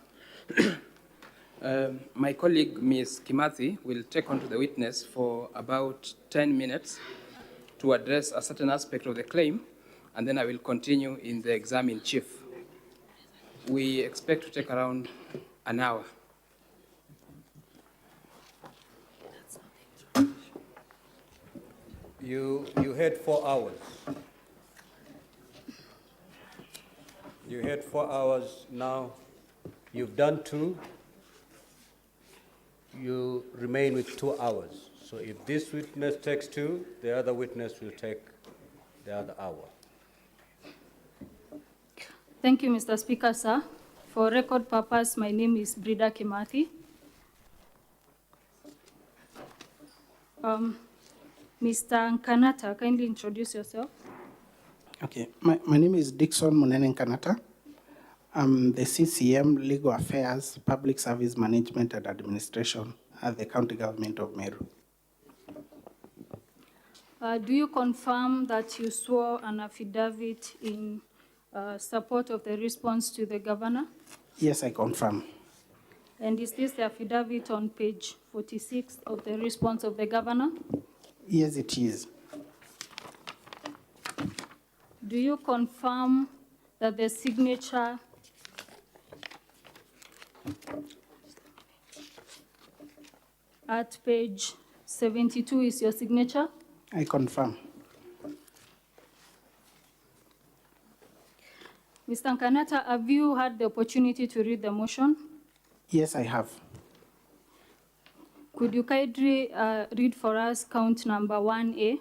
my colleague, Ms. Kimathi, will take on to the witness for about 10 minutes to address a certain aspect of the claim, and then I will continue in the exam in chief. We expect to take around an hour. You had 4 hours. You had 4 hours. Now you've done 2. You remain with 2 hours. So if this witness takes 2, the other witness will take the other hour. Thank you, Mr. Speaker, sir. For record purpose, my name is Brida Kimathi. Mr. Nkanata, kindly introduce yourself. Okay, my name is Dickson Munene Nkanata. I'm the CCM Legal Affairs, Public Service Management and Administration at the County Government of Meru. Do you confirm that you swore an affidavit in support of the response to the governor? Yes, I confirm. And is this the affidavit on page 46 of the response of the governor? Yes, it is. Do you confirm that the signature at page 72 is your signature? I confirm. Mr. Nkanata, have you had the opportunity to read the motion? Yes, I have. Could you kindly read for us count number 1A?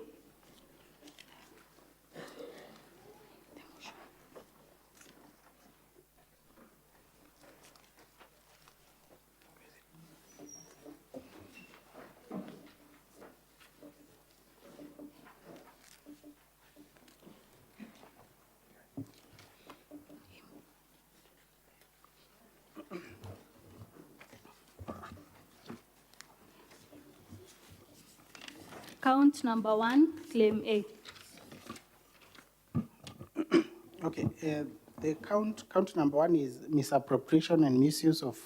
Count number 1, claim A. Okay, the count number 1 is misappropriation and misuse of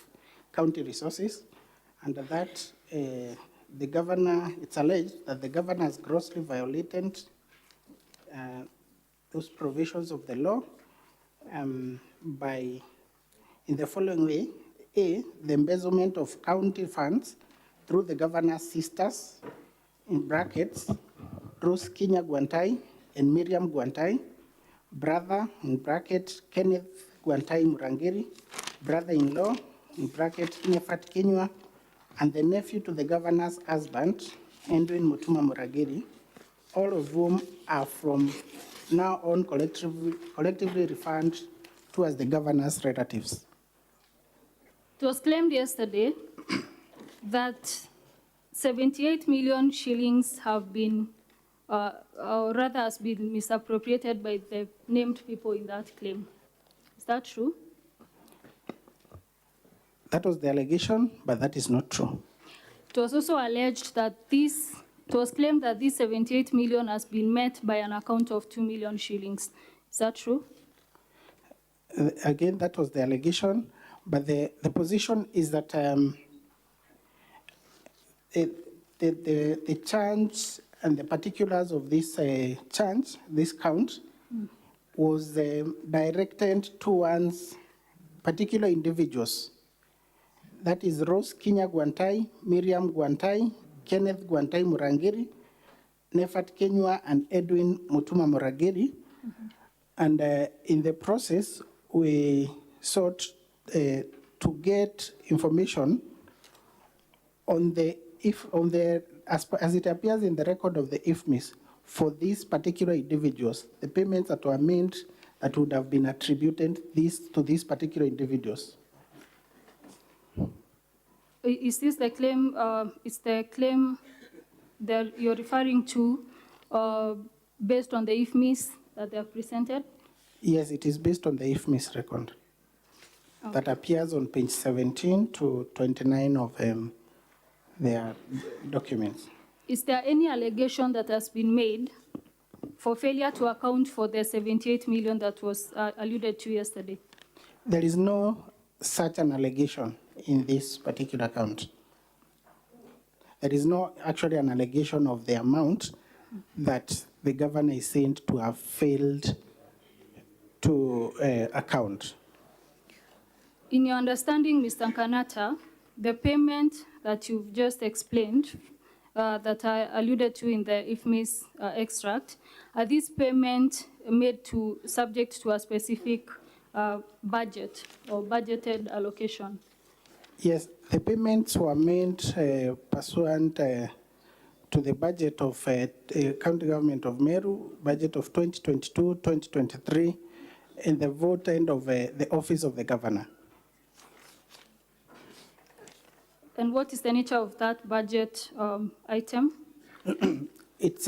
county resources. Under that, the governor, it's alleged that the governor has grossly violated those provisions of the law by, in the following way: A, the embezzlement of county funds through the governor's sisters, in brackets, Rose Kinya Gwantai and Miriam Gwantai, brother, in bracket, Kenneth Gwantai Murangiri, brother-in-law, in bracket, Nefat Kinyua, and the nephew to the governor's husband, Edwin Mutuma Murangiri, all of whom are from now on collectively referred to as the governor's relatives. It was claimed yesterday that 78 million shillings have been, or rather has been misappropriated by the named people in that claim. Is that true? That was the allegation, but that is not true. It was also alleged that it was claimed that this 78 million has been met by an account of 2 million shillings. Is that true? Again, that was the allegation, but the position is that the charge and the particulars of this charge, this count, was directed towards particular individuals. That is Rose Kinya Gwantai, Miriam Gwantai, Kenneth Gwantai Murangiri, Nefat Kenywa, and Edwin Mutuma Murangiri. And in the process, we sought to get information on as it appears in the record of the IFMIS for these particular individuals, the payments that were made that would have been attributed to these particular individuals. Is this the claim? Is the claim that you're referring to based on the IFMIS that they have presented? Yes, it is based on the IFMIS record that appears on page 17 to 29 of their documents. Is there any allegation that has been made for failure to account for the 78 million that was alluded to yesterday? There is no such an allegation in this particular account. There is no actually an allegation of the amount that the governor is saying to have failed to account. In your understanding, Mr. Kanata, the payment that you've just explained, that I alluded to in the IFMIS extract, are these payments made subject to a specific budget or budgeted allocation? Yes, the payments were made pursuant to the budget of County Government of Meru, budget of 2022, 2023, and the vote end of the Office of the Governor. And what is the nature of that budget item? It's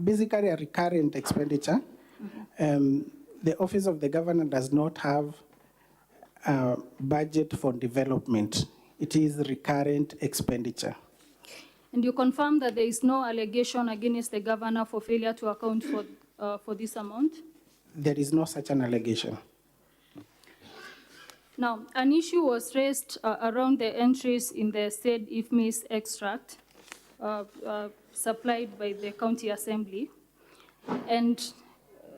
basically a recurrent expenditure. The Office of the Governor does not have a budget for development. It is recurrent expenditure. And you confirm that there is no allegation against the governor for failure to account for this amount? There is no such an allegation. Now, an issue was raised around the entries in the said IFMIS extract supplied by the County Assembly. And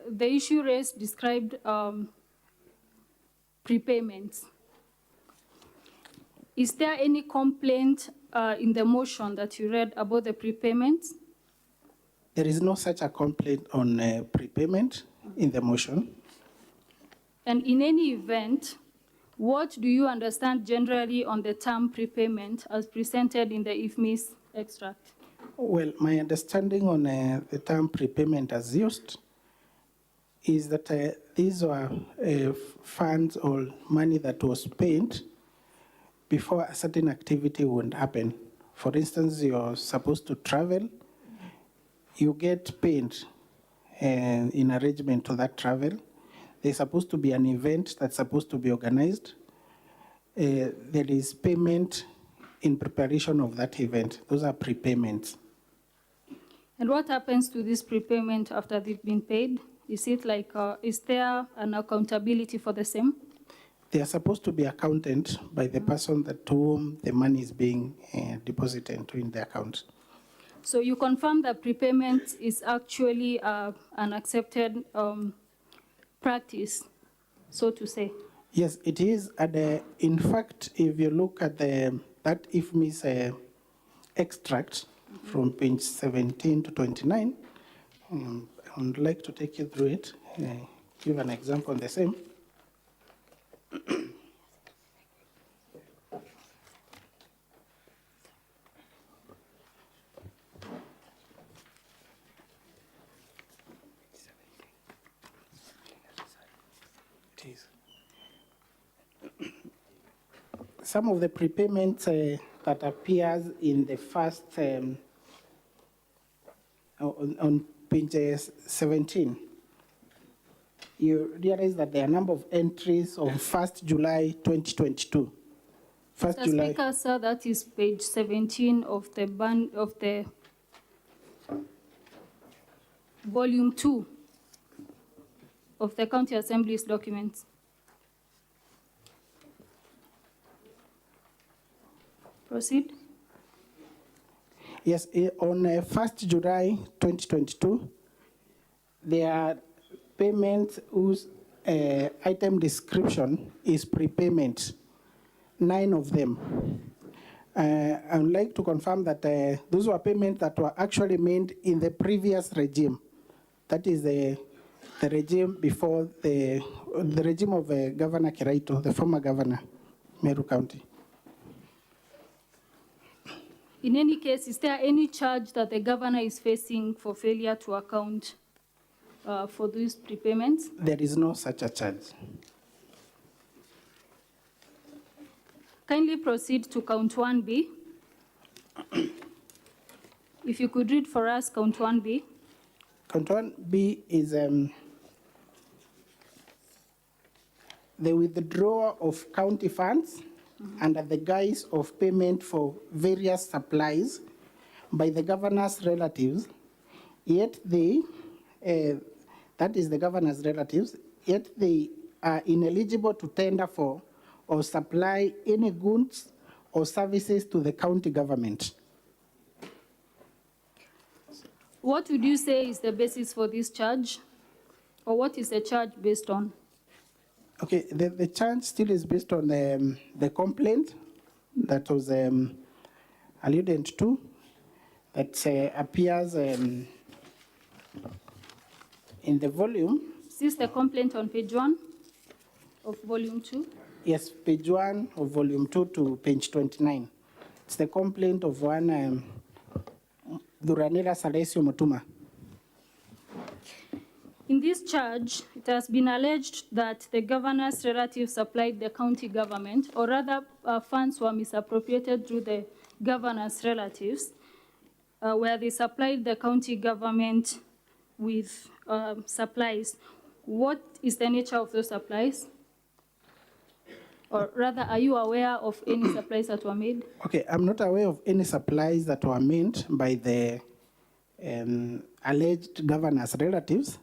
the issue raised described prepayments. Is there any complaint in the motion that you read about the prepayments? There is no such a complaint on prepayment in the motion. And in any event, what do you understand generally on the term prepayment as presented in the IFMIS extract? Well, my understanding on the term prepayment as used is that these were funds or money that was paid before a certain activity would happen. For instance, you're supposed to travel, you get paid in arrangement to that travel. There's supposed to be an event that's supposed to be organized. There is payment in preparation of that event. Those are prepayments. And what happens to this prepayment after they've been paid? Is it like, is there an accountability for the same? They are supposed to be accounted by the person to whom the money is being deposited in the account. So you confirm that prepayment is actually an accepted practice, so to say? Yes, it is. And in fact, if you look at that IFMIS extract from page 17 to 29, I would like to take you through it, give an example on the same. Some of the prepayments that appears in the first, on page 17, you realize that there are a number of entries on 1st July 2022. Mr. Speaker, sir, that is page 17 of the volume 2 of the County Assembly's documents. Proceed. Yes, on 1st July 2022, there are payments whose item description is prepayment, 9 of them. I would like to confirm that those were payments that were actually made in the previous regime. That is the regime before the regime of Governor Kiraito, the former governor, Meru County. In any case, is there any charge that the governor is facing for failure to account for these prepayments? There is no such a charge. Kindly proceed to count 1B. If you could read for us count 1B. Count 1B is the withdrawal of county funds under the guise of payment for various supplies by the governor's relatives, yet they, that is the governor's relatives, yet they are ineligible to tender for or supply any goods or services to the county government. What would you say is the basis for this charge? Or what is the charge based on? Okay, the charge still is based on the complaint that was alluded to, that appears in the volume. Is this the complaint on page 1 of volume 2? Yes, page 1 of volume 2 to page 29. It's the complaint of one Duranela Salesio Mutuma. In this charge, it has been alleged that the governor's relatives supplied the county government, or rather funds were misappropriated through the governor's relatives, where they supplied the county government with supplies. What is the nature of those supplies? Or rather, are you aware of any supplies that were made? Okay, I'm not aware of any supplies that were made by the alleged governor's relatives.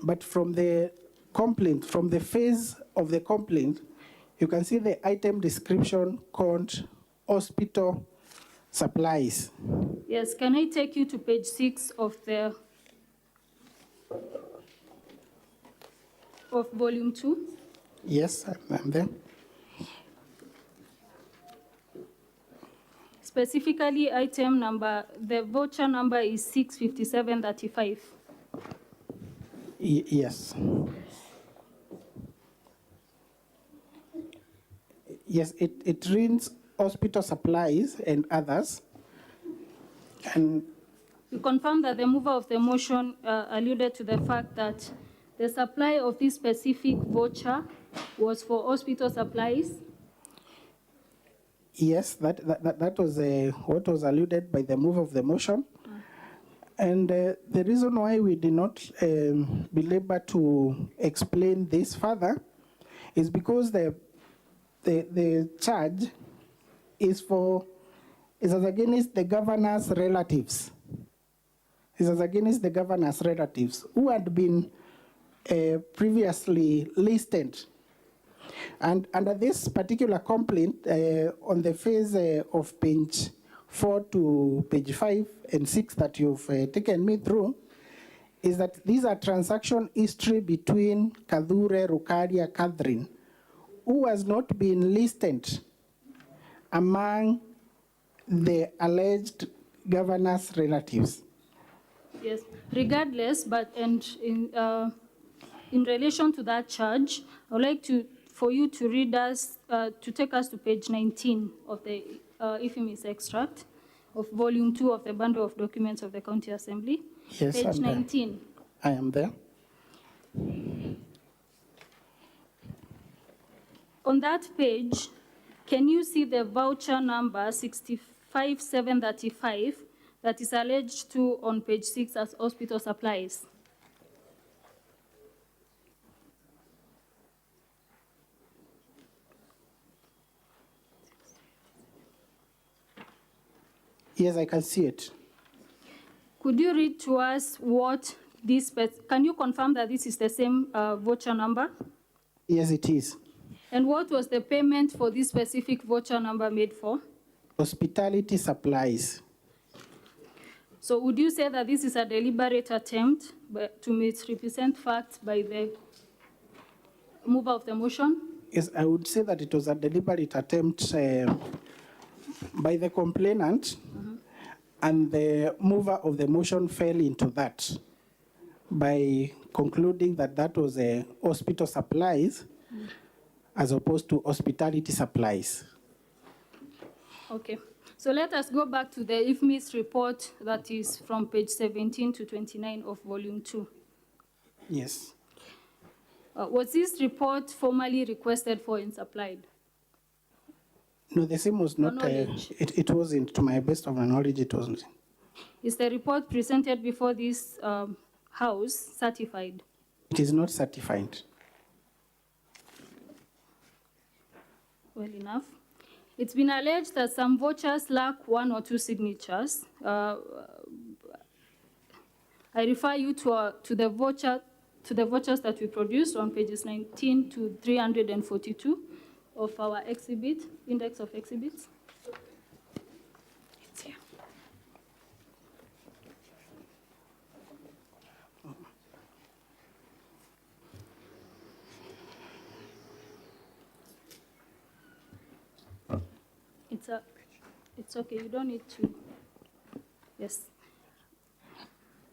But from the complaint, from the phase of the complaint, you can see the item description called hospital supplies. Yes, can I take you to page 6 of volume 2? Yes, I'm there. Specifically, item number, the voucher number is 65735. Yes. Yes, it reads hospital supplies and others. And You confirm that the mover of the motion alluded to the fact that the supply of this specific voucher was for hospital supplies? yes, that was what was alluded by the move of the motion. And the reason why we did not be able to explain this further is because the charge is as against the governor's relatives. Is as against the governor's relatives who had been previously listed. And under this particular complaint, on the phase of page 4 to page 5 and 6 that you've taken me through, is that these are transaction history between Kadhure Rukaria Catherine, who has not been listed among the alleged governor's relatives. Yes, regardless, but in relation to that charge, I would like for you to read us, to take us to page 19 of the 𝐼𝐻𝐸 extract of volume 2 of the bundle of documents of the County Assembly. Yes, page 19. I am there. On that page, can you see the voucher number 65735 that is alleged to on page 6 as hospital supplies? Yes, I can see it. Could you read to us what this, can you confirm that this is the same voucher number? Yes, it is. And what was the payment for this specific voucher number made for? Hospitality supplies. So would you say that this is a deliberate attempt to misrepresent facts by the mover of the motion? Yes, I would say that it was a deliberate attempt by the complainant, and the mover of the motion fell into that by concluding that that was a hospital supplies as opposed to hospitality supplies. Okay. So let us go back to the IFMIS report that is from page 17 to 29 of volume 2. Yes. Was this report formally requested for and supplied? No, the same was not, it wasn't, to my best of my knowledge, it wasn't. Is the report presented before this House certified? It is not certified. Well enough. It's been alleged that some vouchers lack 1 or 2 signatures. I refer you to the vouchers that we produced on pages 19 to 342 of our exhibit, index of exhibits. It's here. It's okay, you don't need to. Yes.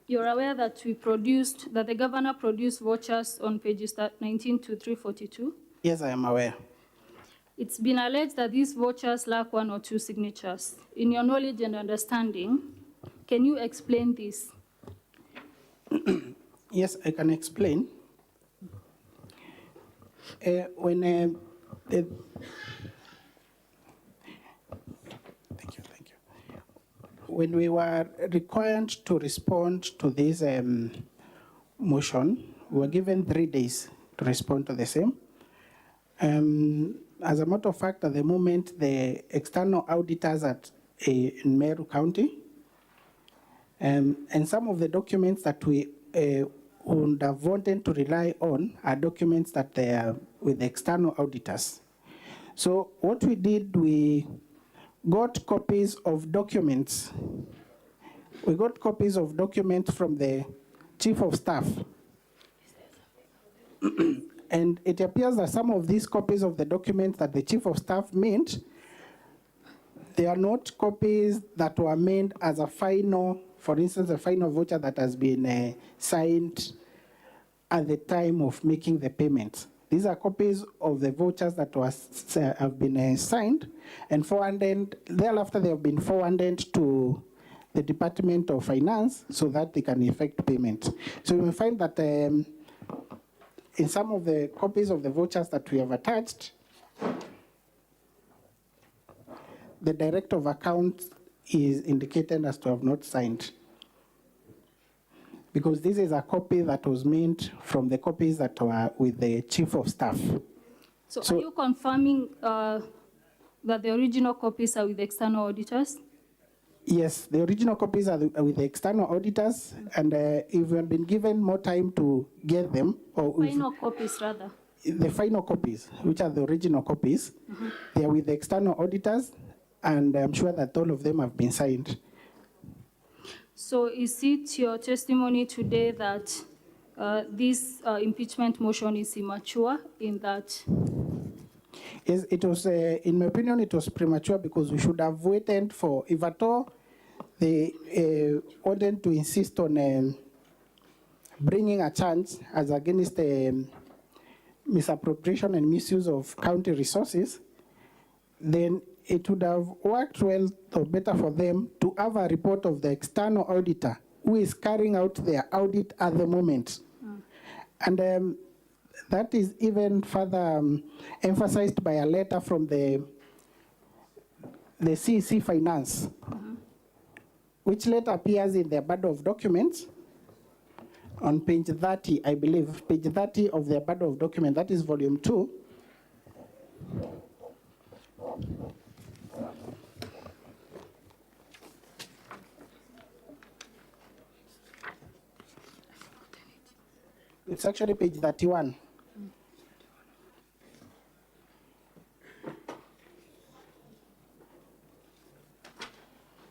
You're aware that the governor produced vouchers on pages 19 to 342? Yes, I am aware. It's been alleged that these vouchers lack 1 or 2 signatures. In your knowledge and understanding, can you explain this? Yes, I can explain. When we were required to respond to this motion, we were given 3 days to respond to the same. As a matter of fact, at the moment, the external auditors in Meru County, and some of the documents that we would have wanted to rely on are documents that they are with the external auditors. So what we did, we got copies of documents. We got copies of documents from the Chief of Staff. And it appears that some of these copies of the documents that the Chief of Staff made, they are not copies that were made as a final, for instance, a final voucher that has been signed at the time of making the payment. These are copies of the vouchers that have been signed and forwarded. Thereafter, they have been forwarded to the Department of Finance so that they can effect payment. So you will find that in some of the copies of the vouchers that we have attached, the Director of Accounts is indicated as to have not signed, because this is a copy that was made from the copies that were with the Chief of Staff. So are you confirming that the original copies are with the external auditors? Yes, the original copies are with the external auditors, and if we had been given more time to get them, or final copies rather. The final copies, which are the original copies, they are with the external auditors, and I'm sure that all of them have been signed. So is it your testimony today that this impeachment motion is immature in that? Yes, it was, in my opinion, it was premature because we should have waited for, if at all, they wanted to insist on bringing a charge as against misappropriation and misuse of county resources, then it would have worked well or better for them to have a report of the external auditor who is carrying out their audit at the moment. And that is even further emphasized by a letter from the CEC Finance, which letter appears in their bundle of documents on page 30, I believe, page 30 of their bundle of documents. That is volume 2. It's actually page 31.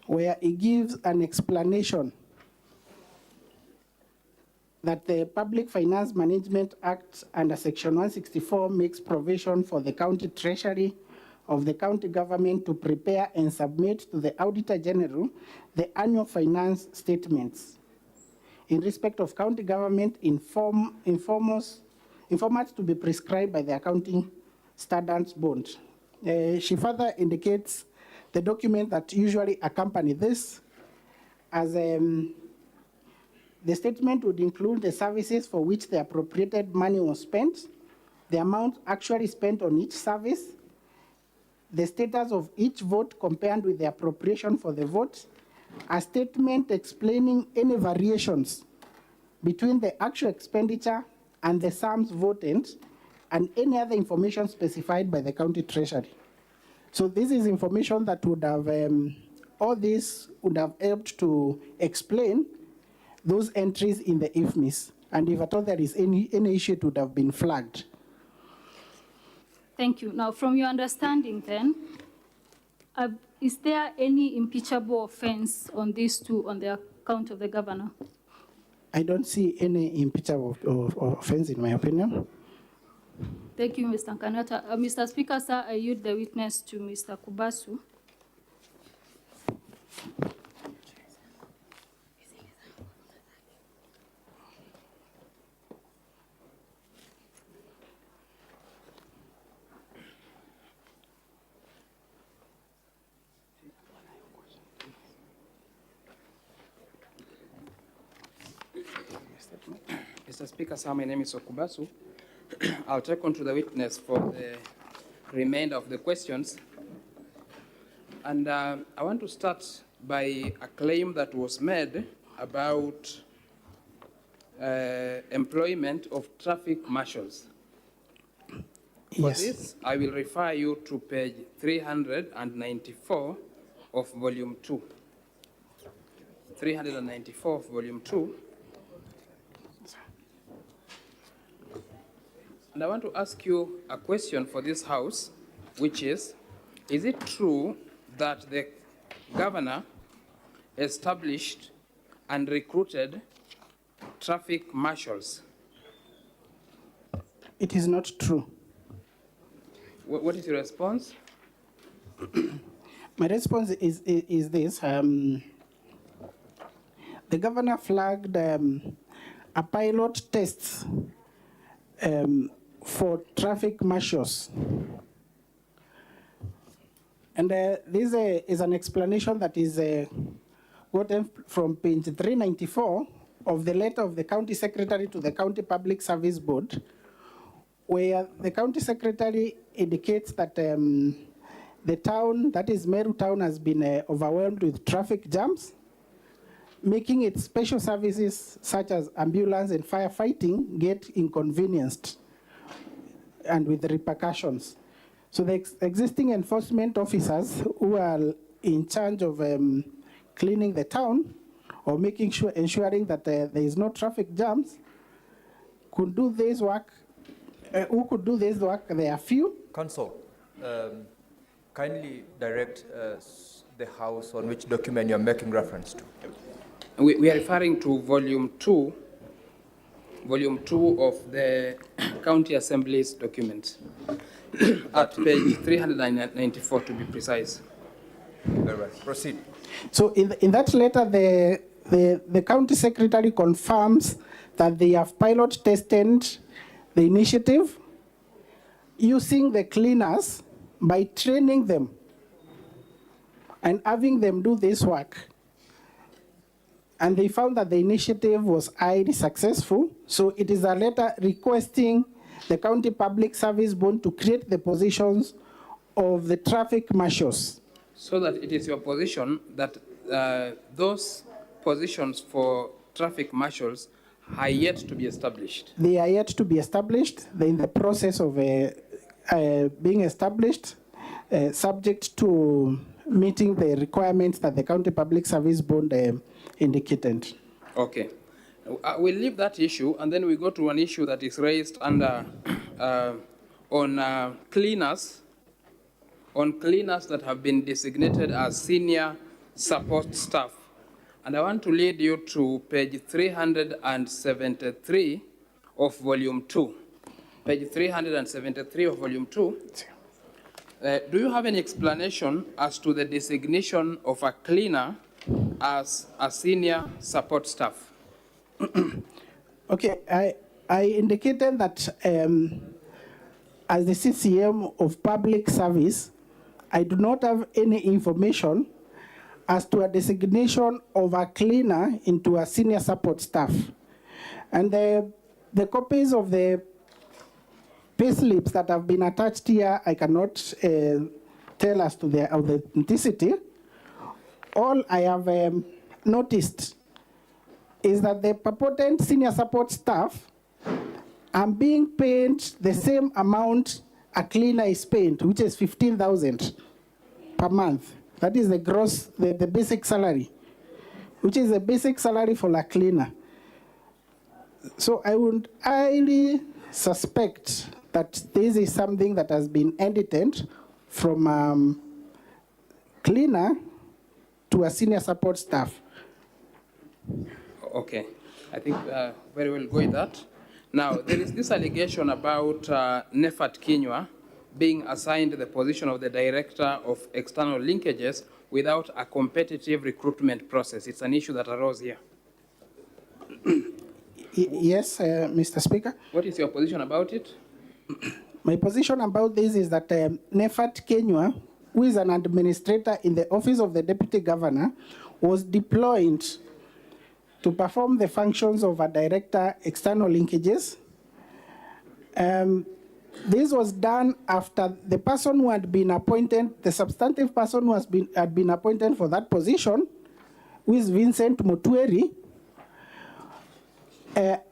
Where it gives an explanation that the Public Finance Management Act under Section 164 makes provision for the county treasury of the county government to prepare and submit to the Auditor General the annual finance statements in respect of county government in formats to be prescribed by the Accounting Standards Board. She further indicates the document that usually accompany this as the statement would include the services for which the appropriated money was spent, the amount actually spent on each service, the status of each vote compared with the appropriation for the vote, a statement explaining any variations between the actual expenditure and the sums voted, and any other information specified by the county treasury. So this is information that would have, all this would have helped to explain those entries in the IFMIS. And if at all there is any issue, it would have been flagged. Thank you. Now, from your understanding then, is there any impeachable offense on these two on the account of the governor? I don't see any impeachable offense in my opinion. Thank you, Mr. Kanata. Mr. Speaker, sir, I yield the witness to Mr. Kubasu. Mr. Speaker, sir, my name is Okubasu. I'll take on to the witness for the remainder of the questions. And I want to start by a claim that was made about employment of traffic marshals. For this, I will refer you to page 394 of volume 2. 394 of volume 2. And I want to ask you a question for this House, which is it true that the governor established and recruited traffic marshals? It is not true. What is your response? My response is this. The governor flagged a pilot test for traffic marshals. And this is an explanation that is gotten from page 394 of the letter of the county secretary to the County Public Service Board, where the county secretary indicates that the town, that is Meru town, has been overwhelmed with traffic jams, making its special services such as ambulance and firefighting get inconvenienced and with repercussions. So the existing enforcement officers who are in charge of cleaning the town or making sure, ensuring that there is no traffic jams could do this work. Who could do this work? There are few. Council, kindly direct the House on which document you are making reference to. We are referring to volume 2 of the County Assembly's document, at page 394 to be precise. Very well. Proceed. So in that letter, the county secretary confirms that they have pilot tested the initiative using the cleaners by training them and having them do this work. And they found that the initiative was highly successful. So it is a letter requesting the County Public Service Board to create the positions of the traffic marshals. So that it is your position that those positions for traffic marshals are yet to be established? They are yet to be established. They're in the process of being established, subject to meeting the requirements that the County Public Service Board indicated. Okay. We'll leave that issue, and then we go to an issue that is raised under on cleaners that have been designated as senior support staff. And I want to lead you to page 373 of volume 2. Page 373 of volume 2. Do you have any explanation as to the designation of a cleaner as a senior support staff? Okay, I indicated that as the CCM of public service, I do not have any information as to a designation of a cleaner into a senior support staff. And the copies of the payslips that have been attached here, I cannot tell as to their authenticity. All I have noticed is that the purported senior support staff are being paid the same amount a cleaner is paid, which is 15,000 per month. That is the gross, the basic salary, which is the basic salary for a cleaner. So I would highly suspect that this is something that has been edited from cleaner to a senior support staff. Okay, I think very well go with that. Now, there is this allegation about 𝐊𝐀𝐂𝐄𝐒 being assigned the position of the Director of External Linkages without a competitive recruitment process. It's an issue that arose here. Yes, Mr. Speaker. What is your position about it? My position about this is that 𝐊𝐀𝐂𝐄𝐒, who is an administrator in the office of the Deputy Governor, was deployed to perform the functions of a Director External Linkages. This was done after the person who had been appointed, the substantive person who had been appointed for that position, who is Vincent Mutweri,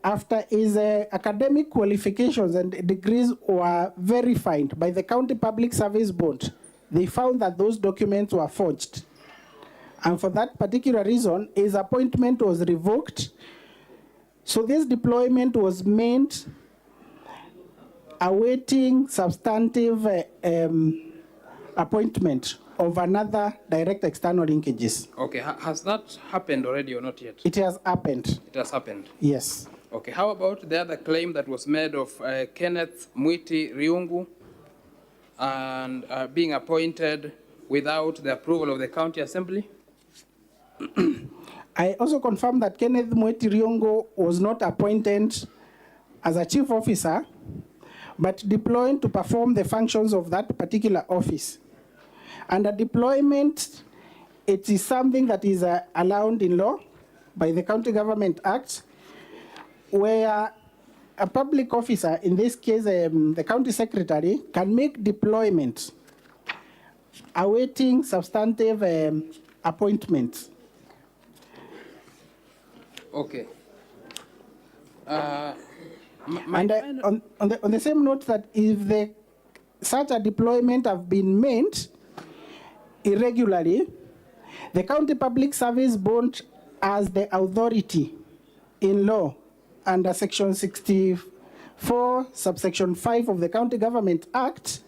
after his academic qualifications and degrees were verified by the County Public Service Board, they found that those documents were forged. And for that particular reason, his appointment was revoked. So this deployment was made awaiting substantive appointment of another direct external linkages. Okay, has that happened already or not yet? It has happened. It has happened? Yes. Okay, how about the other claim that was made of Kenneth Mwiti Riungu and being appointed without the approval of the County Assembly? I also confirm that Kenneth Mwiti Riungu was not appointed as a chief officer, but deployed to perform the functions of that particular office. And a deployment, it is something that is allowed in law by the County Government Act, where a public officer, in this case the county secretary, can make deployment awaiting substantive appointments. Okay. And on the same note, that if such a deployment have been made irregularly, the County Public Service Board has the authority in law under Section 64, subsection 5 of the County Government Act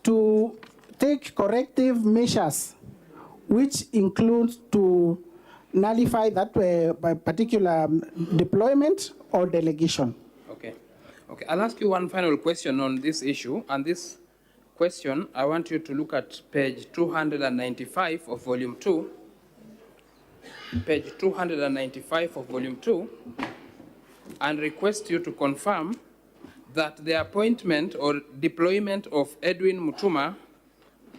to take corrective measures, which include to nullify that particular deployment or delegation. Okay. Okay, I'll ask you one final question on this issue, and this question, I want you to look at page 295 of volume 2. Page 295 of volume 2, and request you to confirm that the appointment or deployment of Edwin Mutuma,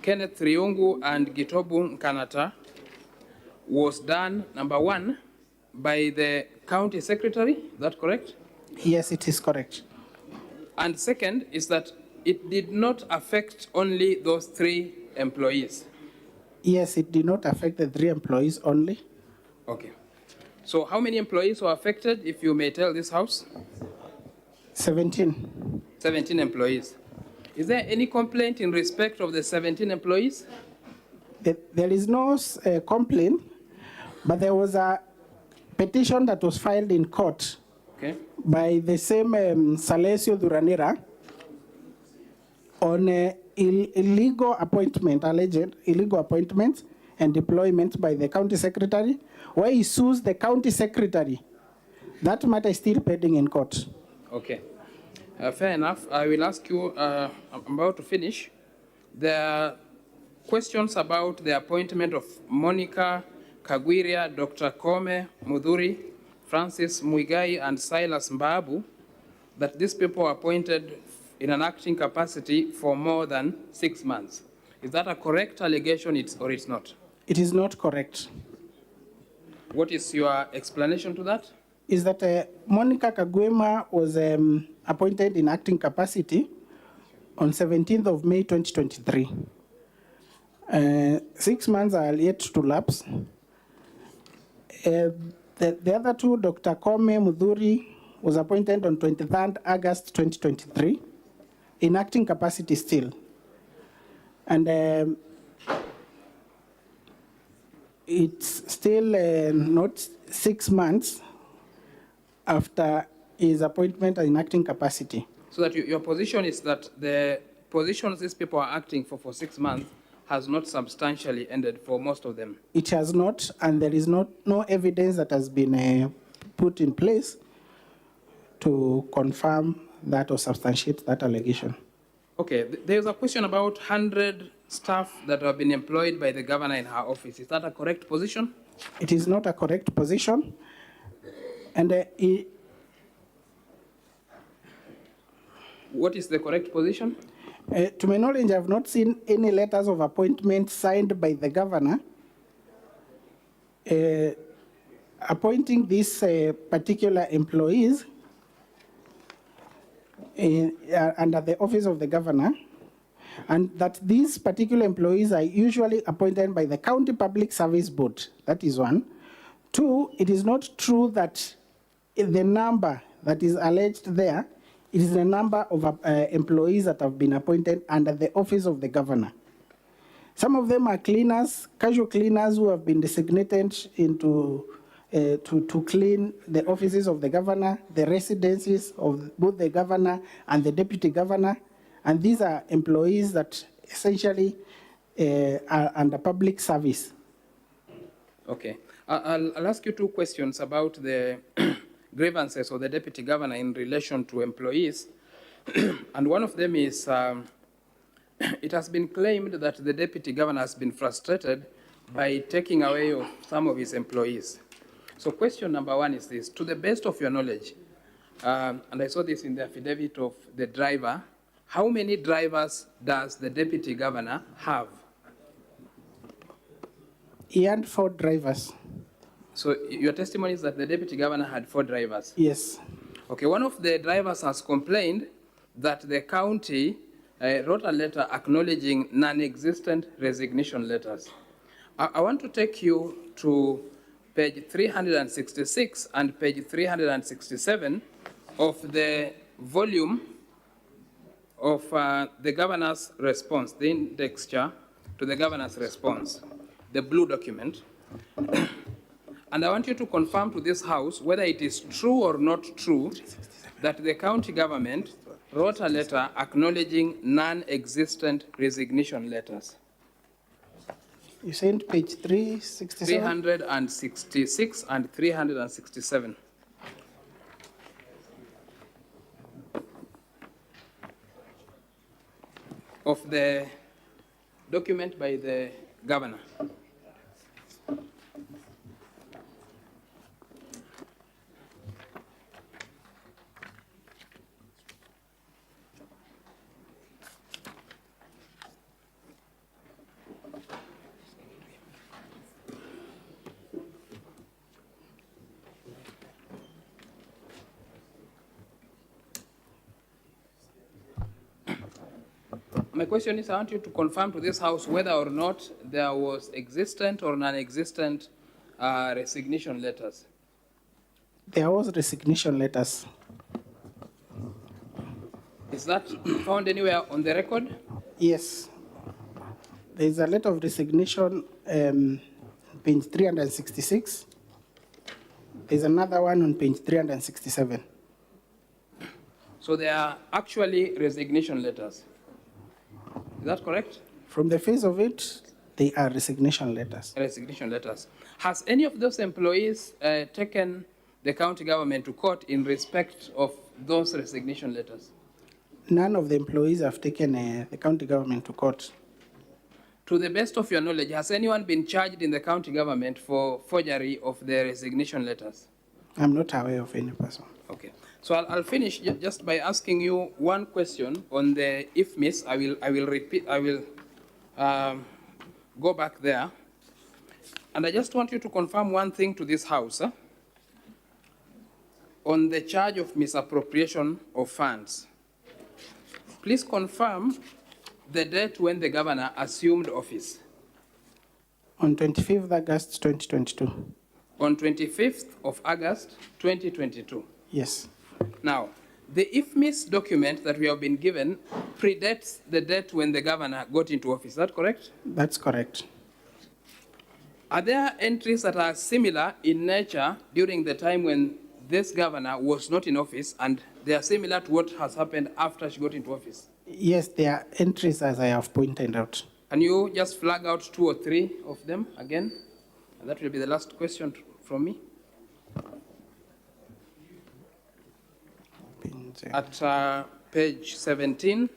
Kenneth Riungu, and Gitobu Nkanata was done, number one, by the county secretary. Is that correct? Yes, it is correct. And second is that it did not affect only those 3 employees. Yes, it did not affect the 3 employees only. Okay. So how many employees were affected, if you may tell this House? 17. 17 employees. Is there any complaint in respect of the 17 employees? There is no complaint, but there was a petition that was filed in court by the same Salesio Duranera on illegal appointment, alleged illegal appointment and deployment by the county secretary, where he sues the county secretary. That matter is still pending in court. Okay. Fair enough. I will ask you, I'm about to finish. There are questions about the appointment of Monica Kawira, Dr. Kome Mudhuri, Francis Muigai, and Silas Mbabu, that these people were appointed in an acting capacity for more than 6 months. Is that a correct allegation or it's not? It is not correct. What is your explanation to that? Is that Monica Kagwema was appointed in acting capacity on 17th of May 2023. 6 months are yet to lapse. The other two, Dr. Kome Mudhuri, was appointed on 23rd August 2023 in acting capacity still. And it's still not 6 months after his appointment in acting capacity. So that your position is that the positions these people are acting for 6 months has not substantially ended for most of them? It has not, and there is no evidence that has been put in place to confirm that or substantiate that allegation. Okay, there's a question about 100 staff that have been employed by the governor in her office. Is that a correct position? It is not a correct position. And what is the correct position? To my knowledge, I have not seen any letters of appointment signed by the governor appointing these particular employees under the office of the governor, and that these particular employees are usually appointed by the County Public Service Board. That is one. Two, it is not true that the number that is alleged there, it is the number of employees that have been appointed under the office of the governor. Some of them are cleaners, casual cleaners who have been designated into to clean the offices of the governor, the residences of both the governor and the deputy governor. And these are employees that essentially are under public service. Okay. I'll ask you two questions about the grievances of the deputy governor in relation to employees. And one of them is, it has been claimed that the deputy governor has been frustrated by taking away some of his employees. So question number one is this: to the best of your knowledge, and I saw this in the affidavit of the driver, how many drivers does the deputy governor have? He had 4 drivers. So your testimony is that the deputy governor had 4 drivers? Yes. Okay, one of the drivers has complained that the county wrote a letter acknowledging non-existent resignation letters. I want to take you to page 366 and page 367 of the volume of the governor's response, the indexture to the governor's response, the blue document. And I want you to confirm to this House whether it is true or not true that the county government wrote a letter acknowledging non-existent resignation letters. You sent page 367? 366 and 367. Of the document by the governor. My question is, I want you to confirm to this House whether or not there was existent or non-existent resignation letters. There was resignation letters. Is that found anywhere on the record? Yes. There is a letter of resignation, page 366. There's another one on page 367. So there are actually resignation letters. Is that correct? From the face of it, they are resignation letters. Resignation letters. Has any of those employees taken the county government to court in respect of those resignation letters? None of the employees have taken the county government to court. To the best of your knowledge, has anyone been charged in the county government for forgery of their resignation letters? I'm not aware of any person. Okay. So I'll finish just by asking you one question on the if miss. I will repeat. I will go back there, and I just want you to confirm one thing to this house on the charge of misappropriation of funds. Please confirm the date when the governor assumed office. On 25th August 2022. On 25th of August 2022. Yes. Now, the if-miss document that we have been given predates the date when the governor got into office. Is that correct? That's correct. Are there entries that are similar in nature during the time when this governor was not in office, and they are similar to what has happened after she got into office? Yes, there are entries as I have pointed out. Can you just flag out 2 or 3 of them again? And that will be the last question from me. At page 17.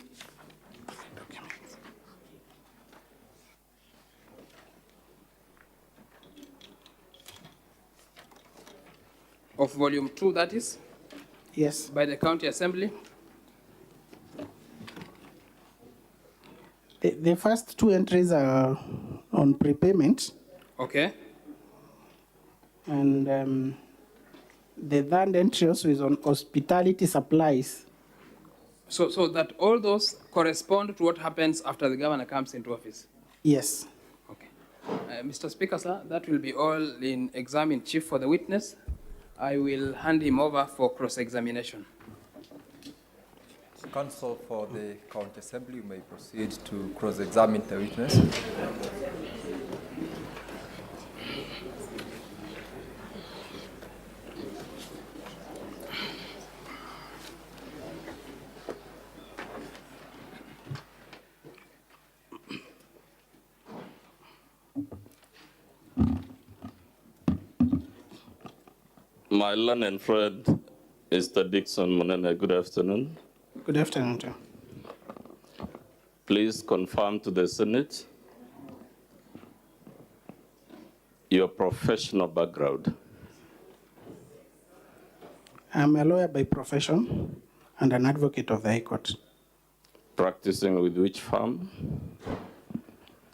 Of volume 2, that is? Yes. By the county assembly. The first 2 entries are on prepayment. Okay. And the third entry also is on hospitality supplies. So that all those correspond to what happens after the governor comes into office? Yes. Okay. Mr. Speaker, sir, that will be all in exam chief for the witness. I will hand him over for cross-examination. Counsel for the County Assembly, you may proceed to cross-examine the witness. My learned friend, Mr. Dixon Monene, good afternoon. Good afternoon, sir. Please confirm to the Senate your professional background. I'm a lawyer by profession and an advocate of the High Court. Practicing with which firm?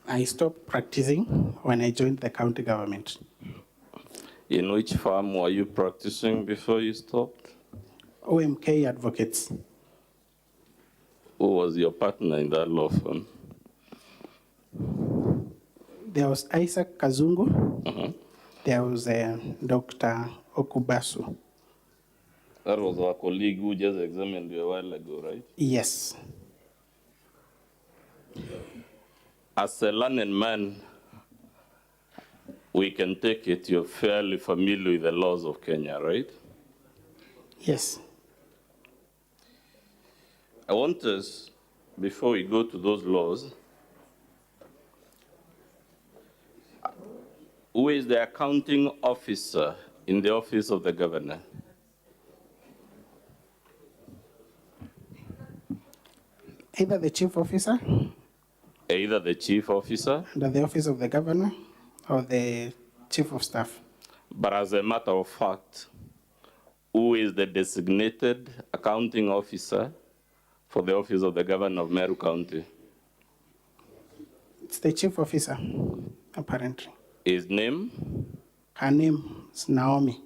I stopped practicing when I joined the county government. In which firm were you practicing before you stopped? 𝐊𝐀𝐖𝐈𝐑𝐀 Advocates. Who was your partner in that law firm? There was Isaac Kazungu. There was Dr. Okubasu. That was our colleague who just examined you a while ago, right? Yes. As a learned man, we can take it you're fairly familiar with the laws of Kenya, right? Yes. I want us, before we go to those laws, who is the accounting officer in the office of the governor? Either the chief officer. Either the chief officer. Under the office of the governor or the chief of staff. But as a matter of fact, who is the designated accounting officer for the office of the governor of Meru County? It's the chief officer, apparently. His name? Her name is Naomi.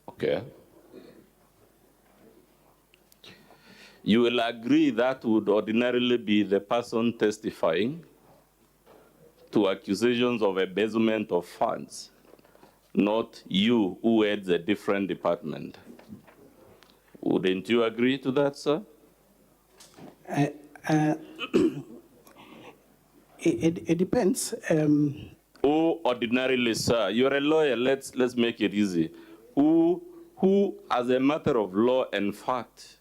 Okay. You will agree that would ordinarily be the person testifying to accusations of embezzlement of funds, not you who heads a different department. Wouldn't you agree to that, sir? It depends. Who ordinarily, sir, you're a lawyer, let's make it easy. Who, as a matter of law and fact,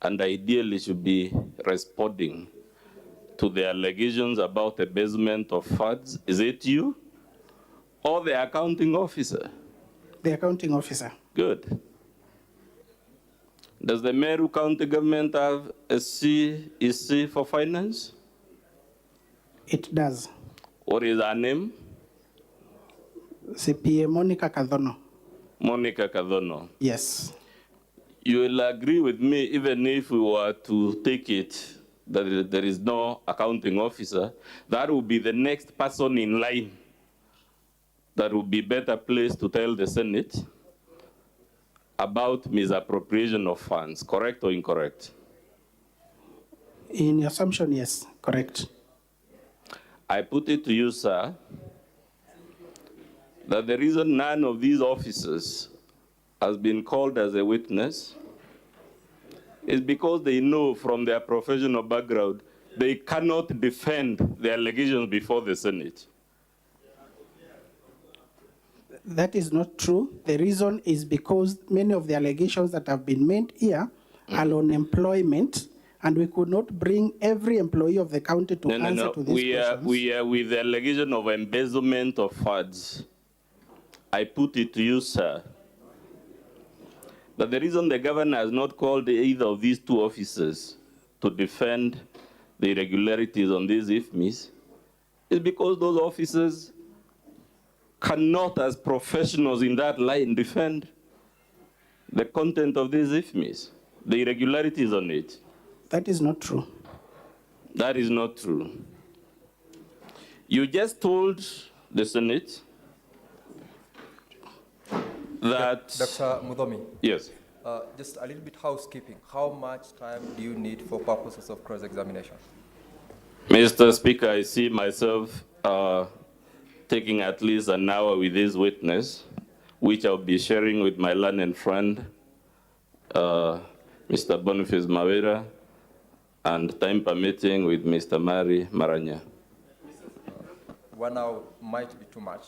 and ideally should be responding to the allegations about embezzlement of funds, is it you or the accounting officer? The accounting officer. Good. Does the Meru County government have a CEC for finance? It does. What is her name? CPA Monica Kadhono. Monica Kadhono. Yes. You will agree with me, even if we were to take it that there is no accounting officer, that will be the next person in line that will be better placed to tell the Senate about misappropriation of funds, correct or incorrect? In your assumption, yes, correct. I put it to you, sir, that the reason none of these officers has been called as a witness is because they know from their professional background they cannot defend the allegations before the Senate. That is not true. The reason is because many of the allegations that have been made here are on employment, and we could not bring every employee of the county to answer to these questions. We are with the allegation of embezzlement of funds. I put it to you, sir, that the reason the governor has not called either of these two officers to defend the irregularities on these IFMIs is because those officers cannot, as professionals in that line, defend the content of these IFMIs, the irregularities on it. That is not true. That is not true. You just told the Senate that... Dr. Mudomi. Yes. Just a little bit housekeeping. How much time do you need for purposes of cross-examination? Mr. Speaker, I see myself taking at least an hour with this witness, which I'll be sharing with my learned friend, Mr. Boniface Mawira, and time permitting with Mr. Mary Maranya. 1 hour might be too much.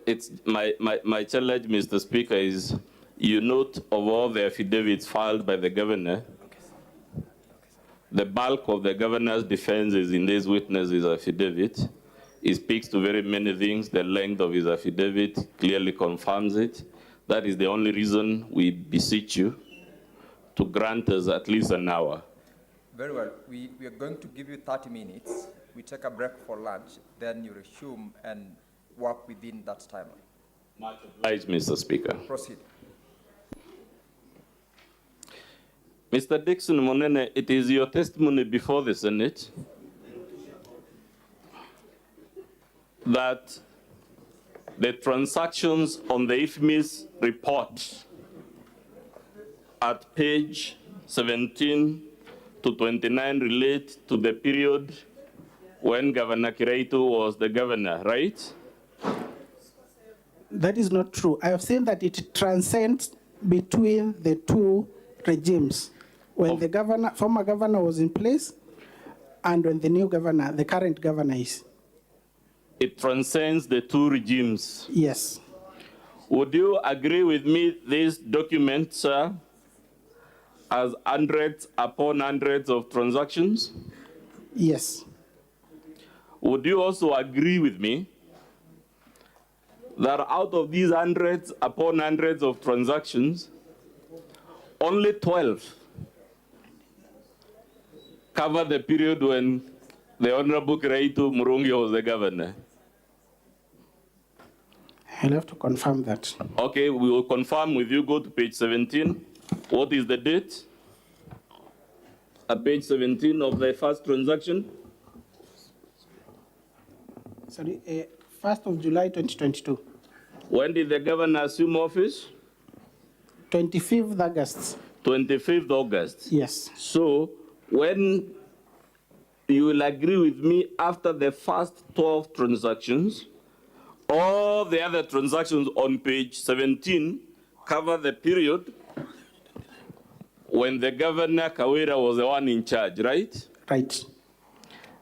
It's my challenge, Mr. Speaker, is you note of all the affidavits filed by the governor, the bulk of the governor's defense is in this witness's affidavit. He speaks to very many things. The length of his affidavit clearly confirms it. That is the only reason we beseech you to grant us at least an hour. Very well. We are going to give you 30 minutes. We take a break for lunch, then you resume and work within that timeline. Much obliged, Mr. Speaker. Proceed. Mr. Dixon Monene, it is your testimony before the Senate that the transactions on the IFMIS report at page 17 to 29 relate to the period when Governor Kiraitu was the governor, right? That is not true. I have said that it transcends between the two regimes. When the former governor was in place and when the new governor, the current governor is. It transcends the two regimes. Yes. Would you agree with me this document, sir, has hundreds upon hundreds of transactions? Yes. Would you also agree with me that out of these hundreds upon hundreds of transactions, only 12 cover the period when the Honorable Kiraitu Murungi was the governor? I'll have to confirm that. Okay, we will confirm with you. Go to page 17. What is the date? At page 17 of the first transaction? Sorry, 1st of July 2022. When did the governor assume office? 25th August. 25th August. Yes. So when you will agree with me, after the first 12 transactions, all the other transactions on page 17 cover the period when the Governor Kawira was the one in charge, right? Right.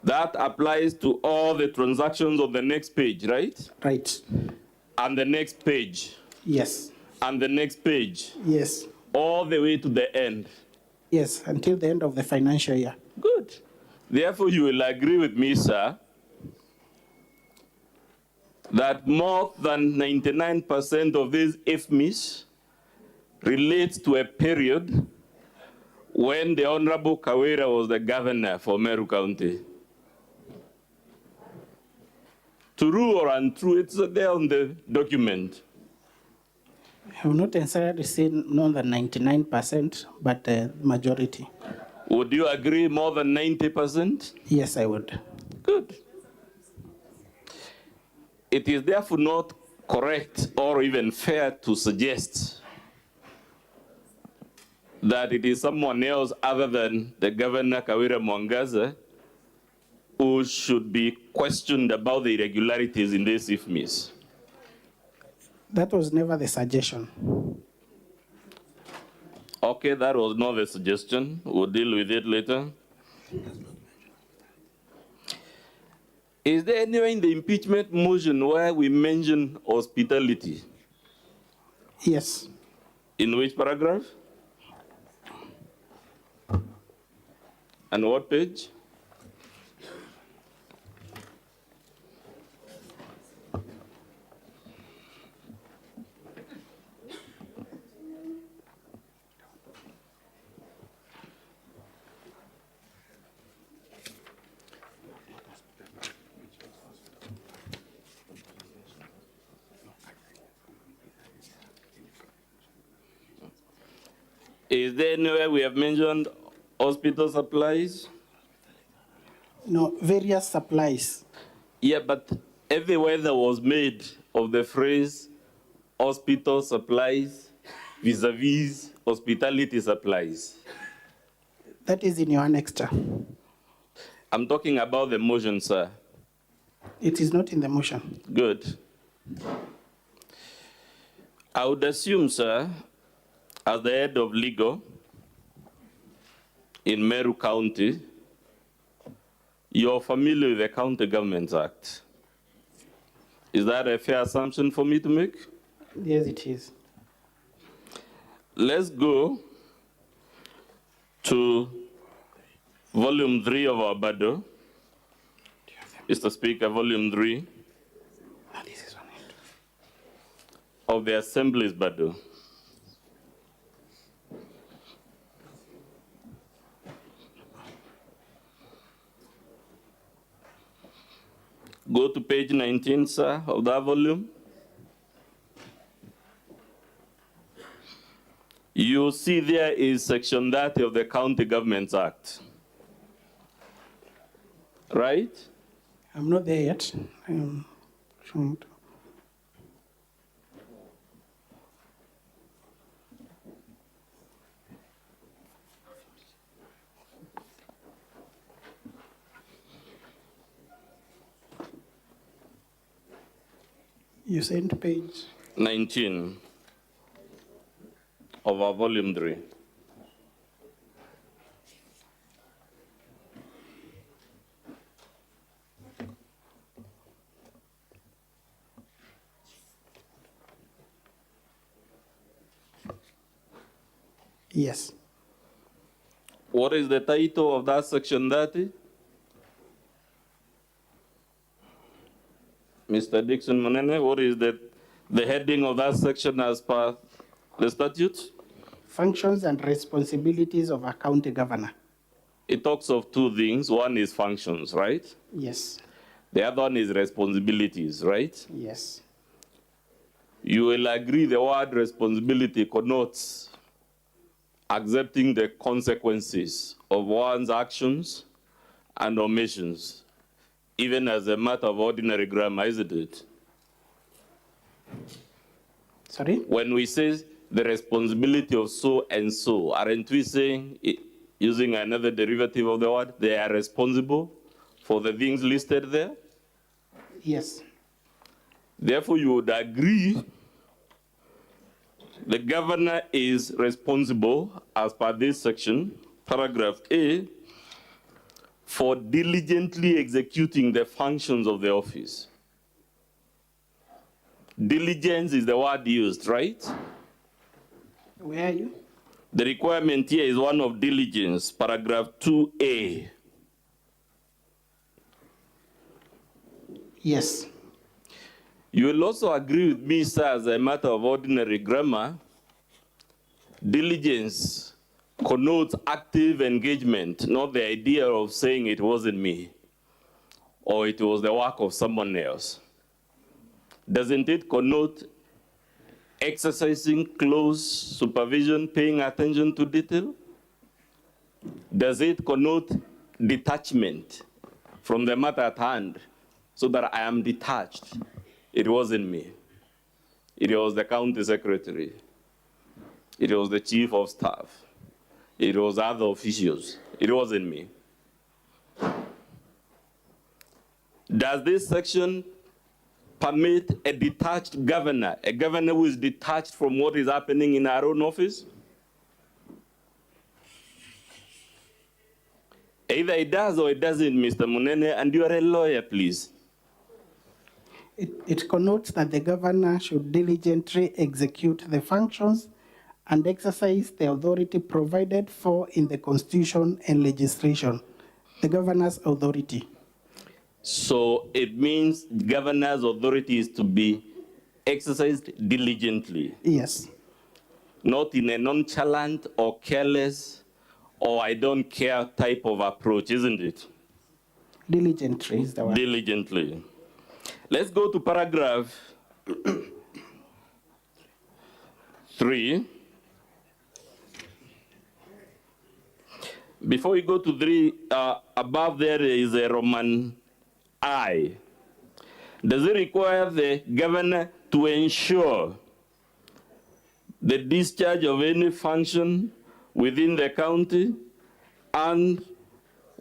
That applies to all the transactions on the next page, right? Right. And the next page. Yes. And the next page. Yes. All the way to the end. Yes, until the end of the financial year. Good. Therefore, you will agree with me, sir, that more than 99% of these IFMIs relates to a period when the Honorable Kawira was the governor for Meru County. True or untrue, it's there on the document. I have not necessarily seen more than 99%, but majority. Would you agree more than 90%? Yes, I would. Good. It is therefore not correct or even fair to suggest that it is someone else other than the Governor Kawira Mwangaza who should be questioned about the irregularities in this IFMIS. That was never the suggestion. Okay, that was not the suggestion. We'll deal with it later. Is there anywhere in the impeachment motion where we mention hospitality? Yes. In which paragraph? And what page? Is there anywhere we have mentioned hospital supplies? No, various supplies. Yeah, but everywhere that was made of the phrase hospital supplies vis-a-vis hospitality supplies. That is in your annexure. I'm talking about the motion, sir. It is not in the motion. Good. I would assume, sir, as the head of legal in Meru County, you're familiar with the County Governments Act. Is that a fair assumption for me to make? Yes, it is. Let's go to volume 3 of our BADO. Mr. Speaker, volume 3 of the Assembly's BADO. Go to page 19, sir, of that volume. You see there is section 30 of the County Governments Act. Right? I'm not there yet. I'm trying to. You sent page 19 of our volume 3. Yes. What is the title of that section 30? Mr. Dixon Monene, what is the heading of that section as per the statute? Functions and responsibilities of a county governor. It talks of two things. One is functions, right? Yes. The other one is responsibilities, right? Yes. You will agree the word responsibility connotes accepting the consequences of one's actions and omissions, even as a matter of ordinary grammar, isn't it? Sorry? When we say the responsibility of so and so, aren't we saying, using another derivative of the word, they are responsible for the things listed there? Yes. Therefore, you would agree the governor is responsible, as per this section, paragraph A, for diligently executing the functions of the office. Diligence is the word used, right? Where are you? The requirement here is one of diligence, paragraph 2A. Yes. You will also agree with me, sir, as a matter of ordinary grammar, Diligence connotes active engagement, not the idea of saying it wasn't me or it was the work of someone else. Doesn't it connote exercising close supervision, paying attention to detail? Does it connote detachment from the matter at hand so that I am detached? It wasn't me. It was the county secretary. It was the chief of staff. It was other officials. It wasn't me. Does this section permit a detached governor, a governor who is detached from what is happening in our own office? Either it does or it doesn't, Mr. Munene, and you are a lawyer, please. It connotes that the governor should diligently execute the functions and exercise the authority provided for in the Constitution and legislation, the governor's authority. So it means governor's authority is to be exercised diligently. Yes. Not in a nonchalant or careless or I don't care type of approach, isn't it? Diligently is the word. Diligently. Let's go to paragraph 3. Before we go to 3, above there is a Roman I. Does it require the governor to ensure the discharge of any function within the county and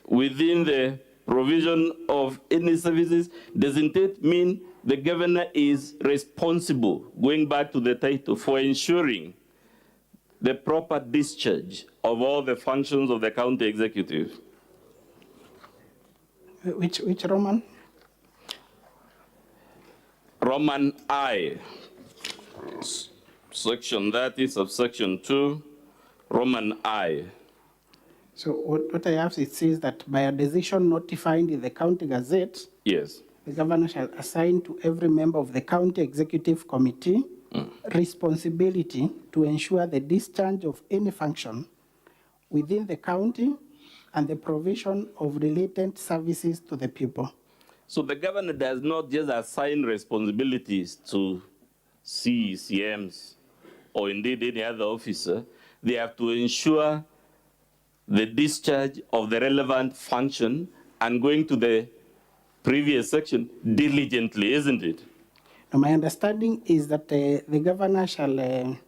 within the provision of any services? Doesn't it mean the governor is responsible, going back to the title, for ensuring the proper discharge of all the functions of the county executive? Which Roman? Roman I. Section 30, subsection 2, Roman I. So what I have, it says that by a decision notified in the county gazette, yes, the governor shall assign to every member of the county executive committee responsibility to ensure the discharge of any function within the county and the provision of related services to the people. So the governor does not just assign responsibilities to CECMs or indeed any other officer. They have to ensure the discharge of the relevant function, and going to the previous section, diligently, isn't it? Now, my understanding is that the governor shall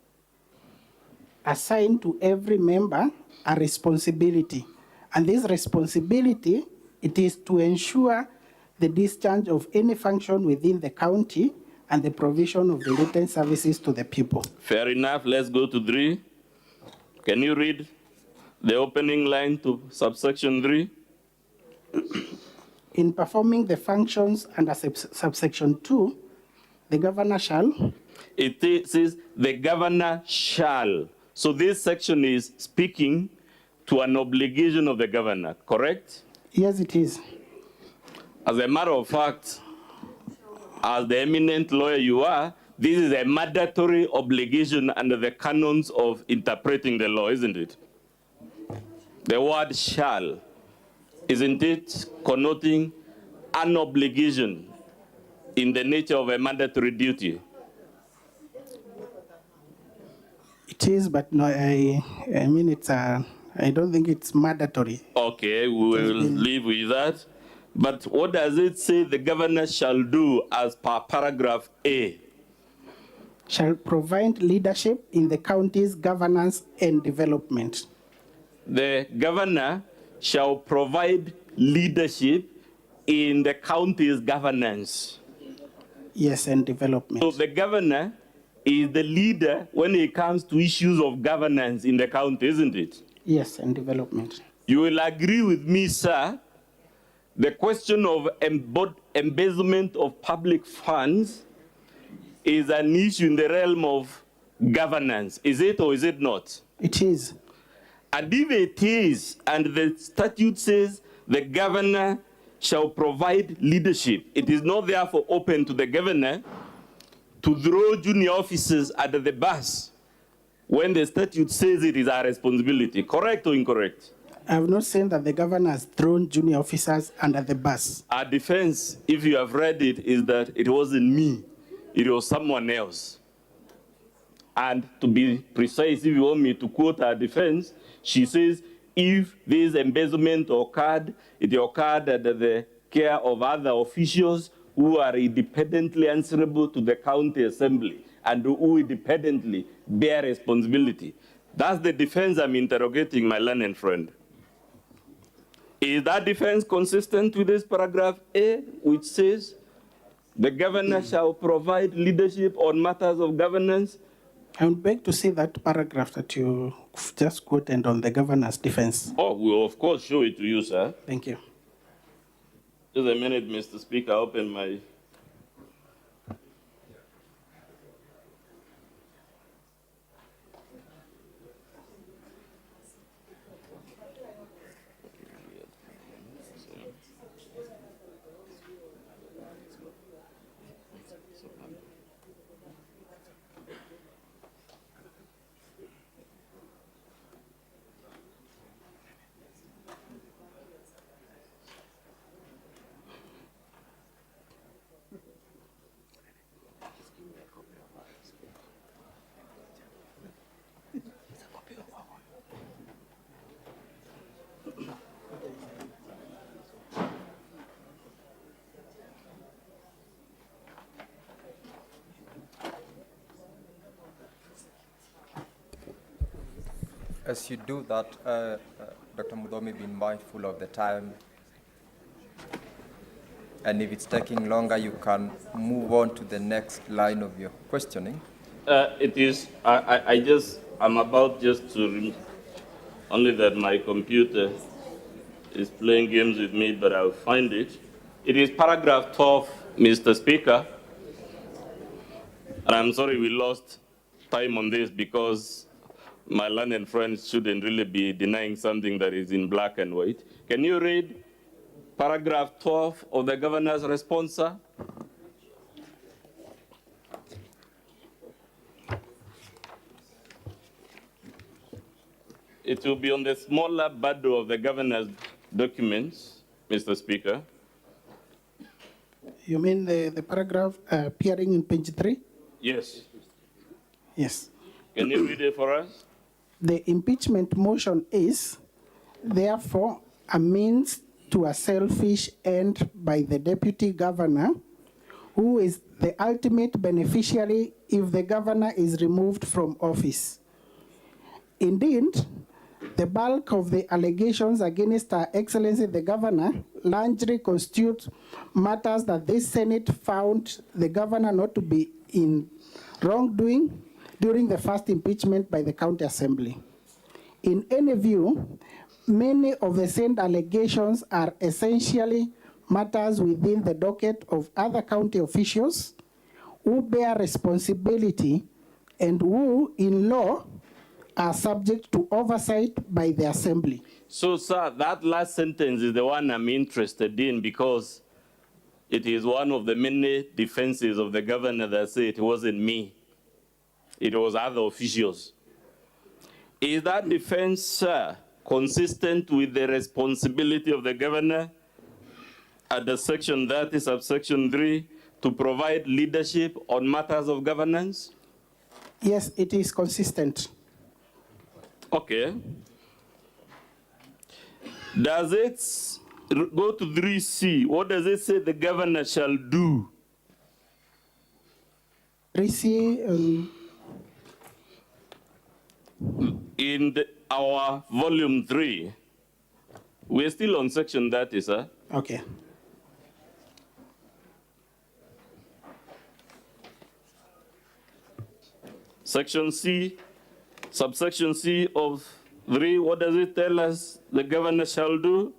assign to every member a responsibility. And this responsibility, it is to ensure the discharge of any function within the county and the provision of related services to the people. Fair enough. Let's go to 3. Can you read the opening line to subsection 3? In performing the functions under subsection 2, the governor shall. It says the governor shall. So this section is speaking to an obligation of the governor, correct? Yes, it is. As a matter of fact, as the eminent lawyer you are, this is a mandatory obligation under the canons of interpreting the law, isn't it? The word shall, isn't it connoting an obligation in the nature of a mandatory duty? It is, but no, I mean, I don't think it's mandatory. Okay, we will live with that. But what does it say the governor shall do as per paragraph A? Shall provide leadership in the county's governance and development. The governor shall provide leadership in the county's governance. Yes, and development. So the governor is the leader when it comes to issues of governance in the county, isn't it? Yes, and development. You will agree with me, sir, the question of embezzlement of public funds is an issue in the realm of governance. Is it or is it not? It is. And if it is, and the statute says the governor shall provide leadership, it is not therefore open to the governor to throw junior officers under the bus when the statute says it is our responsibility. Correct or incorrect? I have not said that the governor has thrown junior officers under the bus. Our defense, if you have read it, is that it wasn't me, it was someone else. And to be precise, if you want me to quote our defense, she says, if this embezzlement occurred, it occurred under the care of other officials who are independently answerable to the county assembly and who independently bear responsibility. That's the defense I'm interrogating, my learned friend. Is that defense consistent with this paragraph A, which says the governor shall provide leadership on matters of governance? I would beg to see that paragraph that you just quoted on the governor's defense. Oh, we'll of course show it to you, sir. Thank you. Just a minute, Mr. Speaker, open my... As you do that, Dr. Mudomi, be mindful of the time. And if it's taking longer, you can move on to the next line of your questioning. It is, I'm about just to, only that my computer is playing games with me, but I'll find it. It is paragraph 12, Mr. Speaker. And I'm sorry we lost time on this because my learned friends shouldn't really be denying something that is in black and white. Can you read paragraph 12 of the governor's response, sir? It will be on the smaller bundle of the governor's documents, Mr. Speaker. You mean the paragraph appearing in page 3? Yes. Yes. Can you read it for us? The impeachment motion is, therefore, a means to a selfish end by the deputy governor, who is the ultimate beneficiary if the governor is removed from office. Indeed, the bulk of the allegations against Her Excellency the Governor largely constitute matters that this Senate found the governor not to be in wrongdoing during the first impeachment by the County Assembly. In any view, many of the same allegations are essentially matters within the docket of other county officials who bear responsibility and who, in law, are subject to oversight by the Assembly. So, sir, that last sentence is the one I'm interested in because it is one of the many defenses of the governor that say it wasn't me. It was other officials. Is that defense, sir, consistent with the responsibility of the governor under section 30, subsection 3, to provide leadership on matters of governance? Yes, it is consistent. Okay. Does it go to 3C? What does it say the governor shall do? 3C, in our volume 3, we're still on section 30, sir. Okay. Section C, subsection C of 3, what does it tell us the governor shall do?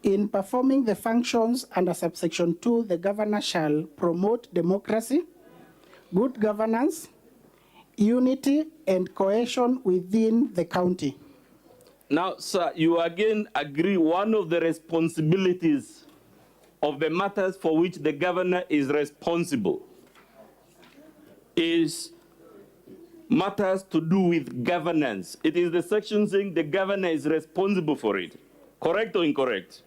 In performing the functions under subsection 2, the governor shall promote democracy, good governance, unity, and cohesion within the county. Now, sir, you again agree one of the responsibilities of the matters for which the governor is responsible is matters to do with governance. It is the section saying the governor is responsible for it. Correct or incorrect?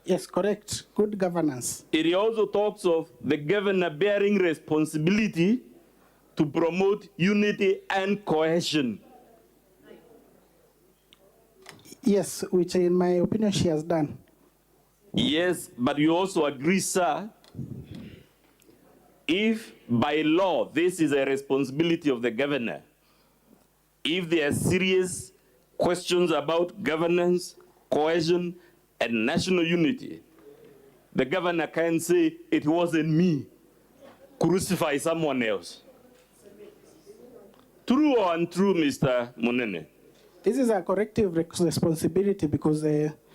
Yes, correct. Good governance. It also talks of the governor bearing responsibility to promote unity and cohesion. Yes, which in my opinion she has done. Yes, but you also agree, sir, if by law this is a responsibility of the governor, if there are serious questions about governance, cohesion, and national unity, the governor can say, it wasn't me, crucify someone else. True or untrue, Mr. Munene? This is a corrective responsibility because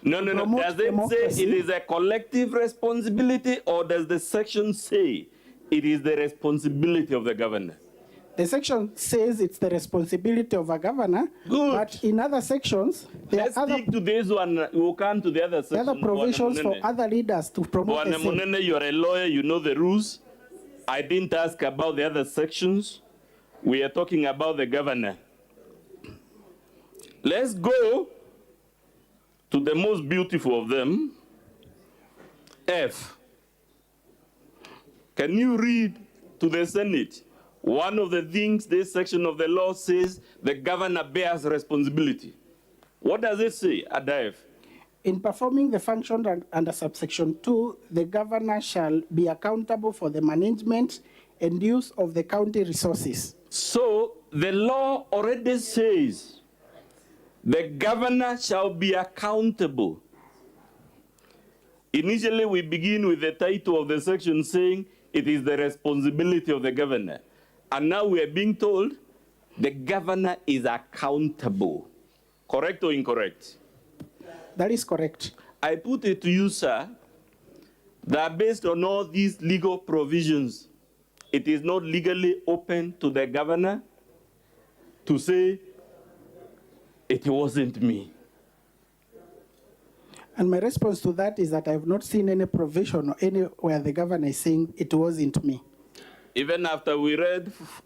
No. Does it say it is a collective responsibility, or does the section say it is the responsibility of the governor? The section says it's the responsibility of a governor, but in other sections, there are other, to this one, we'll come to the other section. there are other provisions for other leaders to promote the same. Munene, you're a lawyer, you know the rules. I didn't ask about the other sections. We are talking about the governor. Let's go to the most beautiful of them, F. Can you read to the Senate? One of the things this section of the law says, the governor bears responsibility. What does it say at F? In performing the function under subsection 2, the governor shall be accountable for the management and use of the county resources. So the law already says the governor shall be accountable. Initially, we begin with the title of the section saying it is the responsibility of the governor. And now we are being told the governor is accountable. Correct or incorrect? That is correct. I put it to you, sir, that based on all these legal provisions, it is not legally open to the governor to say, it wasn't me. And my response to that is that I have not seen any provision or anywhere the governor is saying it wasn't me. Even after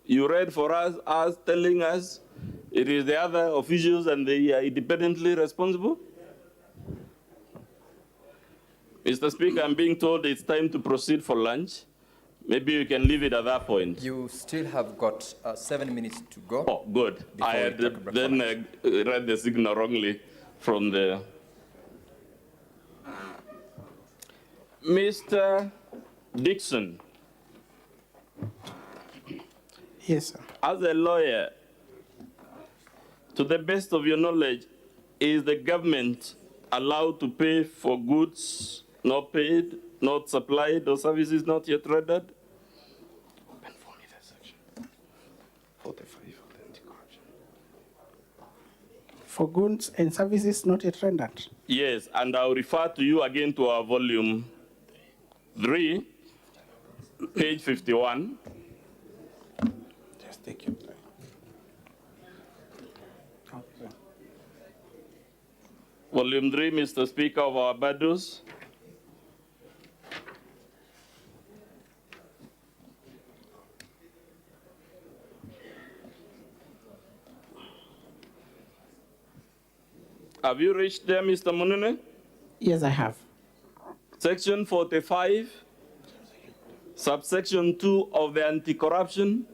you read for us telling us it is the other officials and they are independently responsible? Mr. Speaker, I'm being told it's time to proceed for lunch. Maybe you can leave it at that point. You still have got 7 minutes to go. Oh, good. I had then read the signal wrongly from the... Mr. Dixon. Yes, sir. As a lawyer, to the best of your knowledge, is the government allowed to pay for goods not paid, not supplied, or services not yet rendered? Open for me that section. 45 of the anti-corruption. For goods and services not yet rendered. Yes, and I'll refer to you again to our volume 3, page 51. Just take your time. Okay. Volume 3, Mr. Speaker of our Barbados. Have you reached there, Mr. Munene? Yes, I have. Section 45, subsection 2 of the Anti-Corruption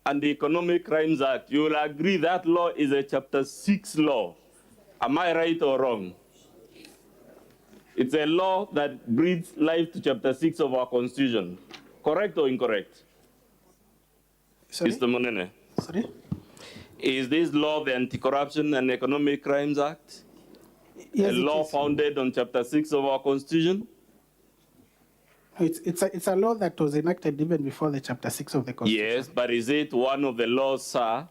and the Economic Crimes Act. You will agree that law is a Chapter 6 law. Am I right or wrong? It's a law that breathes life to Chapter 6 of our Constitution. Correct or incorrect? Sorry? Mr. Munene. Sorry? Is this law the Anti-Corruption and Economic Crimes Act? Yes, a law founded on Chapter 6 of our Constitution? It's a law that was enacted even before the Chapter 6 of the Constitution. Yes, but is it one of the laws, sir,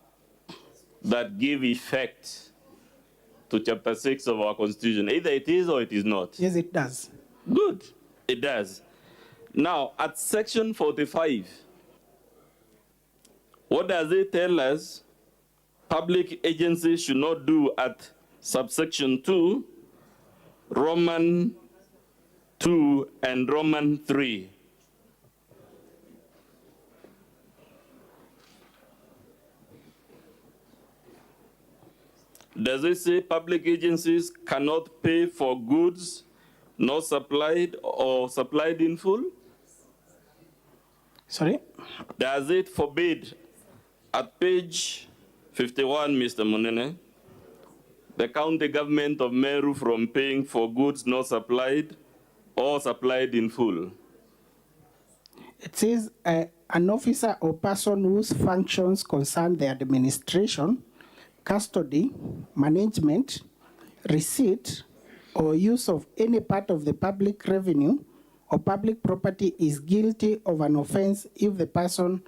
that give effect to Chapter 6 of our Constitution? Either it is or it is not. Yes, it does. Good, it does. Now, at Section 45, what does it tell us public agencies should not do at subsection 2, Roman 2, and Roman 3? Does it say public agencies cannot pay for goods not supplied or supplied in full? Sorry? Does it forbid, at page 51, Mr. Munene, the county government of Meru from paying for goods not supplied or supplied in full? It says an officer or person whose functions concern the administration, custody, management, receipt, or use of any part of the public revenue or public property is guilty of an offense if the person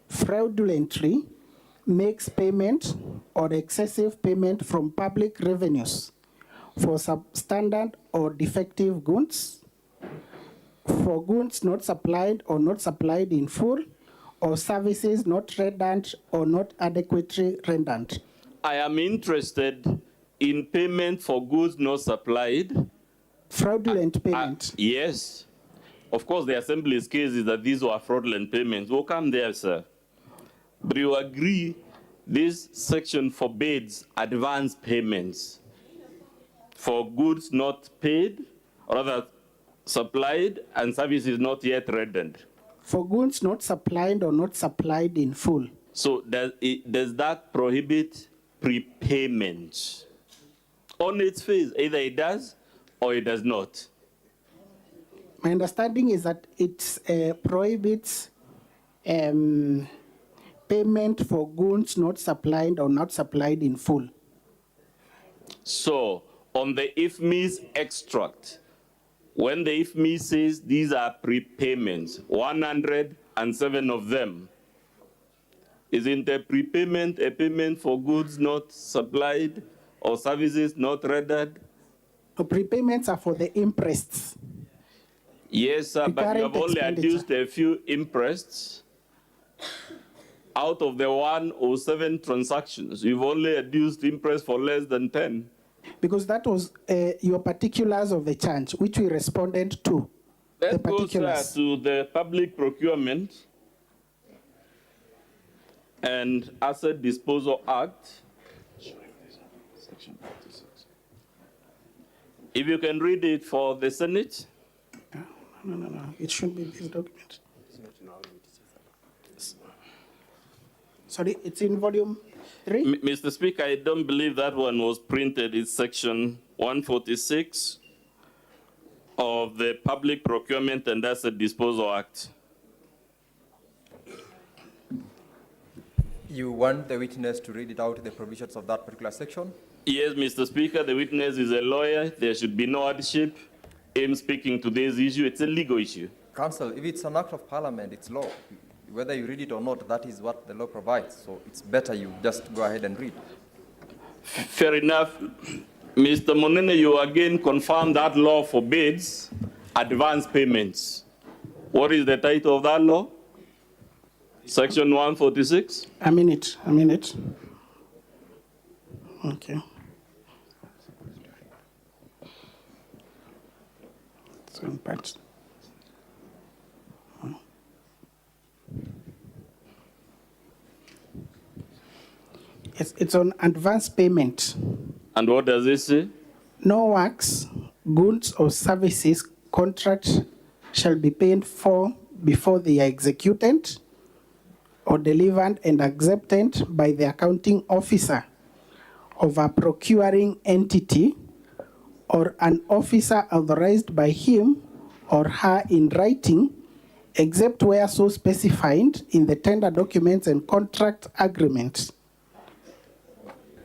fraudulently makes payment or excessive payment from public revenues for substandard or defective goods, for goods not supplied or not supplied in full, or services not rendered or not adequately rendered. I am interested in payment for goods not supplied. Fraudulent payment. Yes. Of course, the Assembly's case is that these were fraudulent payments. We'll come there, sir. But you agree this section forbids advance payments for goods not paid, or rather supplied, and services not yet rendered. For goods not supplied or not supplied in full. So does that prohibit prepayment? On its face, either it does or it does not. My understanding is that it prohibits payment for goods not supplied or not supplied in full. So on the IFMI's extract, when the IFMI says these are prepayments, 107 of them, isn't a prepayment a payment for goods not supplied or services not rendered? The prepayments are for the interests. Yes, sir, but you have only adduced a few interests. Out of the 107 transactions, you've only adduced interest for less than 10. Because that was your particulars of the charge, which we responded to. Let's go, sir, to the Public Procurement and Asset Disposal Act. If you can read it for the Senate. No. It should be this document. Sorry, it's in volume 3? Mr. Speaker, I don't believe that one was printed. It's section 146 of the Public Procurement and Asset Disposal Act. You want the witness to read it out, the provisions of that particular section? Yes, Mr. Speaker, the witness is a lawyer. There should be no hardship in speaking to this issue. It's a legal issue. Counsel, if it's an act of parliament, it's law. Whether you read it or not, that is what the law provides. So it's better you just go ahead and read. Fair enough. Mr. Monene, you again confirm that law forbids advance payments. What is the title of that law? Section 146? A minute. Okay. So in parts. It's on advance payment. And what does it say? No works, goods or services contract shall be paid for before they are executed or delivered and accepted by the accounting officer of a procuring entity or an officer authorized by him or her in writing, except where so specified in the tender documents and contract agreements.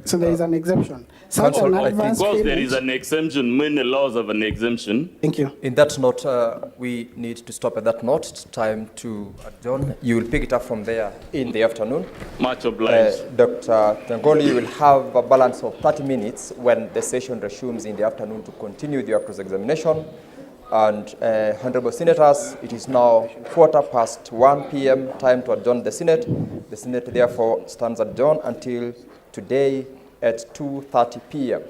So there is an exemption. Such an advance because there is an exemption, many laws have an exemption. Thank you. In that note, we need to stop at that note. It's time to adjourn. You will pick it up from there in the afternoon. Much obliged. Dr. Tangoli, you will have a balance of 30 minutes when the session resumes in the afternoon to continue with your cross-examination. And Honorable Senators, it is now 1:15 p.m. time to adjourn the Senate. The Senate therefore stands adjourned until today at 2:30 p.m.